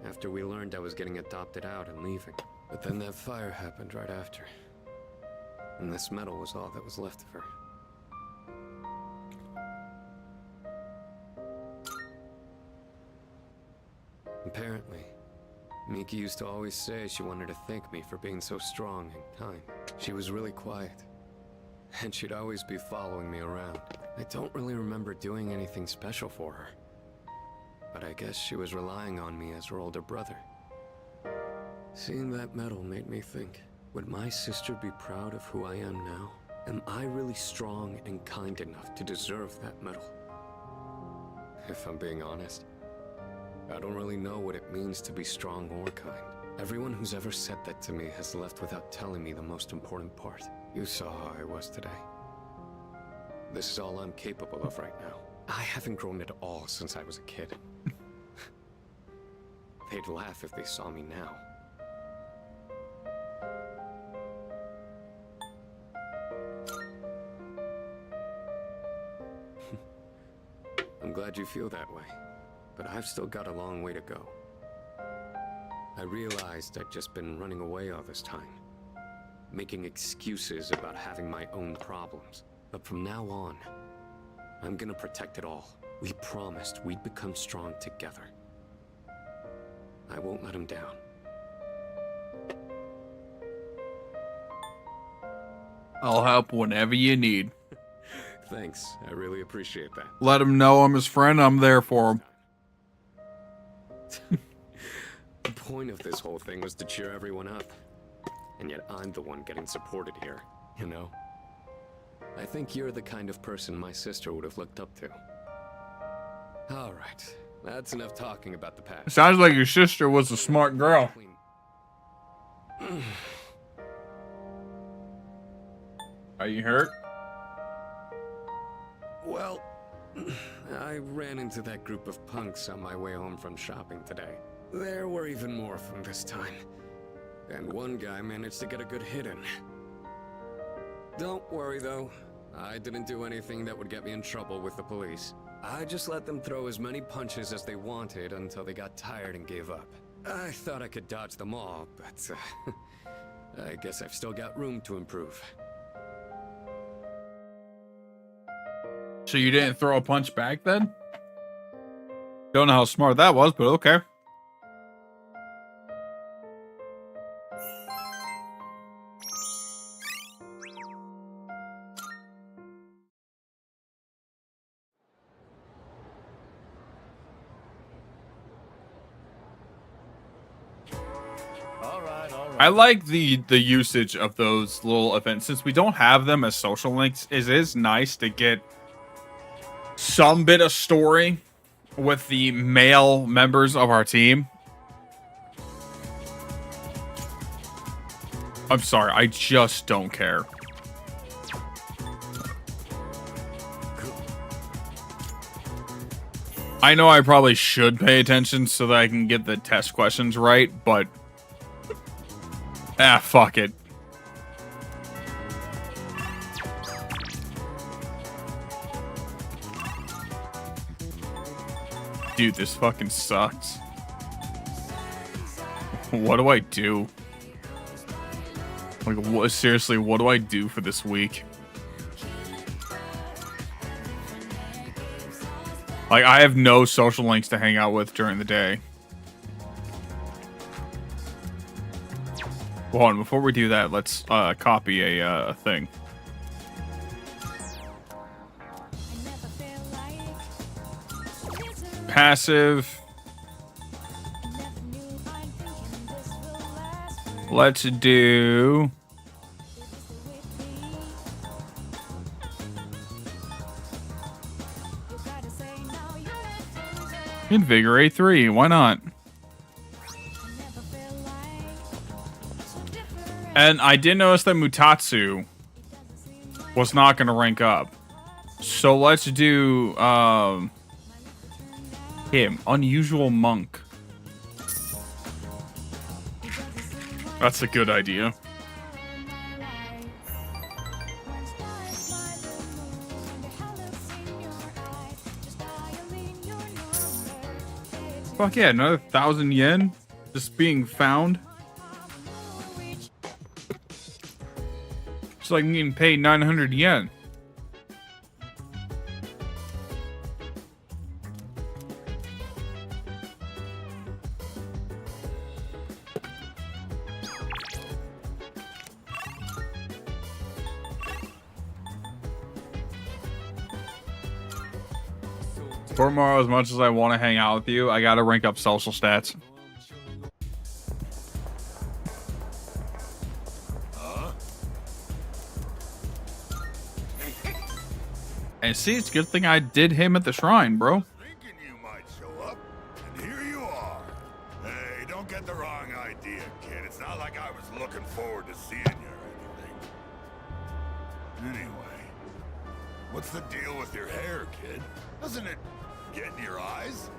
after we learned I was getting adopted out and leaving. But then that fire happened right after. And this medal was all that was left of her. Apparently, Miki used to always say she wanted to thank me for being so strong and kind. She was really quiet, and she'd always be following me around. I don't really remember doing anything special for her, but I guess she was relying on me as her older brother. Seeing that medal made me think, would my sister be proud of who I am now? Am I really strong and kind enough to deserve that medal? If I'm being honest, I don't really know what it means to be strong or kind. Everyone who's ever said that to me has left without telling me the most important part. You saw how I was today. This is all I'm capable of right now. I haven't grown at all since I was a kid. They'd laugh if they saw me now. I'm glad you feel that way, but I've still got a long way to go. I realized I'd just been running away all this time, making excuses about having my own problems. But from now on, I'm gonna protect it all. We promised we'd become strong together. I won't let him down. I'll help whenever you need. Thanks, I really appreciate that. Let him know I'm his friend. I'm there for him. The point of this whole thing was to cheer everyone up. And yet I'm the one getting supported here, you know? I think you're the kind of person my sister would have looked up to. All right, that's enough talking about the past. Sounds like your sister was a smart girl. Are you hurt? Well, I ran into that group of punks on my way home from shopping today. There were even more of them this time. And one guy managed to get a good hit in. Don't worry though, I didn't do anything that would get me in trouble with the police. I just let them throw as many punches as they wanted until they got tired and gave up. I thought I could dodge them all, but I guess I've still got room to improve. So you didn't throw a punch back then? Don't know how smart that was, but okay. I like the usage of those little events. Since we don't have them as social links, it is nice to get some bit of story with the male members of our team. I'm sorry, I just don't care. I know I probably should pay attention so that I can get the test questions right, but fuck it. Dude, this fucking sucks. What do I do? Like, what, seriously, what do I do for this week? Like, I have no social links to hang out with during the day. Hold on, before we do that, let's copy a thing. Passive. Let's do Invigorate 3. Why not? And I did notice that Mutatsu was not going to rank up. So let's do him. Unusual Monk. That's a good idea. Fuck yeah, another 1,000 yen just being found. It's like I'm getting paid 900 yen. Tomorrow, as much as I want to hang out with you, I gotta rank up social stats. And see, it's a good thing I did him at the shrine, bro. Thinking you might show up, and here you are. Hey, don't get the wrong idea, kid. It's not like I was looking forward to seeing you or anything. Anyway, what's the deal with your hair, kid? Doesn't it get in your eyes?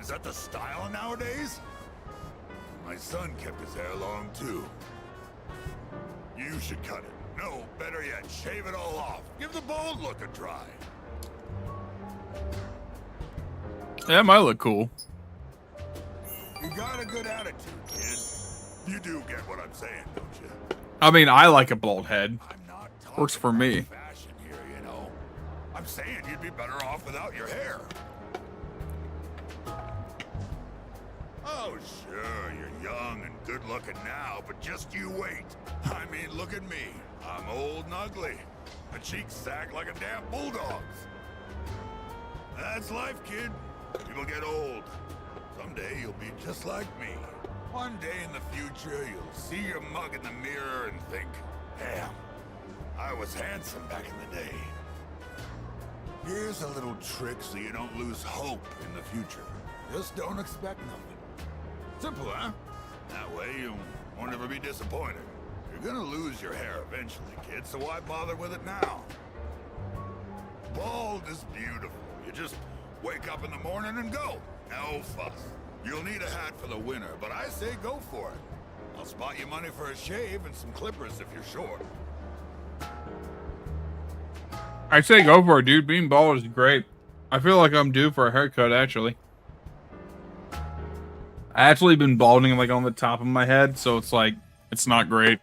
Is that the style nowadays? My son kept his hair long too. You should cut it. No, better yet, shave it all off. Give the bald look a try. Yeah, it might look cool. You got a good attitude, kid. You do get what I'm saying, don't you? I mean, I like a bald head. Works for me. Fashion here, you know. I'm saying you'd be better off without your hair. Oh, sure, you're young and good-looking now, but just you wait. I mean, look at me. I'm old and ugly. My cheeks sag like a damn bulldog's. That's life, kid. People get old. Someday you'll be just like me. One day in the future, you'll see your mug in the mirror and think, damn, I was handsome back in the day. Here's a little trick so you don't lose hope in the future. Just don't expect nothing. Simple, huh? That way you won't ever be disappointed. You're gonna lose your hair eventually, kid, so why bother with it now? Bald is beautiful. You just wake up in the morning and go. No fuss. You'll need a hat for the winter, but I say go for it. I'll spot you money for a shave and some clippers if you're short. I'd say go for it, dude. Being bald is great. I feel like I'm due for a haircut, actually. I actually been balding like on the top of my head, so it's like, it's not great.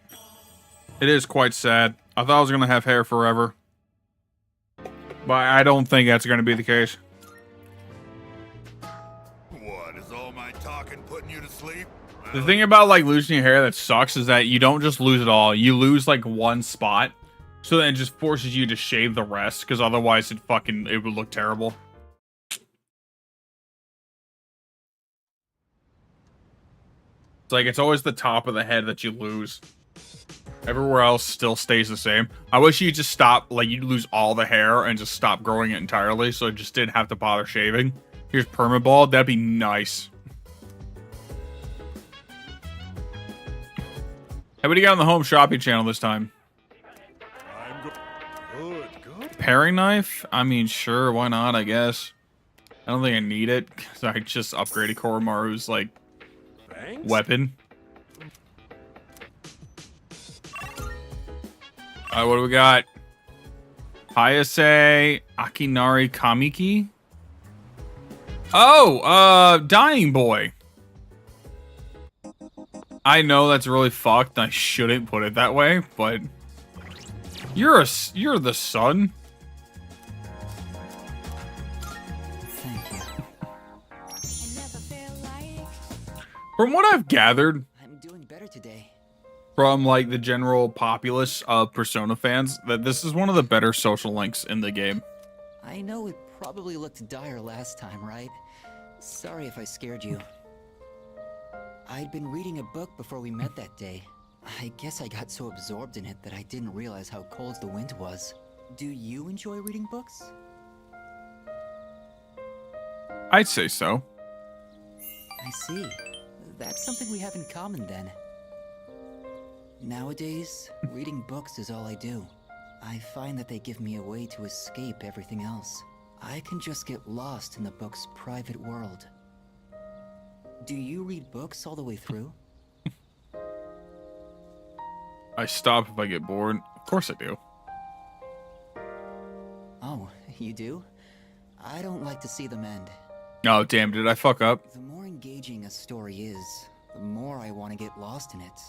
It is quite sad. I thought I was going to have hair forever. But I don't think that's going to be the case. What, is all my talking putting you to sleep? The thing about like losing your hair that sucks is that you don't just lose it all. You lose like one spot. So then it just forces you to shave the rest, because otherwise it would look terrible. It's like, it's always the top of the head that you lose. Everywhere else still stays the same. I wish you just stop, like, you'd lose all the hair and just stop growing it entirely, so it just didn't have to bother shaving. Here's permabald, that'd be nice. How about you got on the home shopping channel this time? Paring knife? I mean, sure, why not, I guess. I don't think I need it, because I just upgraded Koromaru's, like, weapon. Alright, what do we got? Hayase Akinari Kamiki? Oh, Dying Boy. I know that's really fucked, I shouldn't put it that way, but... You're the son. From what I've gathered, I'm doing better today. From like the general populace of Persona fans, that this is one of the better social links in the game. I know it probably looked dire last time, right? Sorry if I scared you. I'd been reading a book before we met that day. I guess I got so absorbed in it that I didn't realize how cold the wind was. Do you enjoy reading books? I'd say so. I see. That's something we have in common then. Nowadays, reading books is all I do. I find that they give me a way to escape everything else. I can just get lost in the book's private world. Do you read books all the way through? I stop if I get bored. Of course I do. Oh, you do? I don't like to see them end. Oh, damn, did I fuck up? The more engaging a story is, the more I want to get lost in it.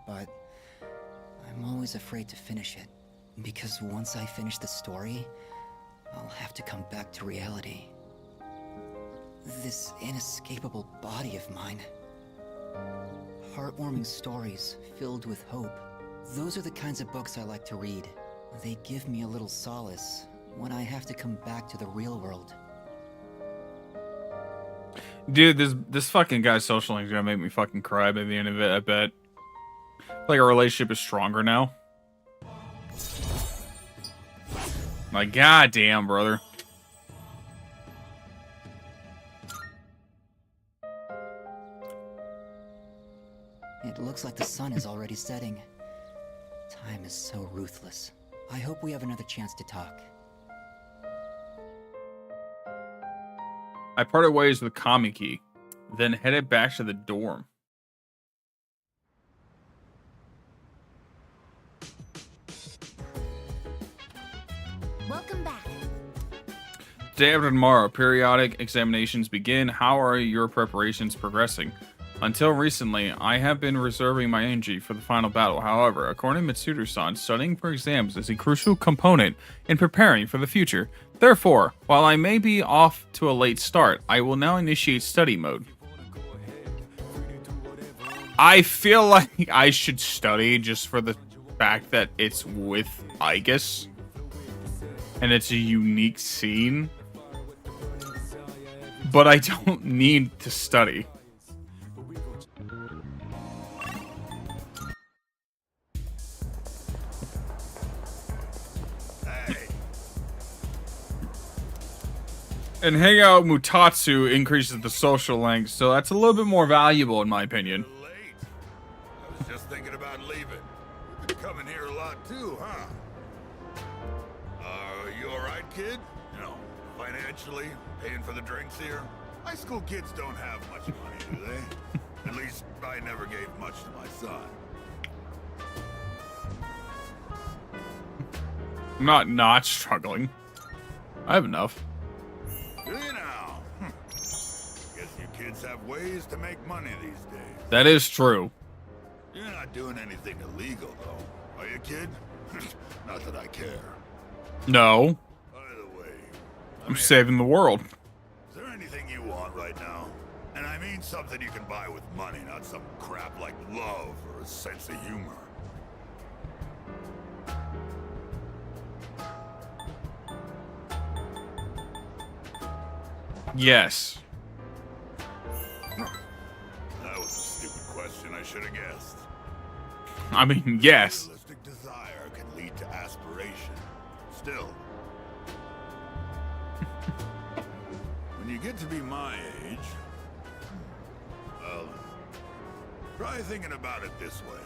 But I'm always afraid to finish it, because once I finish the story, I'll have to come back to reality. This inescapable body of mine. Heartwarming stories filled with hope. Those are the kinds of books I like to read. They give me a little solace when I have to come back to the real world. Dude, this fucking guy's social link's gonna make me fucking cry by the end of it, I bet. Like, our relationship is stronger now. Like, goddamn, brother. It looks like the sun is already setting. Time is so ruthless. I hope we have another chance to talk. I parted ways with Kamiki, then headed back to the dorm. Welcome back. Day after tomorrow, periodic examinations begin. How are your preparations progressing? Until recently, I have been reserving my energy for the final battle. However, according to Mitsuru-san, studying for exams is a crucial component in preparing for the future. Therefore, while I may be off to a late start, I will now initiate study mode. I feel like I should study just for the fact that it's with Aigis. And it's a unique scene. But I don't need to study. And Hangout Mutatsu increases the social length, so that's a little bit more valuable in my opinion. I was just thinking about leaving. You've been coming here a lot too, huh? You alright, kid? You know, financially, paying for the drinks here? High school kids don't have much money, do they? At least, I never gave much to my son. I'm not struggling. I have enough. Do you now? Guess you kids have ways to make money these days. That is true. You're not doing anything illegal, though. Are you, kid? Not that I care. No. By the way, I'm saving the world. is there anything you want right now? And I mean something you can buy with money, not some crap like love or a sense of humor. Yes. That was a stupid question. I should have guessed. I mean, yes. Realistic desire can lead to aspiration. Still, when you get to be my age, well, try thinking about it this way.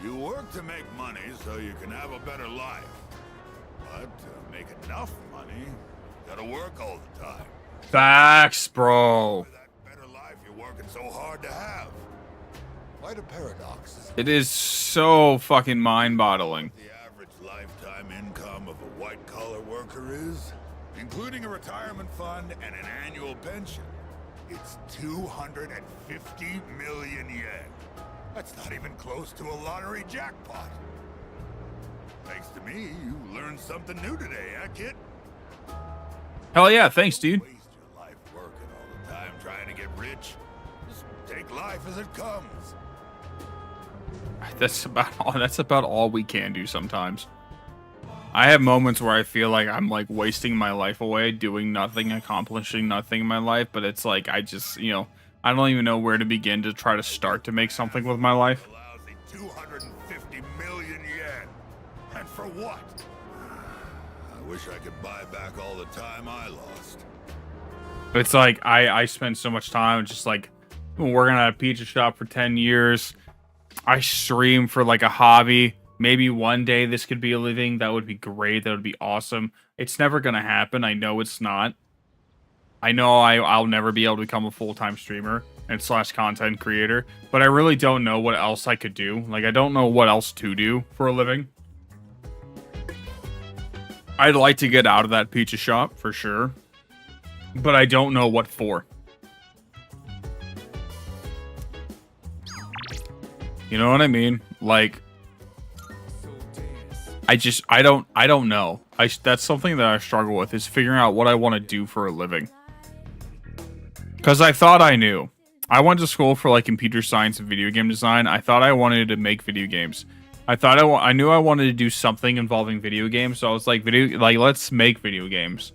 You work to make money so you can have a better life. But to make enough money, you gotta work all the time. Facts, bro. Better life you're working so hard to have. Quite a paradox. It is so fucking mind-boggling. Average lifetime income of a white-collar worker is, including a retirement fund and an annual pension, it's 250 million yen. That's not even close to a lottery jackpot. Thanks to me, you learned something new today, huh, kid? Hell yeah, thanks, dude. Working all the time trying to get rich. Just take life as it comes. That's about all we can do sometimes. I have moments where I feel like I'm like wasting my life away, doing nothing, accomplishing nothing in my life, but it's like I just, you know, I don't even know where to begin to try to start to make something with my life. 250 million yen. And for what? I wish I could buy back all the time I lost. It's like I spend so much time just like working at a pizza shop for 10 years. I stream for like a hobby. Maybe one day this could be a living. That would be great. That would be awesome. It's never going to happen. I know it's not. I know I'll never be able to become a full-time streamer and / content creator, but I really don't know what else I could do. Like, I don't know what else to do for a living. I'd like to get out of that pizza shop for sure, but I don't know what for. You know what I mean? Like, I don't know. That's something that I struggle with, is figuring out what I want to do for a living. Because I thought I knew. I went to school for like computer science and video game design. I thought I wanted to make video games. I thought I knew I wanted to do something involving video games. So I was like, let's make video games.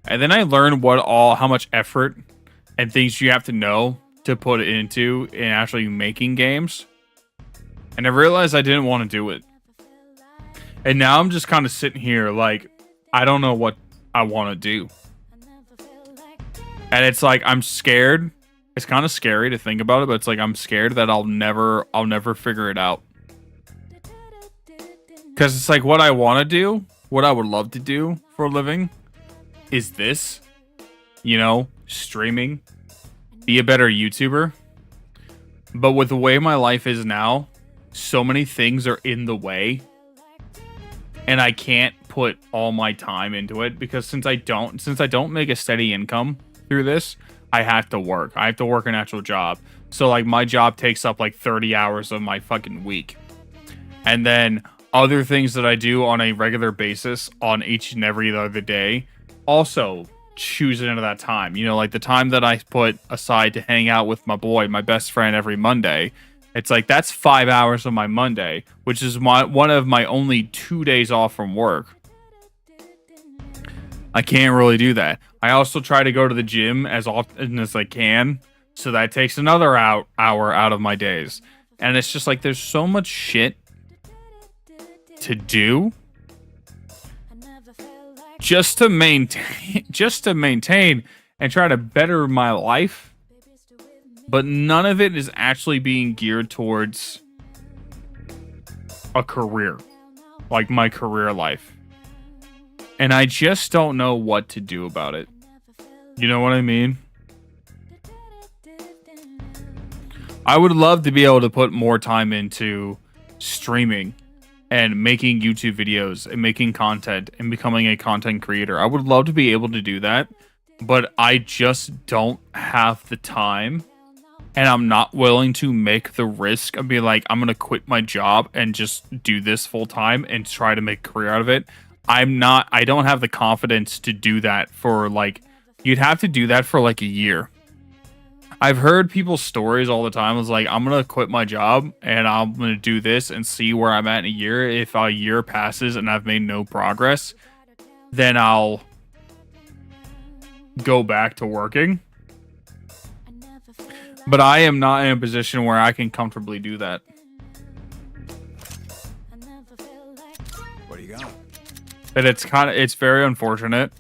And then I learned how much effort and things you have to know to put into in actually making games. And I realized I didn't want to do it. And now I'm just kind of sitting here like, I don't know what I want to do. And it's like, I'm scared. It's kind of scary to think about it, but it's like, I'm scared that I'll never figure it out. Because it's like, what I want to do, what I would love to do for a living is this. You know, streaming. Be a better YouTuber. But with the way my life is now, so many things are in the way. And I can't put all my time into it because since I don't make a steady income through this, I have to work. I have to work an actual job. So like my job takes up like 30 hours of my fucking week. And then other things that I do on a regular basis on each and every other day also choose into that time. You know, like the time that I put aside to hang out with my boy, my best friend every Monday. It's like that's 5 hours of my Monday, which is one of my only 2 days off from work. I can't really do that. I also try to go to the gym as often as I can, so that takes another hour out of my days. And it's just like there's so much shit to do just to maintain and try to better my life, but none of it is actually being geared towards a career, like my career life. And I just don't know what to do about it. You know what I mean? I would love to be able to put more time into streaming and making YouTube videos and making content and becoming a content creator. I would love to be able to do that, but I just don't have the time, and I'm not willing to make the risk of being like, I'm going to quit my job and just do this full time and try to make a career out of it. I don't have the confidence to do that for like, you'd have to do that for like a year. I've heard people's stories all the time. It's like, I'm going to quit my job and I'm going to do this and see where I'm at in a year. If a year passes and I've made no progress, then I'll go back to working. But I am not in a position where I can comfortably do that. What do you got? And it's very unfortunate.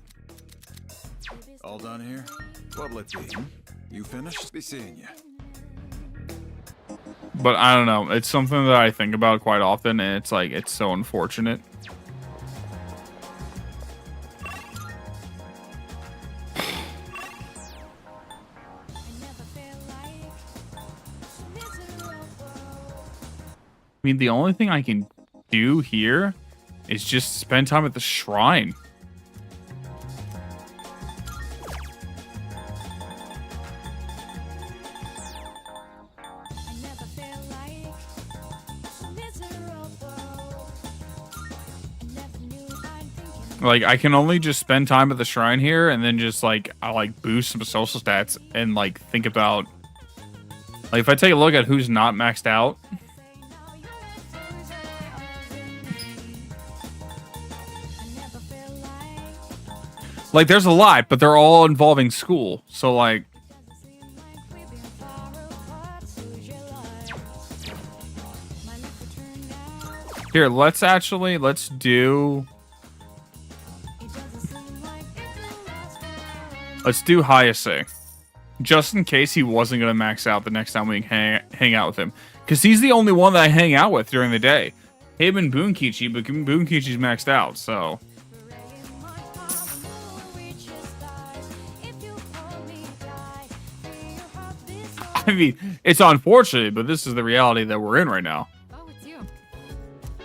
All done here? What'll it be? You finished? Be seeing you. But I don't know. It's something that I think about quite often, and it's like, it's so unfortunate. I mean, the only thing I can do here is just spend time at the shrine. Like, I can only just spend time at the shrine here and then just like, I like boost some social stats and like think about, like, if I take a look at who's not maxed out. Like, there's a lot, but they're all involving school. So like, here, let's do Hayase, just in case he wasn't going to max out the next time we hang out with him. Because he's the only one that I hang out with during the day. Him and Bunkichi, but Bunkichi's maxed out, so. I mean, it's unfortunate, but this is the reality that we're in right now. Oh, it's you.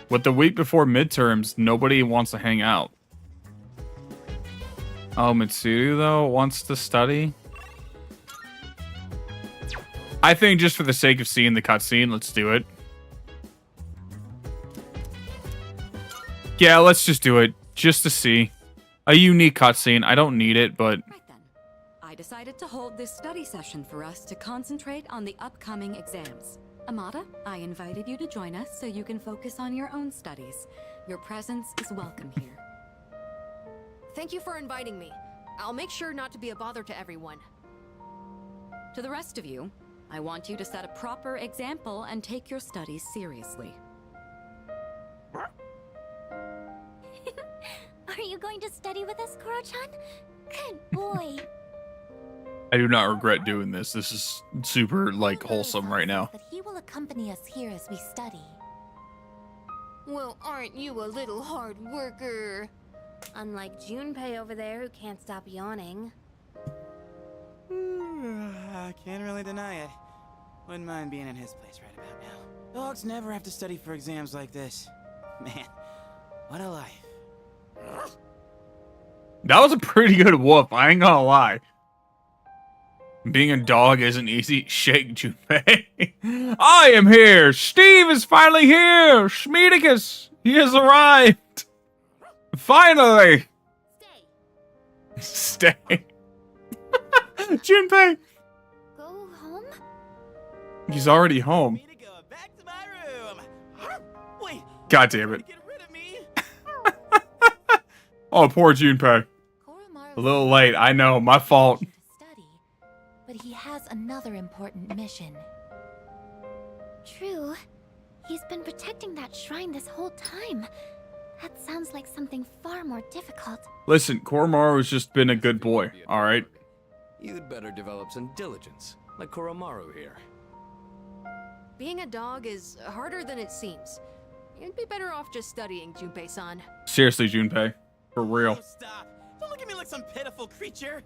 With the week before midterms, nobody wants to hang out. Oh, Mitsuru, though, wants to study. I think just for the sake of seeing the cutscene, let's do it. Yeah, let's just do it. Just to see. A unique cutscene. I don't need it, but... I decided to hold this study session for us to concentrate on the upcoming exams. Amada, I invited you to join us so you can focus on your own studies. Your presence is welcome here. Thank you for inviting me. I'll make sure not to be a bother to everyone. To the rest of you, I want you to set a proper example and take your studies seriously. Are you going to study with us, Koro-chan? Good boy. I do not regret doing this. This is super, like, wholesome right now. But he will accompany us here as we study. Well, aren't you a little hard worker? Unlike Junpei over there who can't stop yawning. I can't really deny it. Wouldn't mind being in his place right about now. Dogs never have to study for exams like this. Man, what a life. That was a pretty good whoop, I ain't gonna lie. Being a dog isn't easy. Shake Junpei. I am here! Steve is finally here! Schmiedicus! He has arrived! Finally! Stay. Junpei! Go home? He's already home. God damn it. Oh, poor Junpei. A little late, I know, my fault. But he has another important mission. True. He's been protecting that shrine this whole time. That sounds like something far more difficult. Listen, Koromaru's just been a good boy, alright? You'd better develop some diligence, like Koromaru here. Being a dog is harder than it seems. You'd be better off just studying, Junpei-san. Seriously, Junpei. For real. Oh, stop. Don't look at me like some pitiful creature.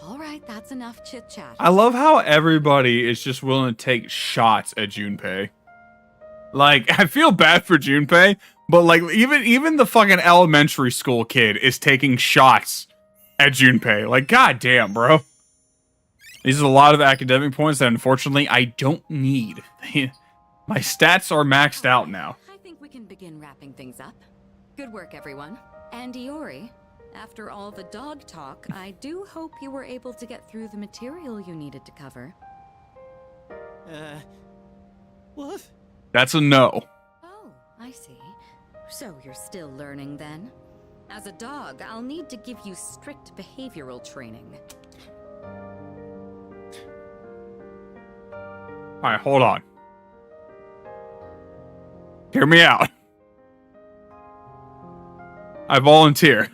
All right, that's enough chit-chat. I love how everybody is just willing to take shots at Junpei. Like, I feel bad for Junpei, but like even the fucking elementary school kid is taking shots at Junpei. Like, goddamn, bro. These are a lot of academic points that unfortunately I don't need. My stats are maxed out now. I think we can begin wrapping things up. Good work, everyone. And Iori, after all the dog talk, I do hope you were able to get through the material you needed to cover. What? That's a no. Oh, I see. So you're still learning then? As a dog, I'll need to give you strict behavioral training. Alright, hold on. Hear me out. I volunteer.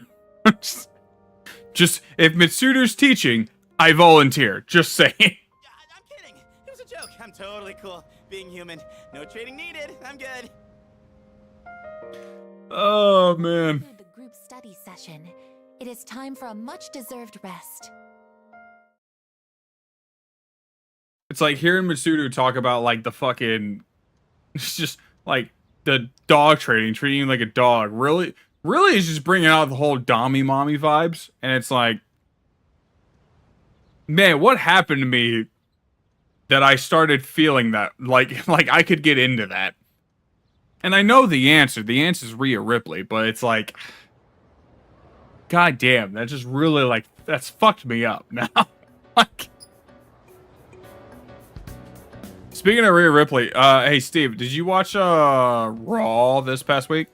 just if Mitsuru's teaching, I volunteer. Just saying. I'm kidding. It was a joke. I'm totally cool. Being human. No training needed. I'm good. Oh, man. The group study session. It is time for a much-deserved rest. It's like hearing Mitsuru talk about like the fucking, it's just like the dog treating you like a dog. Really is just bringing out the whole Dami mommy vibes. And it's like, man, what happened to me that I started feeling that like I could get into that? And I know the answer. The answer is Rhea Ripley, but it's like, god damn, that just really like that's fucked me up now. Like. Speaking of Rhea Ripley, hey Steve, did you watch Raw this past week?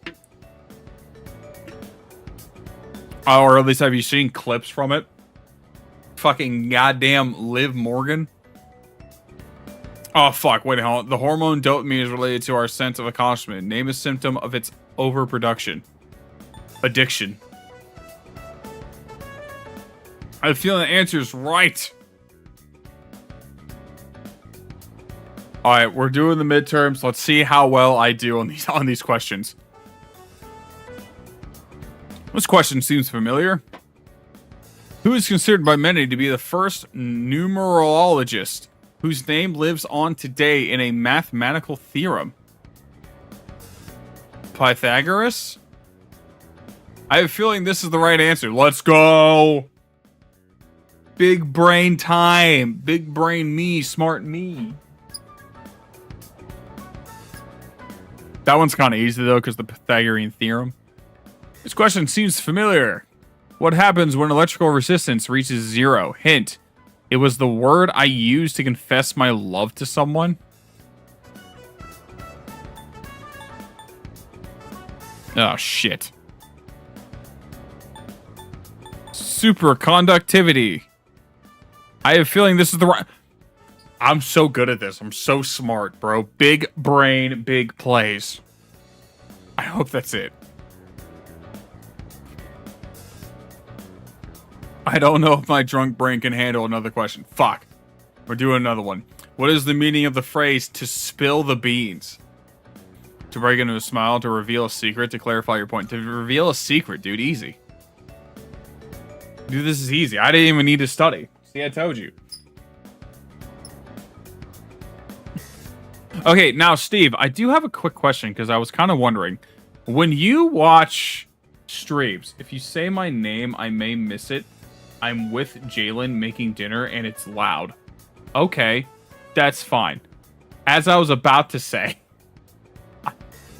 Or at least have you seen clips from it? Fucking goddamn Liv Morgan. Oh fuck, wait, hold on. The hormone dopamine is related to our sense of accomplishment. Name a symptom of its overproduction. Addiction. I feel the answer is right. All right, we're doing the midterms. Let's see how well I do on these questions. This question seems familiar. Who is considered by many to be the first numerologist whose name lives on today in a mathematical theorem? Pythagoras? I have a feeling this is the right answer. Let's go. Big brain time. Big brain me. Smart me. That one's kind of easy, though, because the Pythagorean theorem. This question seems familiar. What happens when electrical resistance reaches 0? Hint. It was the word I used to confess my love to someone. Oh, shit. Superconductivity. I have a feeling this is the right... I'm so good at this. I'm so smart, bro. Big brain, big plays. I hope that's it. I don't know if my drunk brain can handle another question. Fuck. We're doing another one. What is the meaning of the phrase, to spill the beans? To break into a smile, to reveal a secret, to clarify your point. To reveal a secret, dude. Easy. Dude, this is easy. I didn't even need to study. See, I told you. Okay, now, Steve, I do have a quick question because I was kind of wondering. When you watch streams, if you say my name, I may miss it. I'm with Jalen making dinner and it's loud. Okay, that's fine. As I was about to say,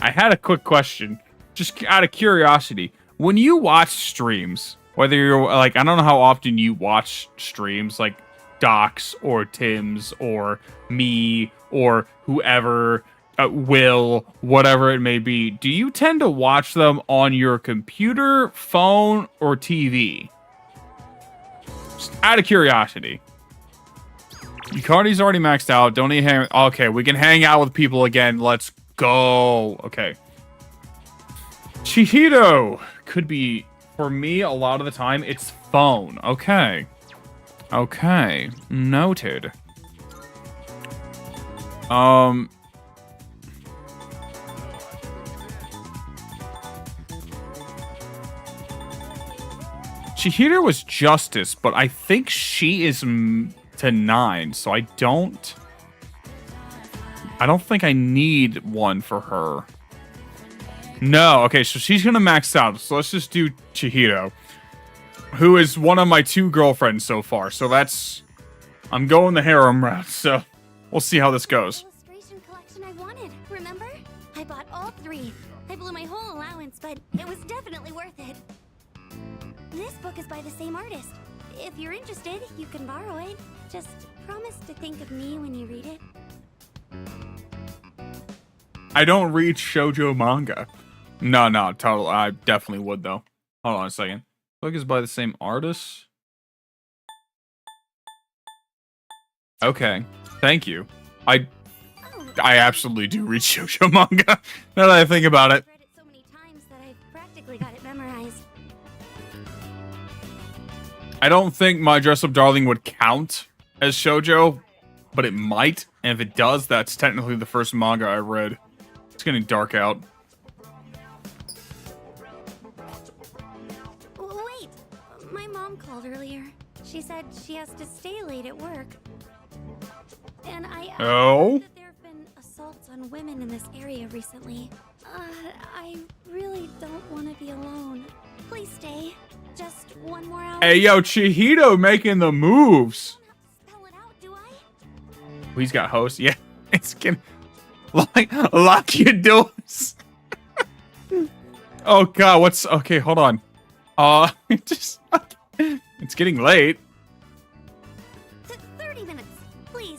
I had a quick question, just out of curiosity. When you watch streams, whether you're like, I don't know how often you watch streams, like Doc's or Tim's or me or whoever, Will, whatever it may be, do you tend to watch them on your computer, phone, or TV? Just out of curiosity. Yukardi's already maxed out. Don't need hang. Okay, we can hang out with people again. Let's go. Okay. Chihiro could be, for me, a lot of the time, it's phone. Okay. Okay, noted. Chihiro was Justice, but I think she is to 9, so I don't think I need one for her. No, okay, so she's gonna max out. So let's just do Chihiro, who is one of my 2 girlfriends so far. So that's, I'm going the harem route. So we'll see how this goes. Illustration collection I wanted, remember? I bought all 3. I blew my whole allowance, but it was definitely worth it. This book is by the same artist. If you're interested, you can borrow it. Just promise to think of me when you read it. I don't read shoujo manga. No, totally. I definitely would though. Hold on a second. Book is by the same artist. Okay, thank you. I absolutely do read shoujo manga. Now that I think about it. I've read it so many times that I've practically got it memorized. I don't think My Dress Up Darling would count as shoujo, but it might. And if it does, that's technically the first manga I read. It's getting dark out. Wait, my mom called earlier. She said she has to stay late at work. And I Oh? that there have been assaults on women in this area recently. I really don't want to be alone. Please stay. Just one more hour. Hey, yo, Chihiro making the moves. He's got host. Yeah, it's getting lock your doors. Oh God, what's okay? Hold on. It's getting late. 30 minutes, please.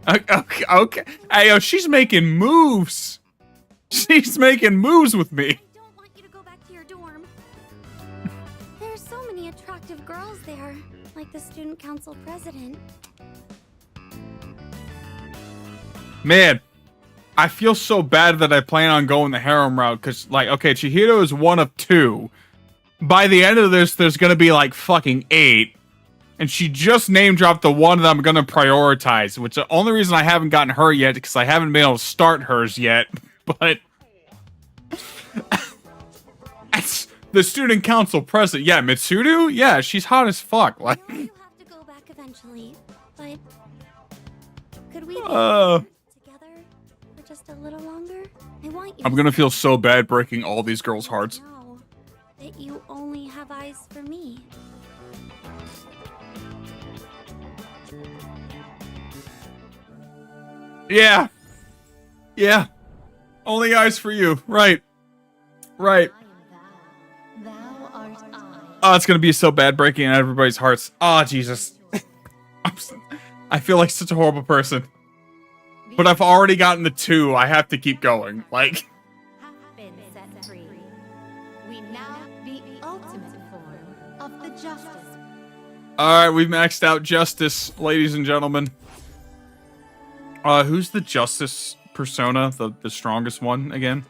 Okay. Hey, yo, she's making moves. She's making moves with me. I don't want you to go back to your dorm. There's so many attractive girls there, like the student council president. Man, I feel so bad that I plan on going the harem route because, like, okay, Chihiro is one of 2. By the end of this, there's gonna be like fucking 8, and she just name dropped the one that I'm gonna prioritize. Which the only reason I haven't gotten her yet because I haven't been able to start hers yet. But that's the student council president. Yeah, Mitsuru. Yeah, she's hot as fuck. Like, I know you have to go back eventually, but could we be together for just a little longer? I want you. I'm gonna feel so bad breaking all these girls' hearts. know that you only have eyes for me. Yeah. Yeah. Only eyes for you. Right. Right. Oh, it's gonna be so bad breaking everybody's hearts. Oh, Jesus. I feel like such a horrible person. But I've already gotten the 2. I have to keep going. Like. Been set free. We now the ultimate form of the justice. Alright, we've maxed out Justice, ladies and gentlemen. Who's the Justice persona? The strongest one again?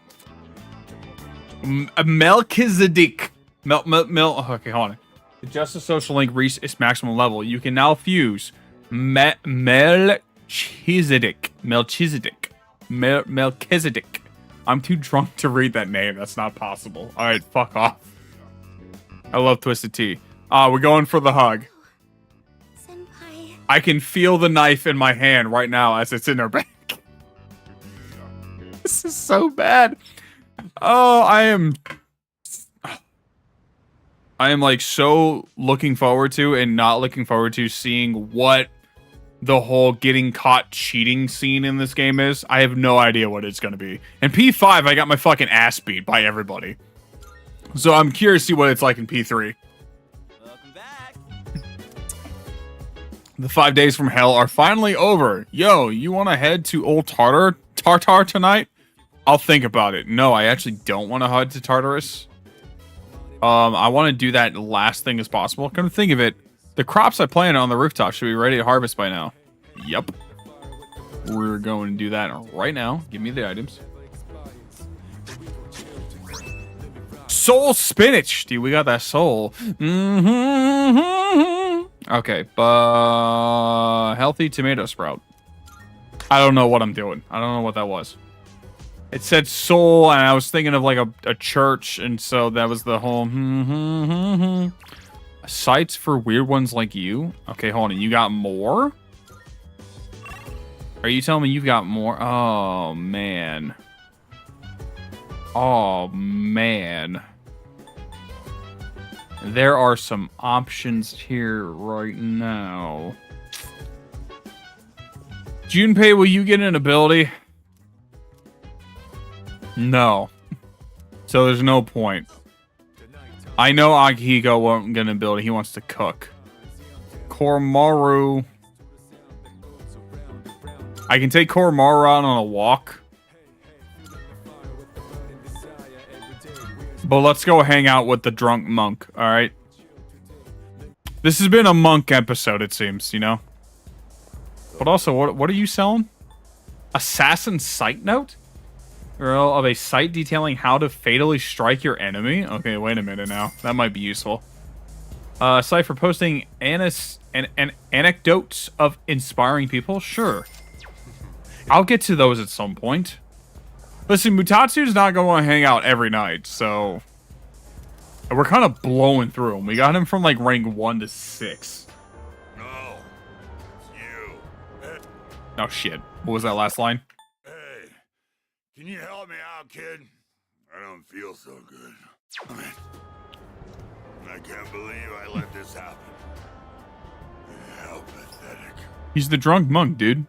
Melchizedek. Okay, hold on. The Justice Social Link reached its maximum level. You can now fuse Melchizedek. I'm too drunk to read that name. That's not possible. Alright, fuck off. I love Twisted Tea. We're going for the hug. Senpai. I can feel the knife in my hand right now as it's in her back. This is so bad. Oh, I am like so looking forward to and not looking forward to seeing what the whole getting caught cheating scene in this game is. I have no idea what it's going to be. In P5, I got my fucking ass beat by everybody. So I'm curious to see what it's like in P3. Welcome back. The 5 days from hell are finally over. Yo, you want to head to Old Tartar tonight? I'll think about it. No, I actually don't want to head to Tartarus. I want to do that last thing as possible. Come to think of it, the crops I planted on the rooftop should be ready to harvest by now. Yep. We're going to do that right now. Give me the items. Soul spinach. Dude, we got that soul. Okay, but healthy tomato sprout. I don't know what I'm doing. I don't know what that was. It said soul, and I was thinking of like a church, and so that was the whole sites for weird ones like you. Okay, hold on. You got more? Are you telling me you've got more? Oh, man. Oh, man. There are some options here right now. Junpei, will you get an ability? No. So there's no point. I know Akihiko won't get an ability. He wants to cook. Koromaru. I can take Koromaru out on a walk. But let's go hang out with the drunk monk, alright? This has been a monk episode, it seems, you know? But also, what are you selling? Assassin sight note? Girl of a site detailing how to fatally strike your enemy? Okay, wait a minute now. That might be useful. Site for posting anecdotes of inspiring people? Sure. I'll get to those at some point. Listen, Mutatsu's not going to hang out every night, so... We're kind of blowing through him. We got him from, like, rank 1 to 6. No. It's you. Oh, shit. What was that last line? Hey, can you help me out, kid? I don't feel so good. I can't believe I let this happen. How pathetic. He's the drunk monk, dude.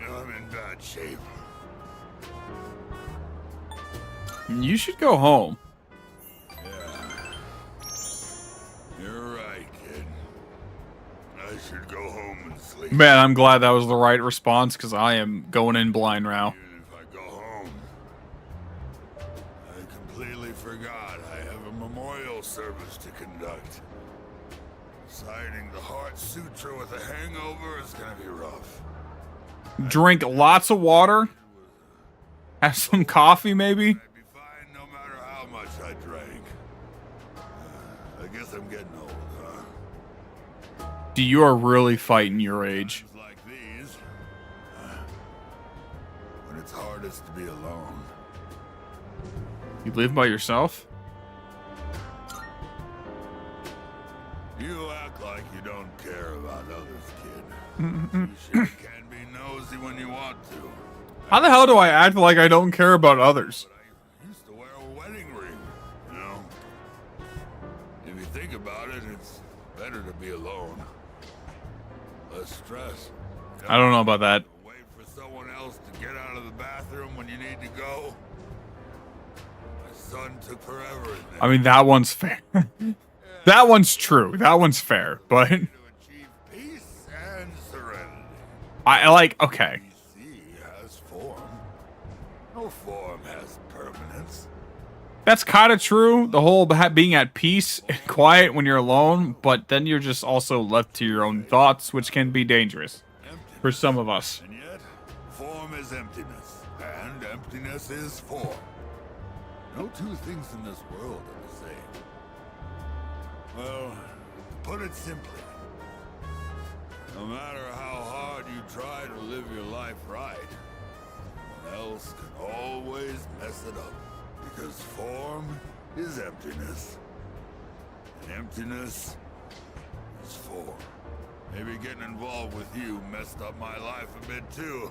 I'm in bad shape. You should go home. You're right, kid. I should go home and sleep. Man, I'm glad that was the right response, because I am going in blind now. If I go home, I completely forgot I have a memorial service to conduct. Reciting the Heart Sutra with a hangover is gonna be rough. Drink lots of water. Have some coffee, maybe. No matter how much I drank. I guess I'm getting old, huh? Dude, you are really fighting your age. Like these. When it's hardest to be alone. You live by yourself? You act like you don't care about others, kid. You sure can be nosy when you want to. How the hell do I act like I don't care about others? Used to wear a wedding ring, you know? If you think about it, it's better to be alone. Less stress. I don't know about that. Wait for someone else to get out of the bathroom when you need to go. My son took forever in there. I mean, that one's fair. That one's true. That one's fair, but... Peace and serenity. I like, okay. Has form. No form has permanence. That's kind of true. The whole being at peace and quiet when you're alone, but then you're just also left to your own thoughts, which can be dangerous for some of us. And yet, form is emptiness, and emptiness is form. No two things in this world are the same. Well, to put it simply, no matter how hard you try to live your life right, someone else can always mess it up. Because form is emptiness. And emptiness is form. Maybe getting involved with you messed up my life a bit too.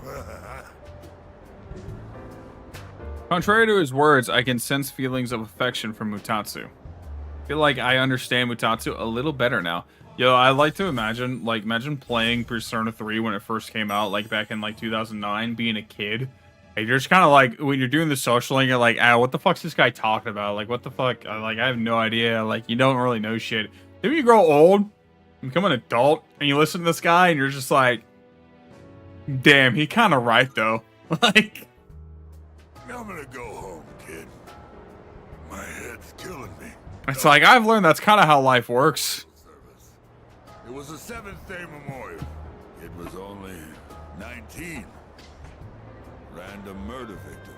Contrary to his words, I can sense feelings of affection from Mutatsu. I feel like I understand Mutatsu a little better now. Yo, I like to imagine, imagine playing Persona 3 when it first came out, like back in 2009, being a kid. And you're just kind of like, when you're doing the social link, you're like, what the fuck's this guy talking about? Like, what the fuck? I have no idea. Like, you don't really know shit. Then you grow old, become an adult, and you listen to this guy, and you're just like, damn, he kind of right, though. Like... I'm gonna go home, kid. My head's killing me. It's like, I've learned that's kind of how life works. It was a 7th-day memorial. It was only 19. Random murder victim.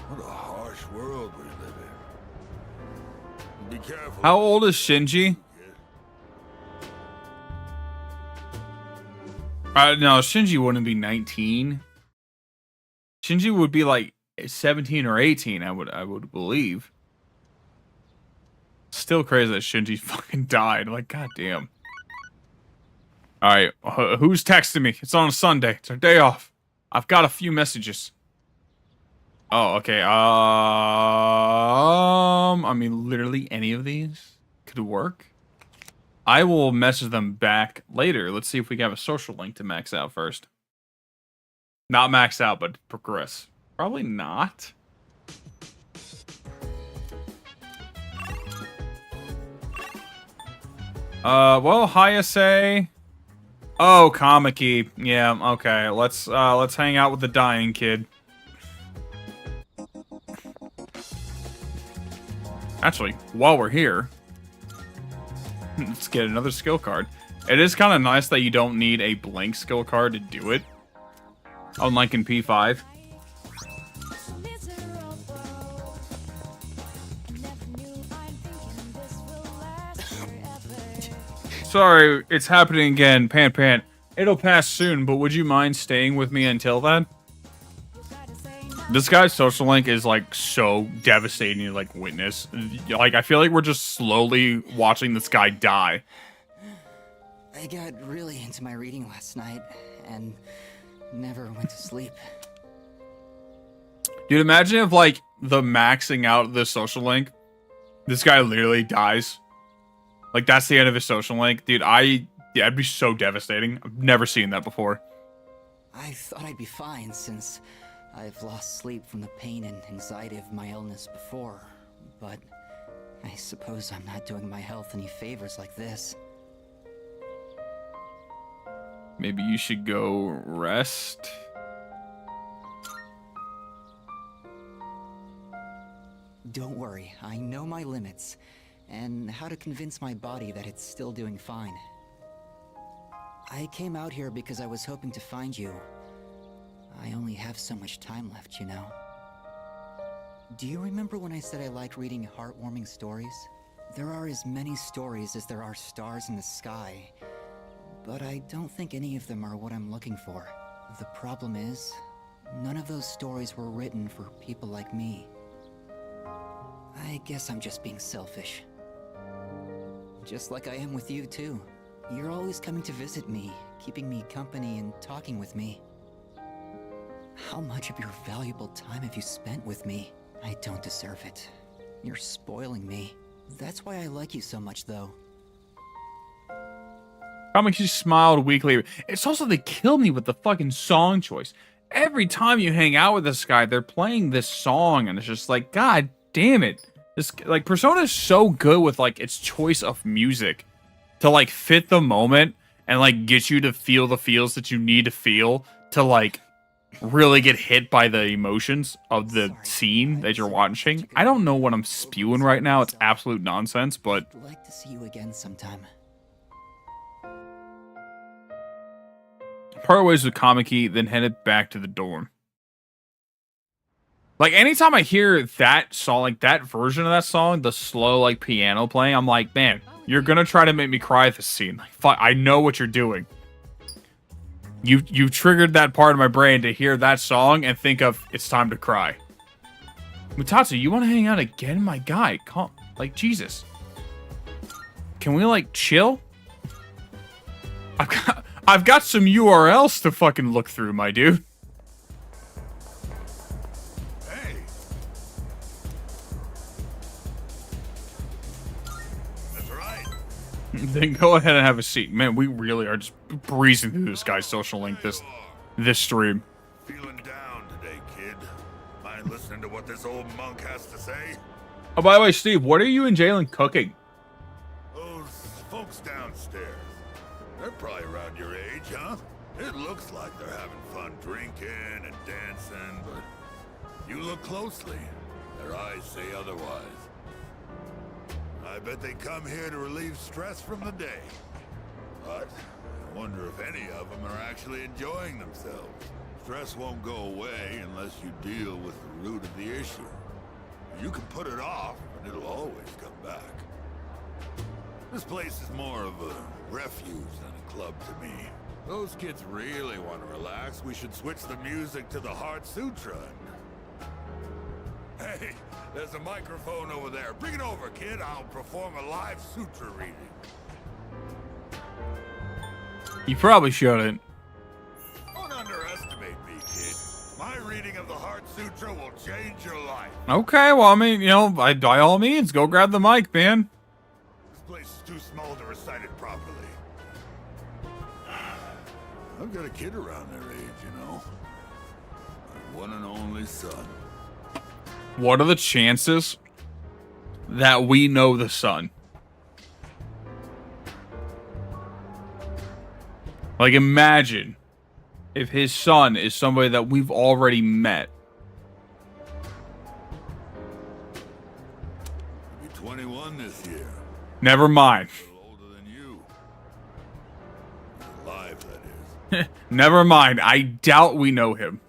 What a harsh world we live Be careful. How old is Shinji? No, Shinji wouldn't be 19. Shinji would be like 17 or 18, I would believe. Still crazy that Shinji fucking died. Like, goddamn. Alright, who's texting me? It's on a Sunday. It's our day off. I've got a few messages. Oh, okay. I mean, literally any of these could work. I will message them back later. Let's see if we can have a social link to max out first. Not max out, but progress. Probably not. Well, Hayase. Oh, Kamiki. Yeah, okay. Let's hang out with the dying kid. Actually, while we're here, let's get another skill card. It is kind of nice that you don't need a blank skill card to do it. Unlike in P5. Sorry, it's happening again. Pan. It'll pass soon, but would you mind staying with me until then? This guy's social link is like so devastating to like witness. Like I feel like we're just slowly watching this guy die. I got really into my reading last night and never went to sleep. Dude, imagine if like the maxing out the social link, this guy literally dies. Like that's the end of his social link. Dude, it'd be so devastating. I've never seen that before. I thought I'd be fine since I've lost sleep from the pain and anxiety of my illness before, but I suppose I'm not doing my health any favors like this. Maybe you should go rest. Don't worry, I know my limits, and how to convince my body that it's still doing fine. I came out here because I was hoping to find you. I only have so much time left, you know. Do you remember when I said I liked reading heartwarming stories? There are as many stories as there are stars in the sky, but I don't think any of them are what I'm looking for. The problem is, none of those stories were written for people like me. I guess I'm just being selfish. Just like I am with you, too. You're always coming to visit me, keeping me company and talking with me. How much of your valuable time have you spent with me? I don't deserve it. You're spoiling me. That's why I like you so much, though. Kamiki smiled weakly. It's also they kill me with the fucking song choice. Every time you hang out with this guy, they're playing this song, and it's just like, God damn it. This like Persona is so good with like its choice of music to like fit the moment and like get you to feel the feels that you need to feel to like really get hit by the emotions of the scene that you're watching. I don't know what I'm spewing right now. It's absolute nonsense, but I'd like to see you again sometime. parted ways with Kamiki, then headed back to the dorm. Like, anytime I hear that song, like, that version of that song, the slow, like, piano playing, I'm like, man, you're gonna try to make me cry at this scene. Like, fuck, I know what you're doing. You triggered that part of my brain to hear that song and think of, it's time to cry. Mutatsu, you want to hang out again? My guy, come, like, Jesus. Can we, like, chill? I've got some URLs to fucking look through, my dude. Hey. That's right. Then go ahead and have a seat. Man, we really are just breezing through this guy's social link this stream. Feeling down today, kid. Mind listening to what this old monk has to say? Oh, by the way, Steve, what are you and Jalen cooking? Those folks downstairs. They're probably around your age, huh? It looks like they're having fun drinking and dancing, but you look closely. Their eyes say otherwise. I bet they come here to relieve stress from the day. But I wonder if any of them are actually enjoying themselves. Stress won't go away unless you deal with the root of the issue. You can put it off, but it'll always come back. This place is more of a refuge than a club to me. Those kids really want to relax. We should switch the music to the Heart Sutra. Hey, there's a microphone over there. Bring it over, kid. I'll perform a live sutra reading. You probably shouldn't. Don't underestimate me, kid. My reading of the Heart Sutra will change your life. Okay, well, I mean, you know, by all means, go grab the mic, man. This place is too small to recite it properly. I've got a kid around their age, you know. My one and only son. What are the chances that we know the son? Like, imagine if his son is somebody that we've already met. He'll be 21 this year. Never mind. Older than you. Alive, that is. Never mind. I doubt we know him.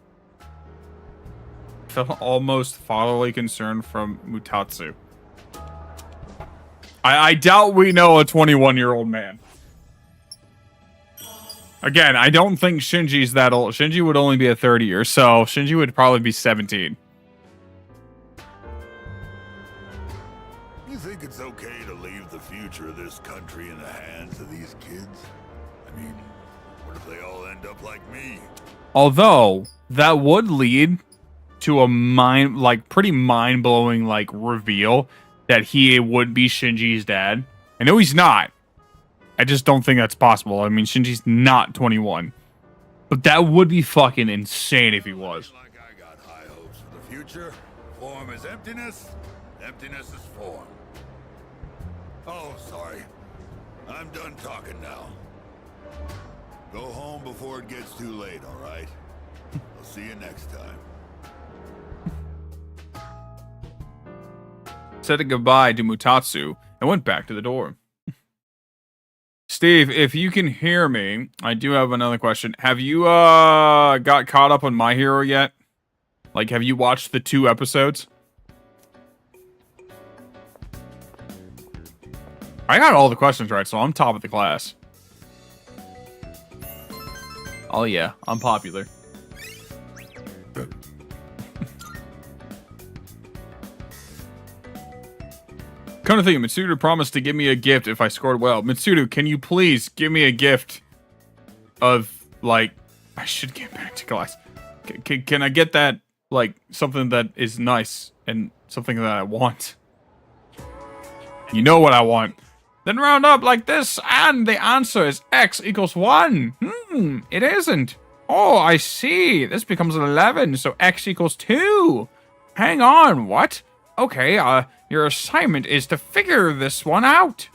Felt almost fatherly concern from Mutatsu. I doubt we know a 21-year-old man. Again, I don't think Shinji's that old. Shinji would only be a 30-year, so Shinji would probably be 17. You think it's okay to leave the future of this country in the hands of these kids? I mean, what if they all end up like me? Although, that would lead to a pretty mind-blowing, reveal that he would be Shinji's dad. I know he's not. I just don't think that's possible. I mean, Shinji's not 21. But that would be fucking insane if he was. Like I got high hopes for the future. Form is emptiness. Emptiness is form. Oh, sorry. I'm done talking now. Go home before it gets too late, all right? I'll see you next time. Said a goodbye to Mutatsu and went back to the door. Steve, if you can hear me, I do have another question. Have you got caught up on My Hero yet? Like, have you watched the 2 episodes? I got all the questions right, so I'm top of the class. Oh yeah, I'm popular. Come to think, Mitsuda promised to give me a gift if I scored well. Mitsuda, can you please give me a gift of, I should get back to class. Can I get that, something that is nice and something that I want? You know what I want. Then round up like this, and the answer is x equals 1. It isn't. Oh, I see. This becomes 11, so x equals 2. Hang on, what? Okay, your assignment is to figure this one out.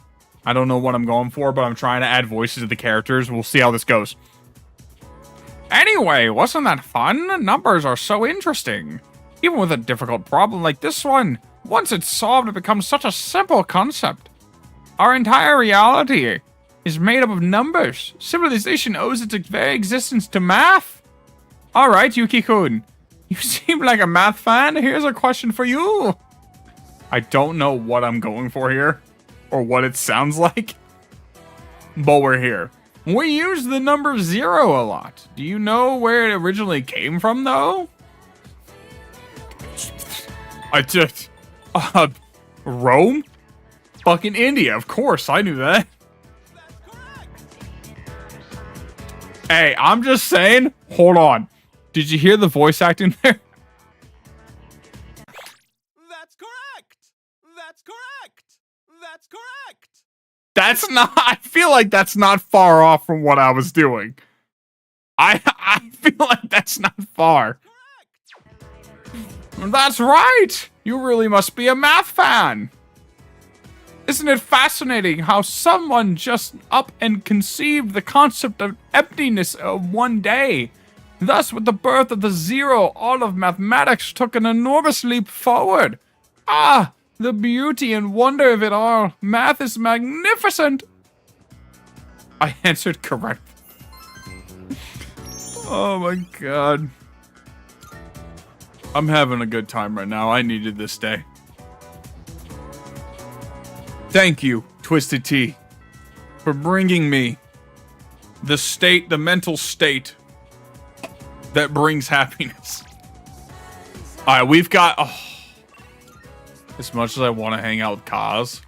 I don't know what I'm going for, but I'm trying to add voices to the characters. We'll see how this goes. Anyway, wasn't that fun? Numbers are so interesting. Even with a difficult problem like this one, once it's solved, it becomes such a simple concept. Our entire reality is made up of numbers. Civilization owes its very existence to math. Alright, Yuki-kun. You seem like a math fan. Here's a question for you. I don't know what I'm going for here, or what it sounds like, but we're here. We use the number 0 a lot. Do you know where it originally came from, though? Rome? Fucking India, of course, I knew that. Hey, I'm just saying, hold on. Did you hear the voice acting there? That's not, I feel like that's not far off from what I was doing. I feel like that's not far. That's right! You really must be a math fan! Isn't it fascinating how someone just up and conceived the concept of emptiness of one day? Thus, with the birth of the 0, all of mathematics took an enormous leap forward. Ah! The beauty and wonder of it all. Math is magnificent. I answered correct. Oh my god. I'm having a good time right now. I needed this day. Thank you, Twisted Tea, for bringing me the mental state that brings happiness. Alright, we've got... Oh, as much as I want to hang out with Kaz,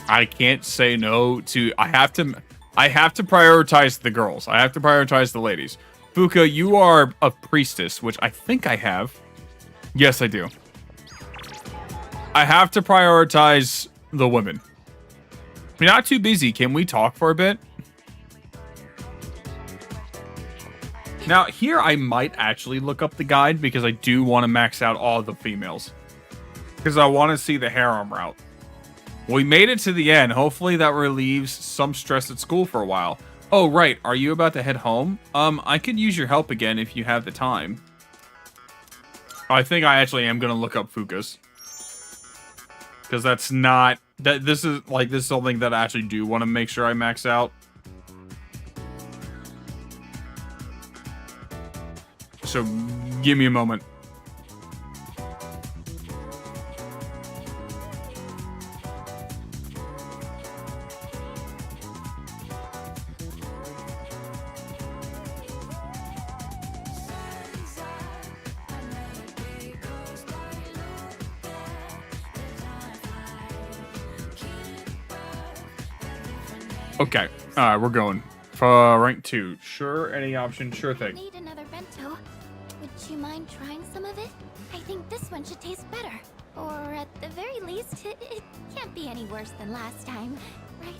I can't say no to... I have to prioritize the girls. I have to prioritize the ladies. Fuka, you are a priestess, which I think I have. Yes, I do. I have to prioritize the women. We're not too busy. Can we talk for a bit? Now, here I might actually look up the guide because I do want to max out all the females. Because I want to see the harem route. We made it to the end. Hopefully that relieves some stress at school for a while. Oh, right. Are you about to head home? I could use your help again if you have the time. I think I actually am going to look up Fuka's. Because that's not... This is something that I actually do want to make sure I max out. So, give me a moment. Okay. Alright, we're going. Rank 2. Sure, any option, sure thing. Need another bento. Would you mind trying some of it? I think this one should taste better. Or at the very least, it can't be any worse than last time, right?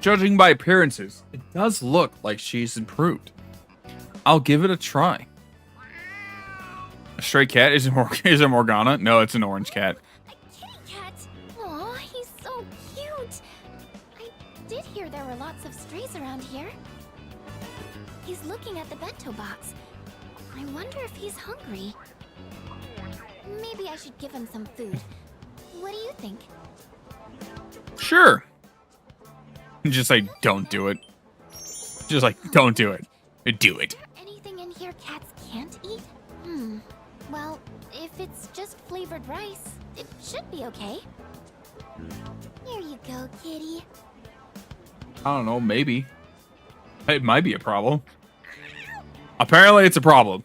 Judging by appearances, it does look like she's improved. I'll give it a try. A stray cat? Is it Morgana? No, it's an orange cat. Aw, he's so cute. I did hear there were lots of strays around here. He's looking at the bento box. I wonder if he's hungry. Maybe I should give him some food. What do you think? Sure. Just like, don't do it. Just like, don't do it. Do it. Anything in here cats can't eat? Well, if it's just flavored rice, it should be okay. Here you go, kitty. I don't know, maybe. It might be a problem. Apparently it's a problem.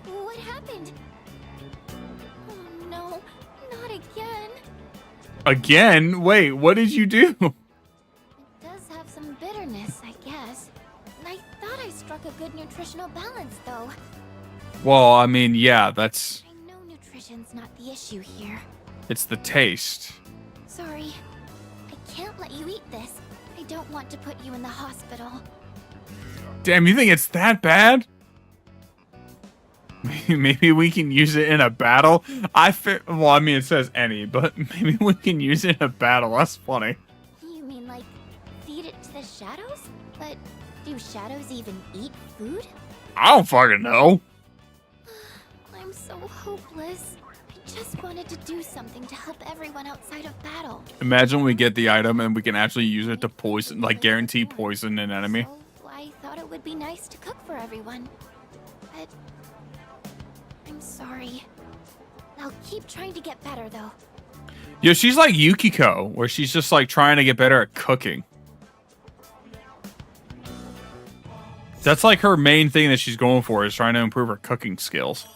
What happened? Oh no, not again. Again? Wait, what did you do? It does have some bitterness, I guess. I thought I struck a good nutritional balance, though. Well, I mean, yeah, that's... I know nutrition's not the issue here. It's the taste. Sorry. I can't let you eat this. I don't want to put you in the hospital. Damn, you think it's that bad? Maybe we can use it in a battle? Well, I mean, it says any, but maybe we can use it in a battle. That's funny. You mean like feed it to the shadows? But do shadows even eat food? I don't fucking know. I'm so hopeless. I just wanted to do something to help everyone outside of battle. Imagine we get the item and we can actually use it to poison, like guarantee poison an enemy. So I thought it would be nice to cook for everyone. But I'm sorry. I'll keep trying to get better though. Yo, she's like Yukiko, where she's just like trying to get better at cooking. That's like her main thing that she's going for, is trying to improve her cooking skills.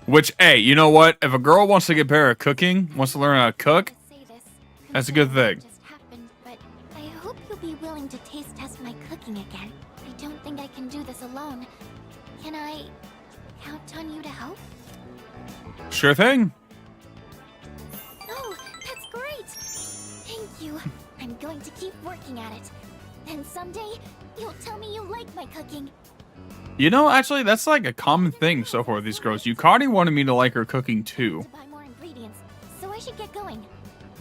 Which, hey, you know what? If a girl wants to get better at cooking, wants to learn how to cook, that's a good thing. But I hope you'll be willing to taste test my cooking again. I don't think I can do this alone. Can I count on you to help? Sure thing. Oh, that's great! Thank you. I'm going to keep working at it. And someday, you'll tell me you like my cooking. You know, actually, that's like a common thing so far with these girls. Yukari wanted me to like her cooking too. Buy more ingredients, so I should get going.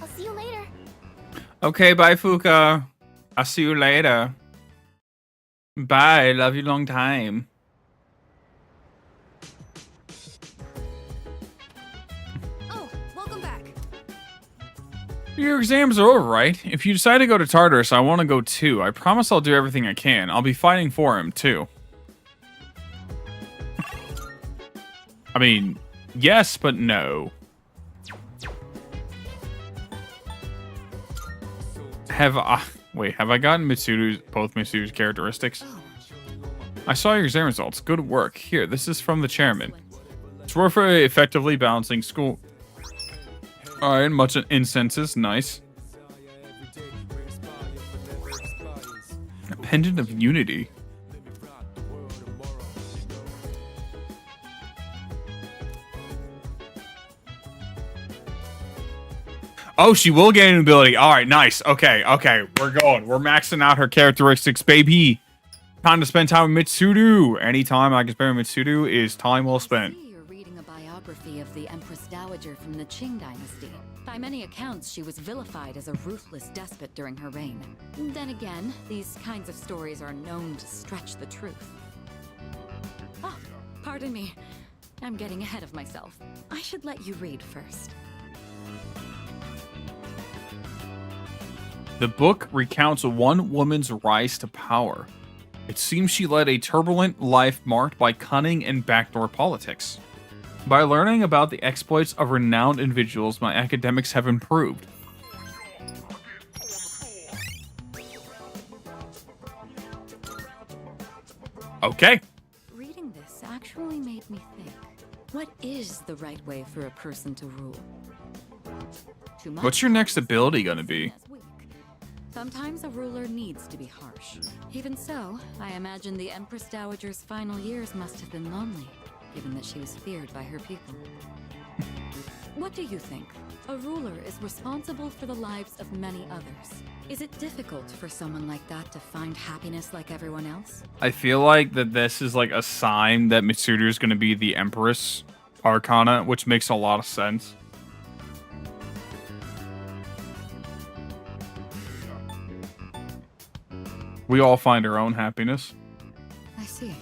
I'll see you later. Okay, bye, Fuka. I'll see you later. Bye. Love you long time. Oh, welcome back. Your exams are over, right? If you decide to go to Tartarus, I want to go too. I promise I'll do everything I can. I'll be fighting for him too. I mean, Yes, but no. Have I gotten both Mitsuru's characteristics? I saw your exam results. Good work. Here, this is from the chairman. Swear for effectively balancing school. Alright, much incenses. Nice. A pendant of unity. Oh, she will gain an ability. All right, nice. Okay, we're going. We're maxing out her characteristics, baby. Time to spend time with Mitsuru. Any time I can spend with Mitsuru is time well spent. You're reading a biography of the Empress Dowager from the Qing dynasty. By many accounts, she was vilified as a ruthless despot during her reign. Then again, these kinds of stories are known to stretch the truth. Oh, pardon me. I'm getting ahead of myself. I should let you read first. The book recounts one woman's rise to power. It seems she led a turbulent life marked by cunning and backdoor politics. By learning about the exploits of renowned individuals, my academics have improved. Okay. Reading this actually made me think. What is the right way for a person to rule? Too much? What's your next ability gonna be? Sometimes a ruler needs to be harsh. Even so, I imagine the Empress Dowager's final years must have been lonely, given that she was feared by her people. What do you think? A ruler is responsible for the lives of many others. Is it difficult for someone like that to find happiness like everyone else? I feel like that this is like a sign that Mitsuru is going to be the Empress Arcana, which makes a lot of sense. We all find our own happiness. I see.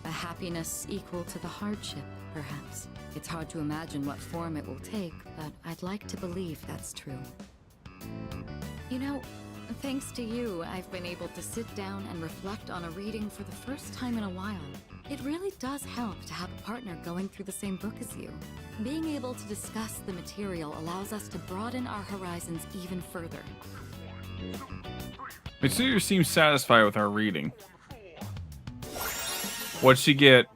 A happiness equal to the hardship, perhaps. It's hard to imagine what form it will take, but I'd like to believe that's true. You know, thanks to you, I've been able to sit down and reflect on a reading for the first time in a while. It really does help to have a partner going through the same book as you. Being able to discuss the material allows us to broaden our horizons even further. Mitsuru seems satisfied with our reading. What'd she get?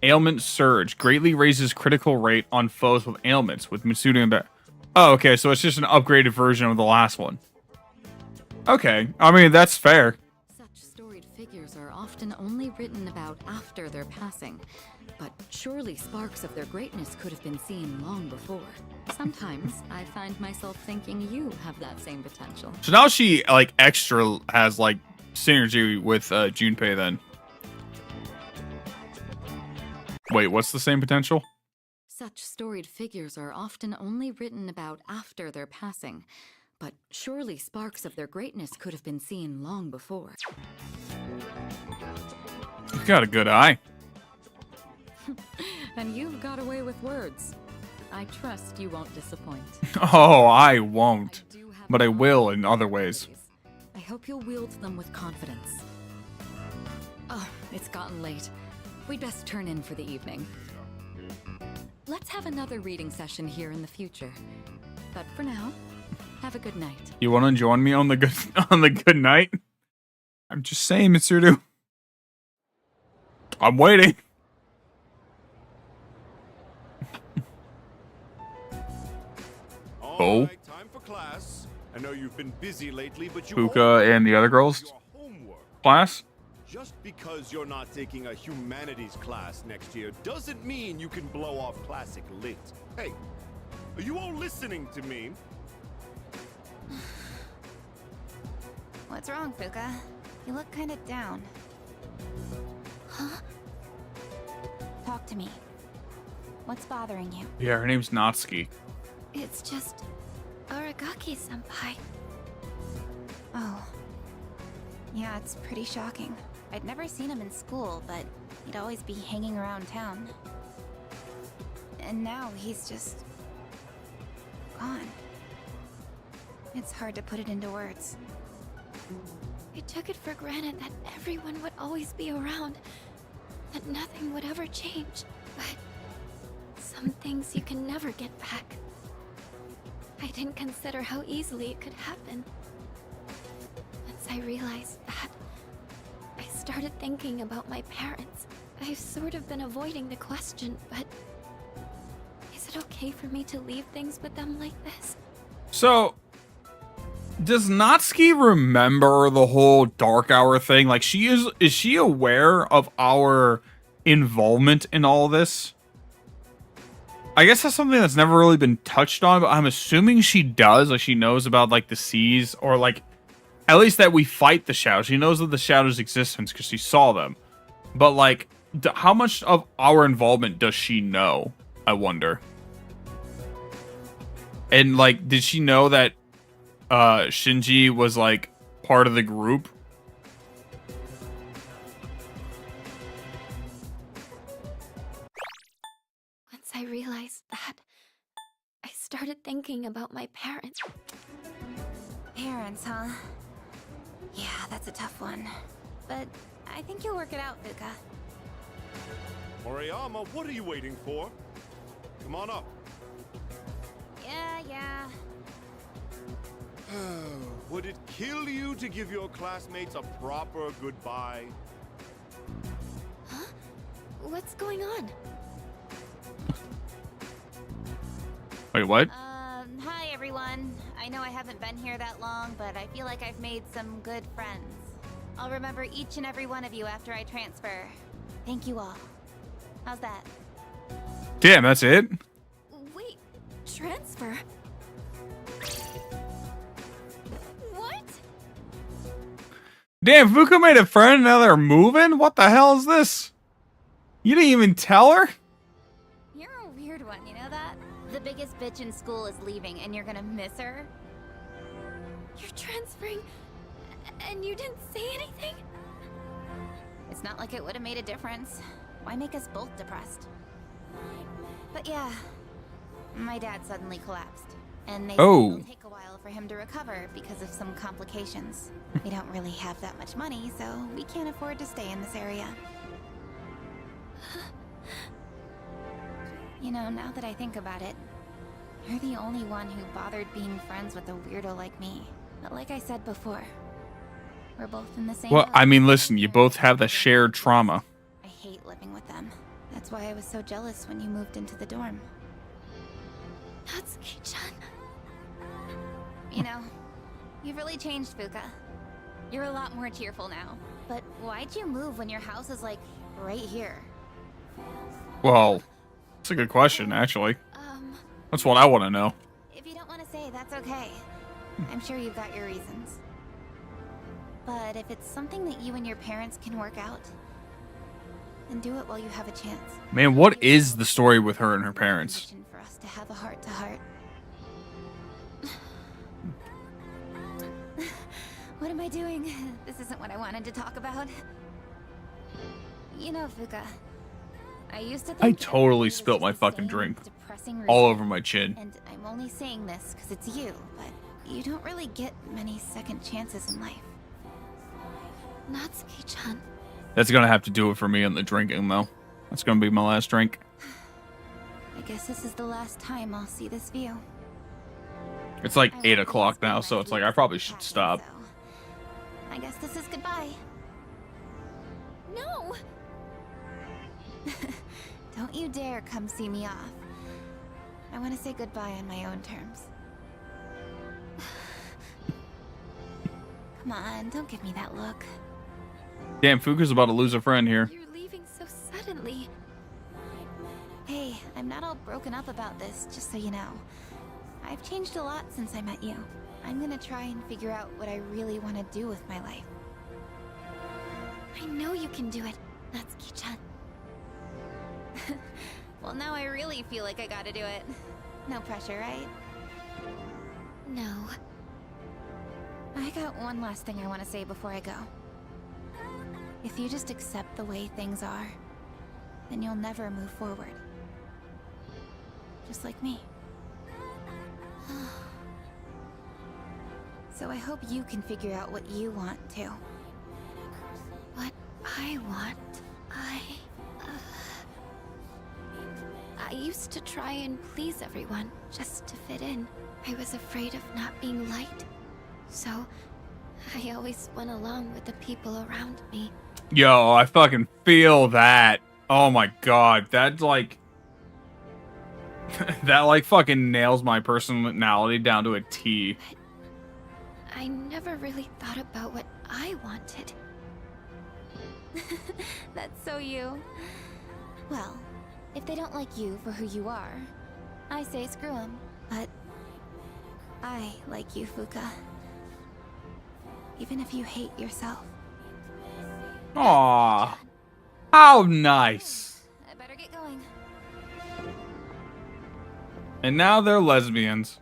Ailment Surge. Greatly raises critical rate on foes with ailments, with Mitsuru and back. Oh, okay, so it's just an upgraded version of the last one. Okay, I mean, that's fair. Such storied figures are often only written about after their passing, but surely sparks of their greatness could have been seen long before. Sometimes I find myself thinking you have that same potential. So now she, like, extra has, like, synergy with Junpei then. Wait, what's the same potential? Such storied figures are often only written about after their passing, but surely sparks of their greatness could have been seen long before. You've got a good eye. And you've got away with words. I trust you won't disappoint. Oh, I won't. But I will in other ways. I hope you'll wield them with confidence. Oh, it's gotten late. We'd best turn in for the evening. Let's have another reading session here in the future. But for now, have a good night. You want to join me on the good night? I'm just saying, Mitsuru. I'm waiting. All right, time for class. I know you've been busy lately, but you Fuka and the other girls' class? Just because you're not taking a humanities class next year doesn't mean you can blow off classic lit. Hey, are you all listening to me? What's wrong, Fuka? You look kind of down. Huh? Talk to me. What's bothering you? Yeah, her name's Natsuki. It's just Aragaki-senpai. Oh. Yeah, it's pretty shocking. I'd never seen him in school, but he'd always be hanging around town. And now he's just gone. It's hard to put it into words. I took it for granted that everyone would always be around, that nothing would ever change. But Some things you can never get back. I didn't consider how easily it could happen. Once I realized that, I started thinking about my parents. I've sort of been avoiding the question, but is it okay for me to leave things with them like this? So, does Natsuki remember the whole Dark Hour thing? Like, is she aware of our involvement in all this? I guess that's something that's never really been touched on, but I'm assuming she does. Like, she knows about, like, the seas, or, like, at least that we fight the shadows. She knows of the shadows' existence because she saw them. But, like, how much of our involvement does she know? I wonder. And, like, did she know that Shinji was, like, part of the group? Once I realized that, I started thinking about my parents. Parents, huh? Yeah, that's a tough one. But I think you'll work it out, Fuka. Moriyama, what are you waiting for? Come on up. Yeah. Would it kill you to give your classmates a proper goodbye? Huh? What's going on? Wait, what? Hi everyone. I know I haven't been here that long, but I feel like I've made some good friends. I'll remember each and every one of you after I transfer. Thank you all. How's that? Damn, that's it? Wait, transfer? What? Damn, Fuka made a friend, now they're moving? What the hell is this? You didn't even tell her? You're a weird one, you know that? The biggest bitch in school is leaving and you're gonna miss her? You're transferring, and you didn't say anything? It's not like it would have made a difference. Why make us both depressed? But yeah, my dad suddenly collapsed. And they said it'll take a while for him to recover because of some complications. We don't really have that much money, so we can't afford to stay in this area. You know, now that I think about it, you're the only one who bothered being friends with a weirdo like me. But like I said before, we're both in the same Well, boat. I mean, listen, you both have the shared trauma. I hate living with them. That's why I was so jealous when you moved into the dorm. Natsuki-chan. You know, you've really changed, Fuka. You're a lot more cheerful now. But why'd you move when your house is, like, right here? Well, that's a good question, actually. That's what I want to know. If you don't want to say, that's okay. I'm sure you've got your reasons. But if it's something that you and your parents can work out, then do it while you have a chance. Man, what is the story with her and her parents? For us to have a heart-to-heart. What am I doing? This isn't what I wanted to talk about. You know, Fuka, I used to think I totally spilt my fucking drink depressing all routine. over my chin. And I'm only saying this because it's you, but you don't really get many second chances in life. Natsuki-chan. That's gonna have to do it for me on the drinking, though. That's gonna be my last drink. I guess this is the last time I'll see this view. It's like 8 o'clock now, so it's like I probably should stop. I guess this is goodbye. No! Don't you dare come see me off. I want to say goodbye on my own terms. Come on, don't give me that look. Damn, Fuka's about to lose a friend here. You're leaving so suddenly. Hey, I'm not all broken up about this, just so you know. I've changed a lot since I met you. I'm gonna try and figure out what I really want to do with my life. I know you can do it, Natsuki-chan. Well, now I really feel like I gotta do it. No pressure, right? No. I got one last thing I want to say before I go. If you just accept the way things are, then you'll never move forward. Just like me. So I hope you can figure out what you want too. What I want, I used to try and please everyone just to fit in. I was afraid of not being liked, so I always went along with the people around me. Yo, I fucking feel that. Oh my god, that like that like fucking nails my personality down to a T. I never really thought about what I wanted. That's so you. Well, if they don't like you for who you are, I say screw them. But I like you, Fuka. Even if you hate yourself. Aw, how nice. I better get going. And now they're lesbians.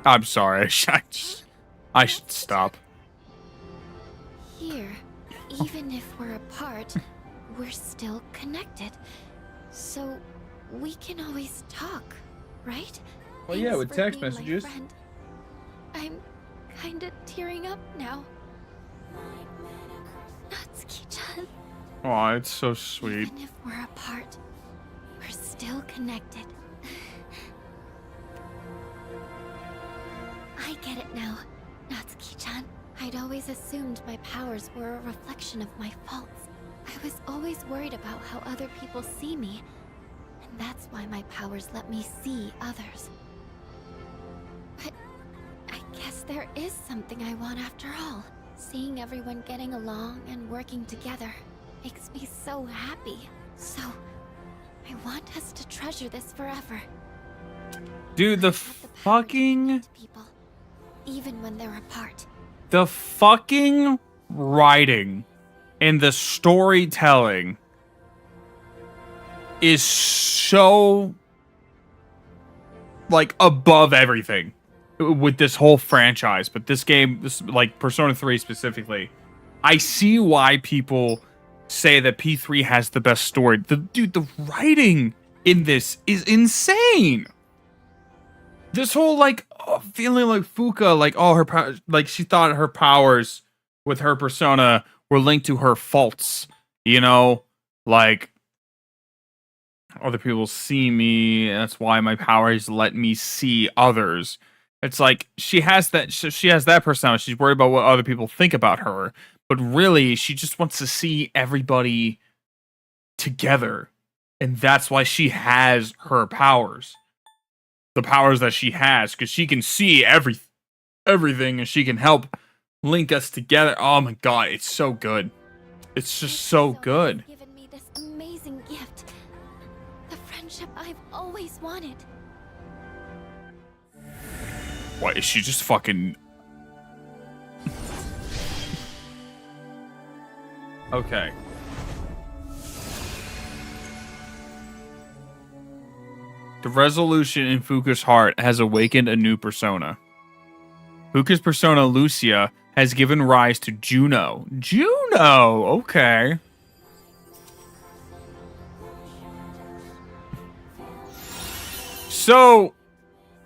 I'm sorry. I should stop. Here, even if we're apart, we're still connected. So we can always talk, right? Well, yeah, with Thanks text for being my messages. friend. I'm kinda tearing up now. Natsuki-chan. Aw, it's so sweet. Even if we're apart, we're still connected. I get it now, Natsuki-chan. I'd always assumed my powers were a reflection of my faults. I was always worried about how other people see me, and that's why my powers let me see others. But I guess there is something I want after all. Seeing everyone getting along and working together makes me so happy. So, I want us to treasure this forever. Dude, the fucking Even when they're apart. the fucking writing and the storytelling is so like above everything with this whole franchise, but this game, this like Persona 3 specifically. I see why people say that P3 has the best story. The writing in this is insane. This whole like feeling like Fuka, like her like she thought her powers with her persona were linked to her faults, you know, like other people see me, that's why my powers let me see others. It's like she has that personality. She's worried about what other people think about her, but really she just wants to see everybody together, and that's why she has her powers. The powers that she has, because she can see everything, and she can help link us together. Oh my god, it's so good. It's just so good. Given me this amazing gift. The friendship I've always wanted. What, is she just fucking... Okay. The resolution in Fuka's heart has awakened a new persona. Fuka's persona, Lucia, has given rise to Juno. Juno! Okay. So,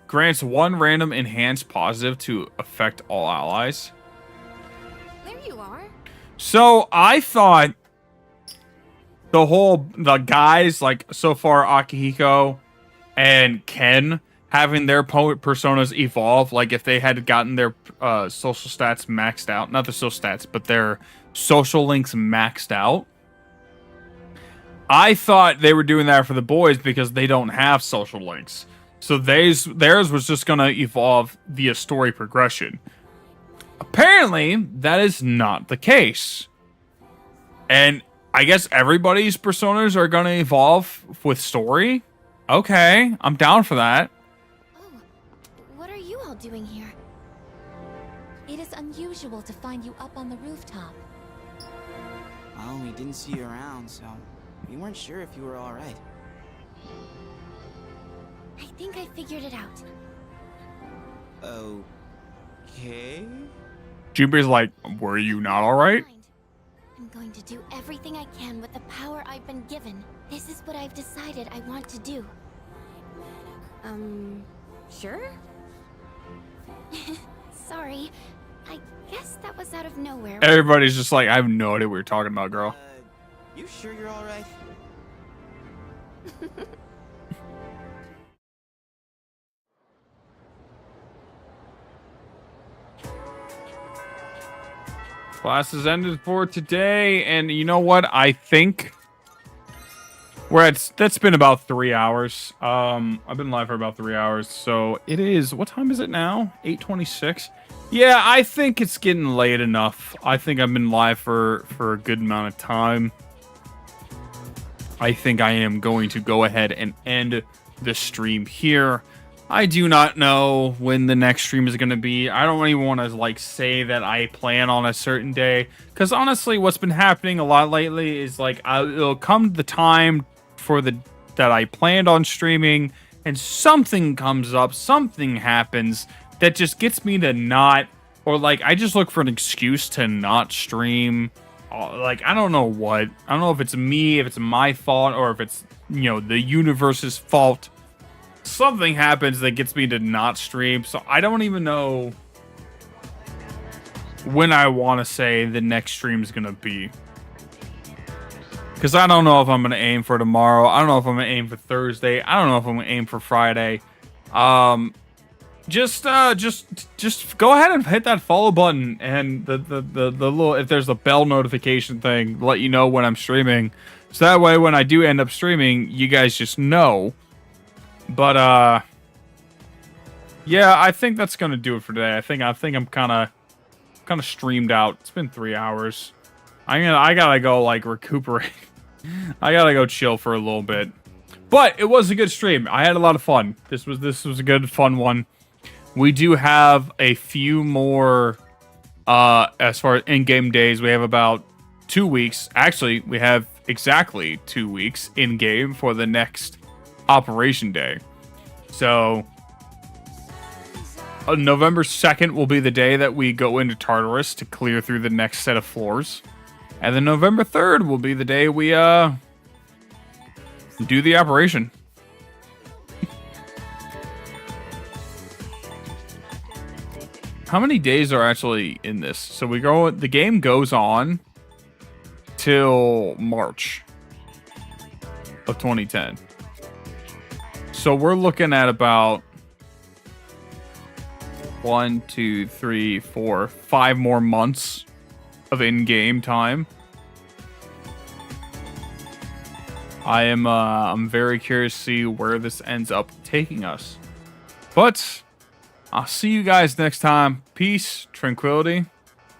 grants one random enhanced positive to affect all allies. There you are. So, I thought the guys, like, so far, Akihiko and Ken, having their personas evolve, like if they had gotten their social stats maxed out, not their social stats, but their social links maxed out. I thought they were doing that for the boys because they don't have social links. So theirs was just going to evolve via story progression. Apparently, that is not the case. And I guess everybody's personas are going to evolve with story. Okay, I'm down for that. What are you all doing here? It is unusual to find you up on the rooftop. Oh, we didn't see you around, so we weren't sure if you were alright. I think I figured it out. Okay? Junpei's like, were you not alright? I'm going to do everything I can with the power I've been given. This is what I've decided I want to do. Sure? Sorry. I guess that was out of nowhere. Everybody's just like, I have no idea what you're talking about, girl. You sure you're alright? Class is ended for today, and you know what? I think we're at. That's been about 3 hours. I've been live for about 3 hours, so it is. What time is it now? 8:26. Yeah, I think it's getting late enough. I think I've been live for a good amount of time. I think I am going to go ahead and end the stream here. I do not know when the next stream is going to be. I don't even want to like say that I plan on a certain day, because honestly, what's been happening a lot lately is like it'll come the time for that I planned on streaming, and something comes up, something happens that just gets me to not, or like I just look for an excuse to not stream. Like I don't know what. I don't know if it's me, if it's my fault, or if it's, you know, the universe's fault. Something happens that gets me to not stream, so I don't even know when I want to say the next stream is gonna be, because I don't know if I'm gonna aim for tomorrow. I don't know if I'm gonna aim for Thursday. I don't know if I'm gonna aim for Friday. Just go ahead and hit that follow button and the little, if there's a bell notification thing, let you know when I'm streaming, so that way when I do end up streaming, you guys just know. But yeah, I think that's gonna do it for today. I think I'm kind of streamed out. It's been 3 hours. I gotta go like recuperate. I gotta go chill for a little bit. But it was a good stream. I had a lot of fun. This was a good fun one. We do have a few more as far as in-game days. We have about 2 weeks. Actually, we have exactly 2 weeks in-game for the next Operation Day. So November 2nd will be the day that we go into Tartarus to clear through the next set of floors, and then November 3rd will be the day we do the operation. How many days are actually in this? So the game goes on till March of 2010. So we're looking at about 1, 2, 3, 4, 5 more months of in-game time. I'm very curious to see where this ends up taking us. But I'll see you guys next time. Peace, tranquility.